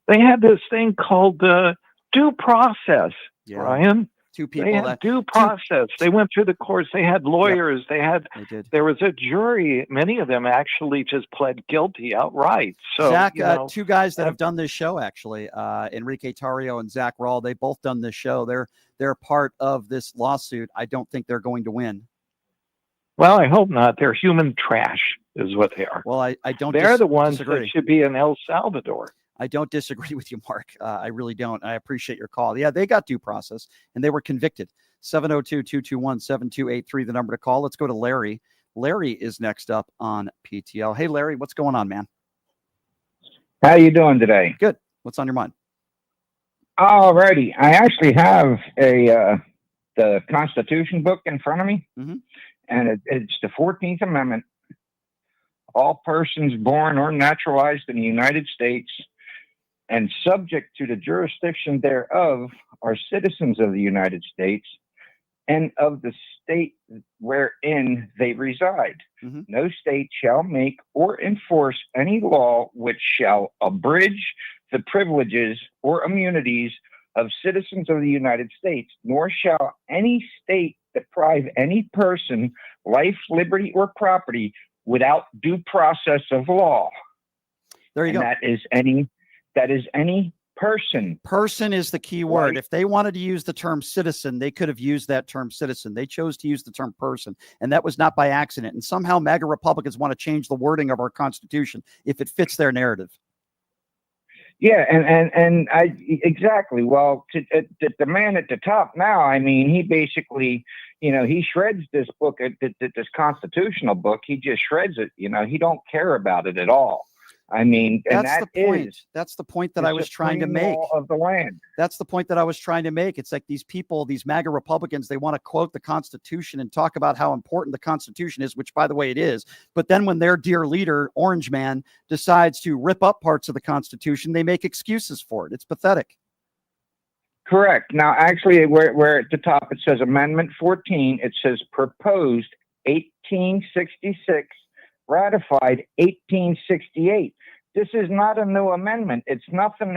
Speaker 4: They had this thing called due process, Brian.
Speaker 2: Two people
Speaker 4: they had due process. They went through the courts. They had lawyers. There was a jury. Many of them actually just pled guilty outright. So
Speaker 2: Zach, two guys that have done this show, actually, Enrique Tarrio and Zach Rawl, they've both done this show. They're part of this lawsuit. I don't think they're going to win.
Speaker 4: Well, I hope not. They're human trash is what they are.
Speaker 2: Well, I don't.
Speaker 4: They're the ones that should be in El Salvador.
Speaker 2: I don't disagree with you, Mark. I really don't. I appreciate your call. Yeah, they got due process, and they were convicted. 702-221-7283, the number to call. Let's go to Larry. Larry is next up on PTL. Hey, Larry, what's going on, man?
Speaker 5: How you doing today?
Speaker 2: Good. What's on your mind?
Speaker 5: All righty. I actually have the Constitution book in front of me, and it's the 14th Amendment. All persons born or naturalized in the United States and subject to the jurisdiction thereof are citizens of the United States and of the state wherein they reside. No state shall make or enforce any law which shall abridge the privileges or immunities of citizens of the United States, nor shall any state deprive any person life, liberty, or property without due process of law.
Speaker 2: There you go.
Speaker 5: That is any person.
Speaker 2: Person is the key word. If they wanted to use the term citizen, they could have used that term citizen. They chose to use the term person, and that was not by accident. And somehow MAGA Republicans want to change the wording of our Constitution if it fits their narrative.
Speaker 5: Yeah, and I exactly. Well, the man at the top now, I mean, he basically, he shreds this book, this constitutional book. He just shreds it. He don't care about it at all. I mean,
Speaker 2: that's the point. That's the point that I was trying to make.
Speaker 5: Of the land.
Speaker 2: That's the point that I was trying to make. It's like these people, these MAGA Republicans, they want to quote the Constitution and talk about how important the Constitution is, which, by the way, it is. But then when their dear leader, Orange Man, decides to rip up parts of the Constitution, they make excuses for it. It's pathetic.
Speaker 5: Correct. Now, actually, where at the top it says Amendment 14, it says proposed 1866. Ratified 1868. This is not a new amendment. It's not something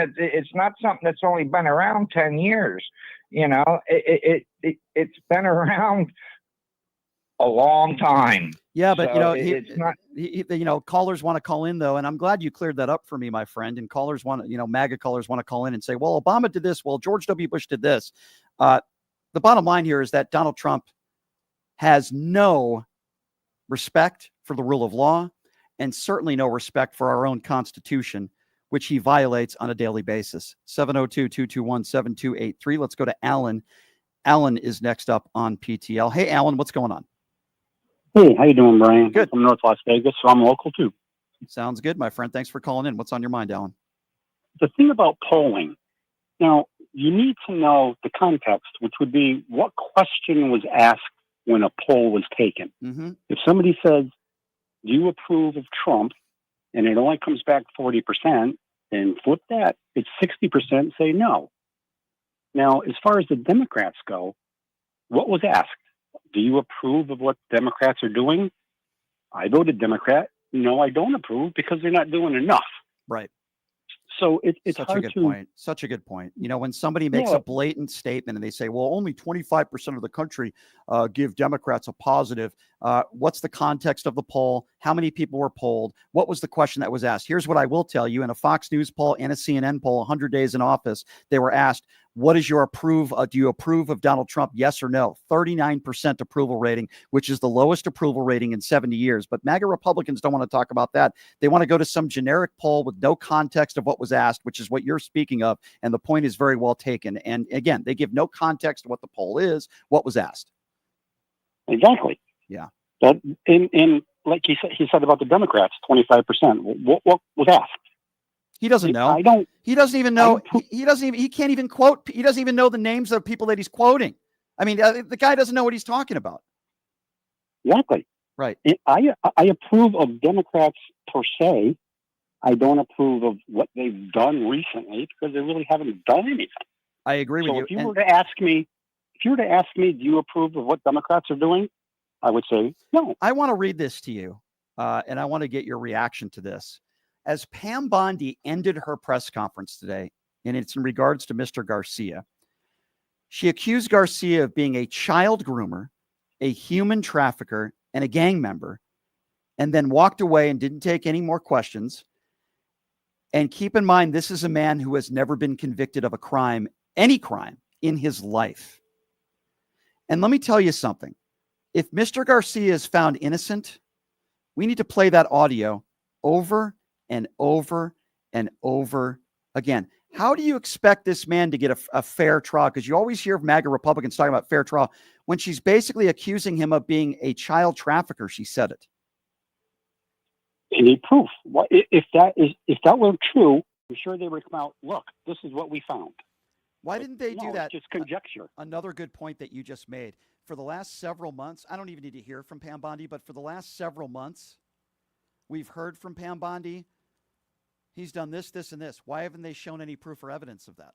Speaker 5: that's only been around 10 years. It's been around a long time.
Speaker 2: Yeah, but
Speaker 5: so
Speaker 2: it's not. Callers want to call in though, and I'm glad you cleared that up for me, my friend. And callers want, MAGA callers want to call in and say, well, Obama did this. Well, George W. Bush did this. The bottom line here is that Donald Trump has no respect for the rule of law, and certainly no respect for our own Constitution, which he violates on a daily basis. 702-221-7283. Let's go to Alan. Alan is next up on PTL. Hey, Alan, what's going on?
Speaker 6: Hey, how you doing, Brian?
Speaker 2: Good.
Speaker 6: I'm from North Las Vegas, so I'm local too.
Speaker 2: Sounds good, my friend. Thanks for calling in. What's on your mind, Alan?
Speaker 6: The thing about polling, now, you need to know the context, which would be what question was asked when a poll was taken. If somebody says, do you approve of Trump? And it only comes back 40%, then flip that. It's 60% say no. Now, as far as the Democrats go, what was asked? Do you approve of what Democrats are doing? I voted Democrat. No, I don't approve because they're not doing enough.
Speaker 2: Right.
Speaker 6: So it's
Speaker 2: such
Speaker 6: hard
Speaker 2: a good point. Such a good point. When somebody makes a blatant statement and they say, well, only 25% of the country give Democrats a positive. What's the context of the poll? How many people were polled? What was the question that was asked? Here's what I will tell you. In a Fox News poll and a CNN poll, 100 days in office, they were asked, What is your do you approve of Donald Trump? Yes or no? 39% approval rating, which is the lowest approval rating in 70 years. But MAGA Republicans don't want to talk about that. They want to go to some generic poll with no context of what was asked, which is what you're speaking of. And the point is very well taken. And again, they give no context to what the poll is, what was asked.
Speaker 6: Exactly.
Speaker 2: Yeah.
Speaker 6: But in like he said about the Democrats, 25%. What was asked?
Speaker 2: He doesn't know. He doesn't even know. He can't even quote. He doesn't even know the names of people that he's quoting. I mean, the guy doesn't know what he's talking about.
Speaker 6: Exactly.
Speaker 2: Right.
Speaker 6: I approve of Democrats per se. I don't approve of what they've done recently because they really haven't done anything.
Speaker 2: I agree with you.
Speaker 6: So if you were to ask me, do you approve of what Democrats are doing? I would say no.
Speaker 2: I want to read this to you, and I want to get your reaction to this. As Pam Bondi ended her press conference today, and it's in regards to Mr. Garcia, she accused Garcia of being a child groomer, a human trafficker, and a gang member, and then walked away and didn't take any more questions. And keep in mind, this is a man who has never been convicted of a crime, any crime, in his life. And let me tell you something. If Mr. Garcia is found innocent, we need to play that audio over and over and over again. How do you expect this man to get a fair trial? Because you always hear of MAGA Republicans talking about fair trial when she's basically accusing him of being a child trafficker. She said it.
Speaker 6: They need proof. If that were true, I'm sure they would come out. Look, this is what we found.
Speaker 2: Why didn't they do that?
Speaker 6: It's just conjecture.
Speaker 2: Another good point that you just made. For the last several months, I don't even need to hear from Pam Bondi, but for the last several months, we've heard from Pam Bondi. He's done this, this, and this. Why haven't they shown any proof or evidence of that?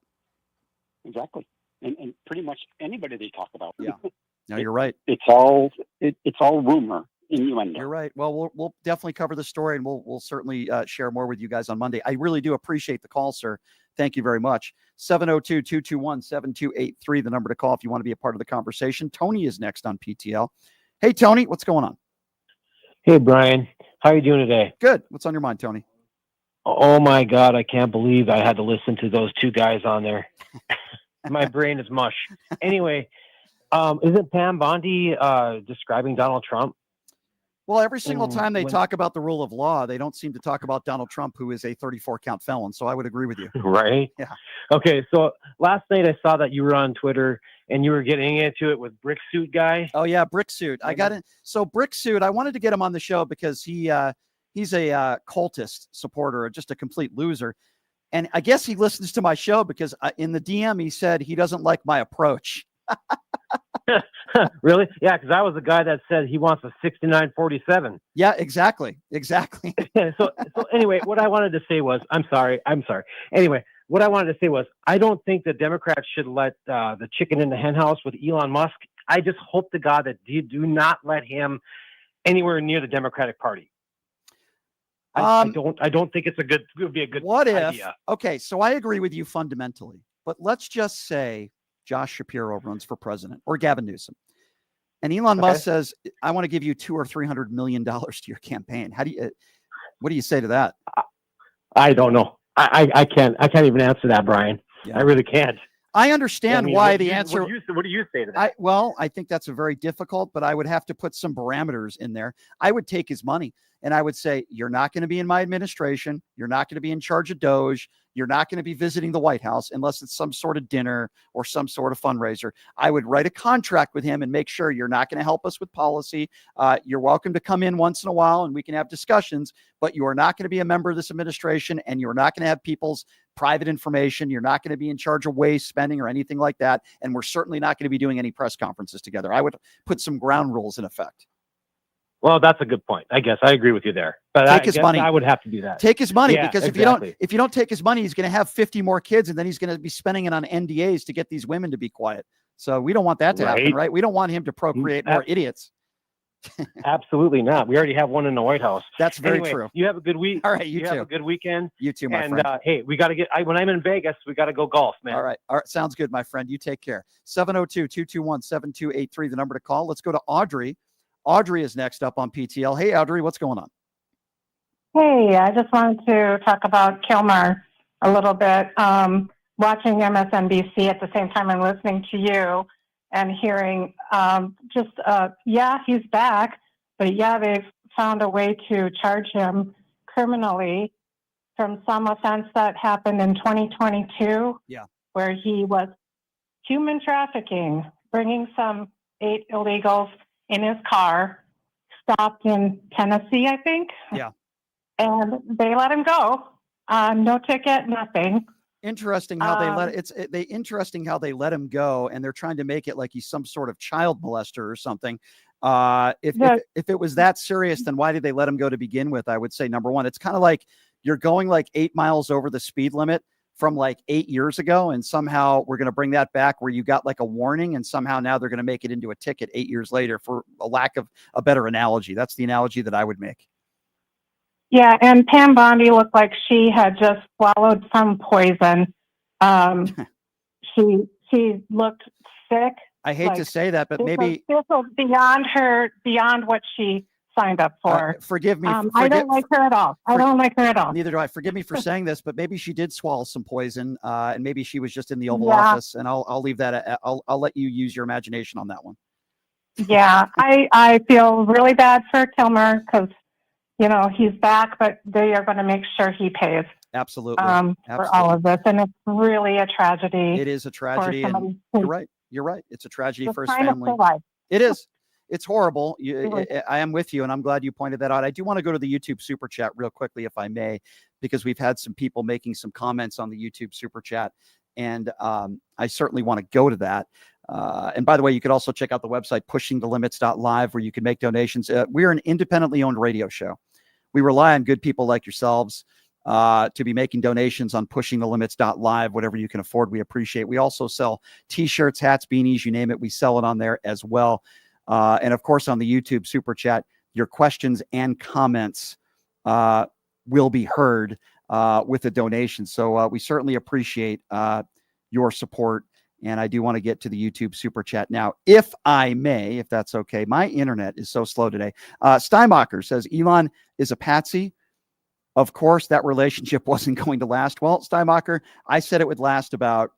Speaker 6: Exactly. And pretty much anybody they talk about.
Speaker 2: Yeah. No, you're right.
Speaker 6: It's all rumor, innuendo.
Speaker 2: You're right. Well, we'll definitely cover the story, and we'll certainly share more with you guys on Monday. I really do appreciate the call, sir. Thank you very much. 702-221-7283, the number to call if you want to be a part of the conversation. Tony is next on PTL. Hey, Tony, what's going on?
Speaker 7: Hey, Brian. How are you doing today?
Speaker 2: Good. What's on your mind, Tony?
Speaker 7: Oh, my God. I can't believe I had to listen to those two guys on there. My brain is mush. Anyway, isn't Pam Bondi describing Donald Trump?
Speaker 2: Well, every single time they talk about the rule of law, they don't seem to talk about Donald Trump, who is a 34-count felon. So I would agree with you.
Speaker 7: Right?
Speaker 2: Yeah.
Speaker 7: Okay. So last night I saw that you were on Twitter and you were getting into it with Brick Suit Guy.
Speaker 2: Oh, yeah. Brick Suit. I got it. So Brick Suit, I wanted to get him on the show because he's a cultist supporter, just a complete loser. And I guess he listens to my show because in the DM, he said he doesn't like my approach.
Speaker 7: Really? Yeah, because I was the guy that said he wants a 69-47.
Speaker 2: Yeah, exactly.
Speaker 7: So anyway, what I wanted to say was, I'm sorry. Anyway, what I wanted to say was, I don't think the Democrats should let the chicken in the hen house with Elon Musk. I just hope to God that you do not let him anywhere near the Democratic Party. I don't think it would be a good idea.
Speaker 2: Okay, so I agree with you fundamentally, but let's just say Josh Shapiro runs for president or Gavin Newsom. And Elon Musk says, I want to give you $200 or $300 million to your campaign. What do you say to that?
Speaker 7: I don't know. I can't even answer that, Brian. Yeah. I really can't.
Speaker 2: I understand why the answer.
Speaker 7: What do you say to that?
Speaker 2: I think that's a very difficult, but I would have to put some parameters in there. I would take his money and I would say, you're not going to be in my administration. You're not going to be in charge of Doge. You're not going to be visiting the White House unless it's some sort of dinner or some sort of fundraiser. I would write a contract with him and make sure you're not going to help us with policy. You're welcome to come in once in a while and we can have discussions, but you are not going to be a member of this administration and you're not going to have people's private information. You're not going to be in charge of waste spending or anything like that. And we're certainly not going to be doing any press conferences together. I would put some ground rules in effect.
Speaker 7: Well, that's a good point. I guess I agree with you there. But
Speaker 2: take his money.
Speaker 7: I would have to do that.
Speaker 2: Take his money because if you don't take his money, he's going to have 50 more kids, and then he's going to be spending it on NDAs to get these women to be quiet. So we don't want that to happen, right? We don't want him to procreate more idiots.
Speaker 7: Absolutely not. We already have one in the White House.
Speaker 2: That's very true.
Speaker 7: You have a good week.
Speaker 2: All right, you too.
Speaker 7: Have a good weekend.
Speaker 2: You too, my friend.
Speaker 7: And hey, we got to get. When I'm in Vegas, we got to go golf, man.
Speaker 2: All right, sounds good, my friend. You take care. 702-221-7283, the number to call. Let's go to Audrey. Audrey is next up on PTL. Hey, Audrey, what's going on?
Speaker 8: Hey, I just wanted to talk about Kilmer a little bit. watching MSNBC at the same time I'm listening to you and hearing yeah, he's back, but yeah, they've found a way to charge him criminally from some offense that happened in 2022.
Speaker 2: Yeah.
Speaker 8: Where he was human trafficking, bringing some 8 illegals in his car, stopped in Tennessee, I think.
Speaker 2: Yeah.
Speaker 8: And they let him go. No ticket, nothing.
Speaker 2: Interesting how interesting how they let him go, and they're trying to make it like he's some sort of child molester or something. If it was that serious, then why did they let him go to begin with? I would say, number one, it's kind of like you're going like 8 miles over the speed limit from like 8 years ago, and somehow we're going to bring that back where you got like a warning, and somehow now they're going to make it into a ticket 8 years later, for a lack of a better analogy. That's the analogy that I would make.
Speaker 8: Yeah, and Pam Bondi looked like she had just swallowed some poison. She looked sick.
Speaker 2: I hate to say that, but maybe
Speaker 8: this was beyond what she signed up for.
Speaker 2: Forgive me.
Speaker 8: I don't like her at all. I don't like her at all.
Speaker 2: Neither do I. Forgive me for saying this, but maybe she did swallow some poison, and maybe she was just in the Oval Office. And I'll leave that. I'll let you use your imagination on that one.
Speaker 8: Yeah, I feel really bad for Kilmer because he's back, but they are going to make sure he pays.
Speaker 2: Absolutely.
Speaker 8: For all of this, and it's really a tragedy.
Speaker 2: It is a tragedy, and you're right. You're right. It's a tragedy for his family. It is. It's horrible. I am with you, and I'm glad you pointed that out. I do want to go to the YouTube Super Chat real quickly, if I may, because we've had some people making some comments on the YouTube Super Chat, and I certainly want to go to that. And by the way, you could also check out the website, pushingthelimits.live, where you can make donations. We're an independently owned radio show. We rely on good people like yourselves to be making donations on pushingthelimits.live, whatever you can afford. We appreciate. We also sell T-shirts, hats, beanies, you name it. We sell it on there as well. And of course, on the YouTube Super Chat, your questions and comments will be heard with a donation. So we certainly appreciate your support. And I do want to get to the YouTube Super Chat now, if I may, if that's okay. My internet is so slow today. Steinbacher says, Elon is a patsy. Of course, that relationship wasn't going to last. Well, Steinbacher, I said it would last about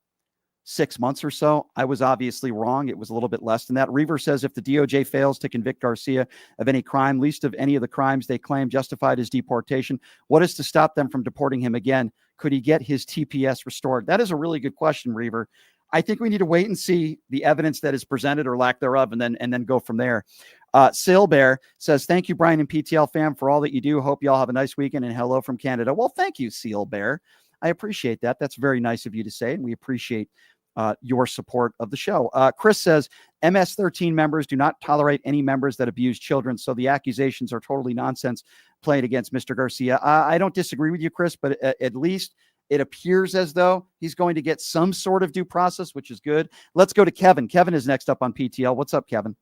Speaker 2: 6 months or so. I was obviously wrong. It was a little bit less than that. Reaver says, if the DOJ fails to convict Garcia of any crime, least of any of the crimes they claim justified his deportation, what is to stop them from deporting him again? Could he get his TPS restored? That is a really good question, Reaver. I think we need to wait and see the evidence that is presented or lack thereof, and then go from there. Sailbear says, thank you, Brian and PTL fam, for all that you do. Hope you all have a nice weekend, and hello from Canada. Well, thank you, Sailbear. I appreciate that. That's very nice of you to say, and we appreciate your support of the show. Chris says, MS-13 members do not tolerate any members that abuse children, so the accusations are totally nonsense played against Mr. Garcia. I don't disagree with you, Chris, but at least it appears as though he's going to get some sort of due process, which is good. Let's go to Kevin. Kevin is next up on PTL. What's up, Kevin?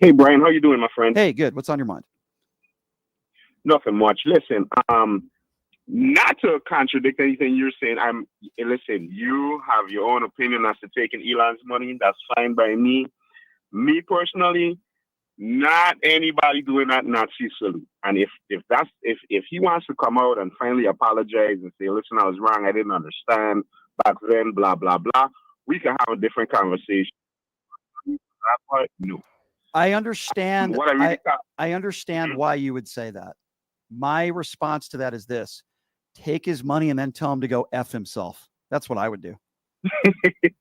Speaker 9: Hey, Brian, how you doing, my friend?
Speaker 2: Hey, good. What's on your mind?
Speaker 9: Nothing much. Listen, not to contradict anything you're saying, listen, you have your own opinion as to taking Elon's money. That's fine by me. Me personally, not anybody doing that Nazi salute. And if he wants to come out and finally apologize and say, listen, I was wrong, I didn't understand back then, blah, blah, blah, we can have a different conversation. That part, no.
Speaker 2: I understand. I understand why you would say that. My response to that is this: take his money and then tell him to go F himself. That's what I would do.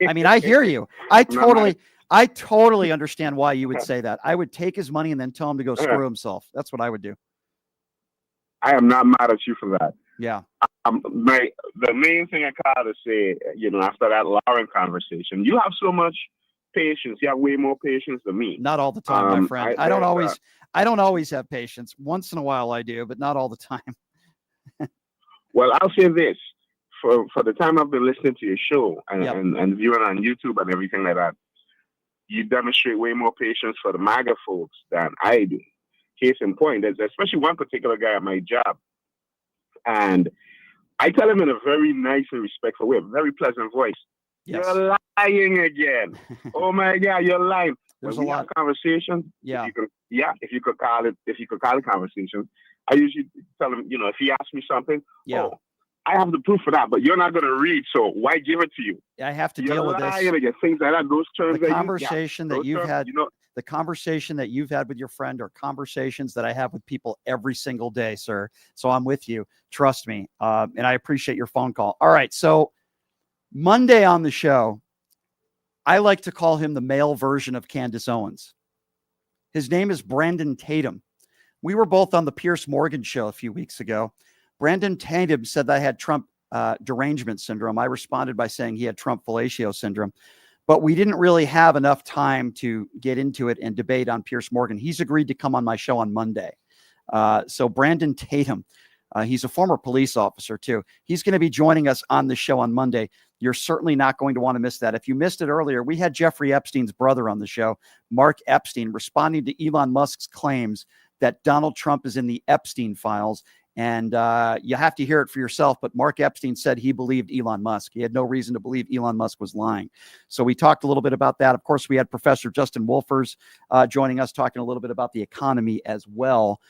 Speaker 2: I mean, I hear you. I totally understand why you would say that. I would take his money and then tell him to go screw himself. That's what I would do.
Speaker 9: I am not mad at you for that.
Speaker 2: Yeah.
Speaker 9: The main thing I gotta say, after that Lauren conversation, you have so much patience. You have way more patience than me.
Speaker 2: Not all the time, my friend. I don't always have patience. Once in a while I do, but not all the time.
Speaker 9: Well, I'll say this. For the time I've been listening to your show and viewing on YouTube and everything like that, you demonstrate way more patience for the MAGA folks than I do. Case in point, there's especially one particular guy at my job. And I tell him in a very nice and respectful way, a very pleasant voice. Yes. You're lying again. Oh my God, you're lying.
Speaker 2: There's
Speaker 9: when we have conversations.
Speaker 2: Yeah.
Speaker 9: If you could call it conversation, I usually tell him, if he asks me something, I have the proof for that, but you're not going to read, so why give it to you?
Speaker 2: I have to deal with this.
Speaker 9: Again, things like that, those terms.
Speaker 2: The conversation that you've had, the conversation that you've had with your friend, are conversations that I have with people every single day, sir. So I'm with you. Trust me, and I appreciate your phone call. All right, so Monday on the show, I like to call him the male version of Candace Owens. His name is Brandon Tatum. We were both on the Piers Morgan show a few weeks ago. Brandon Tatum said that I had Trump derangement syndrome. I responded by saying he had Trump fellatio syndrome, but we didn't really have enough time to get into it and debate on Piers Morgan. He's agreed to come on my show on Monday. So Brandon Tatum, he's a former police officer too. He's going to be joining us on the show on Monday. You're certainly not going to want to miss that. If you missed it earlier, we had Jeffrey Epstein's brother on the show, Mark Epstein, responding to Elon Musk's claims that Donald Trump is in the Epstein files. And you have to hear it for yourself. But Mark Epstein said he believed Elon Musk. He had no reason to believe Elon Musk was lying. So we talked a little bit about that. Of course, we had Professor Justin Wolfers joining us, talking a little bit about the economy as well.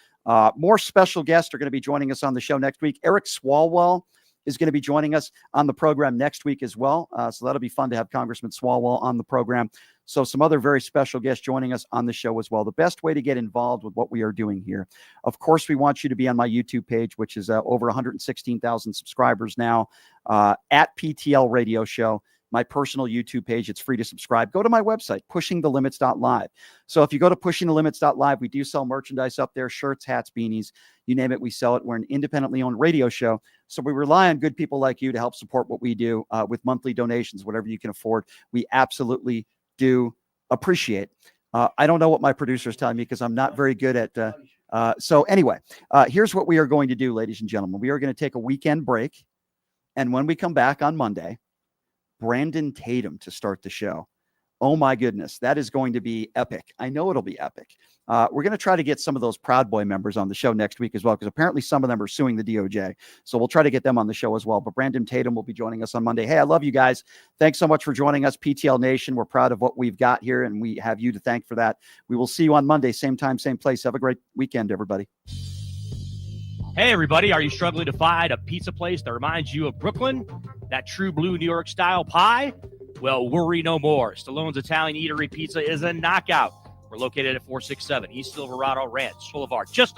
Speaker 2: More special guests are going to be joining us on the show next week. Eric Swalwell is going to be joining us on the program next week as well. So that'll be fun to have Congressman Swalwell on the program. So some other very special guests joining us on the show as well. The best way to get involved with what we are doing here, of course, we want you to be on my YouTube page, which is over 116,000 subscribers now, at PTL Radio Show. My personal YouTube page. It's free to subscribe. Go to my website, pushingthelimits.live. So if you go to pushingthelimits.live, we do sell merchandise up there, shirts, hats, beanies, you name it, we sell it. We're an independently owned radio show. So we rely on good people like you to help support what we do with monthly donations, whatever you can afford. We absolutely do appreciate. I don't know what my producer is telling me because I'm not very good at. So anyway, here's what we are going to do, ladies and gentlemen. We are going to take a weekend break. And when we come back on Monday, Brandon Tatum to start the show. Oh my goodness, that is going to be epic. I know it'll be epic. We're going to try to get some of those Proud Boy members on the show next week as well, because apparently some of them are suing the DOJ. So we'll try to get them on the show as well. But Brandon Tatum will be joining us on Monday. Hey, I love you guys. Thanks so much for joining us, PTL Nation. We're proud of what we've got here, and we have you to thank for that. We will see you on Monday, same time, same place. Have a great weekend, everybody.
Speaker 10: Hey, everybody. Are you struggling to find a pizza place that reminds you of Brooklyn? That true blue New York style pie? Well, worry no more. Stallone's Italian Eatery Pizza is a knockout. We're located at 467 East Silverado Ranch Boulevard, just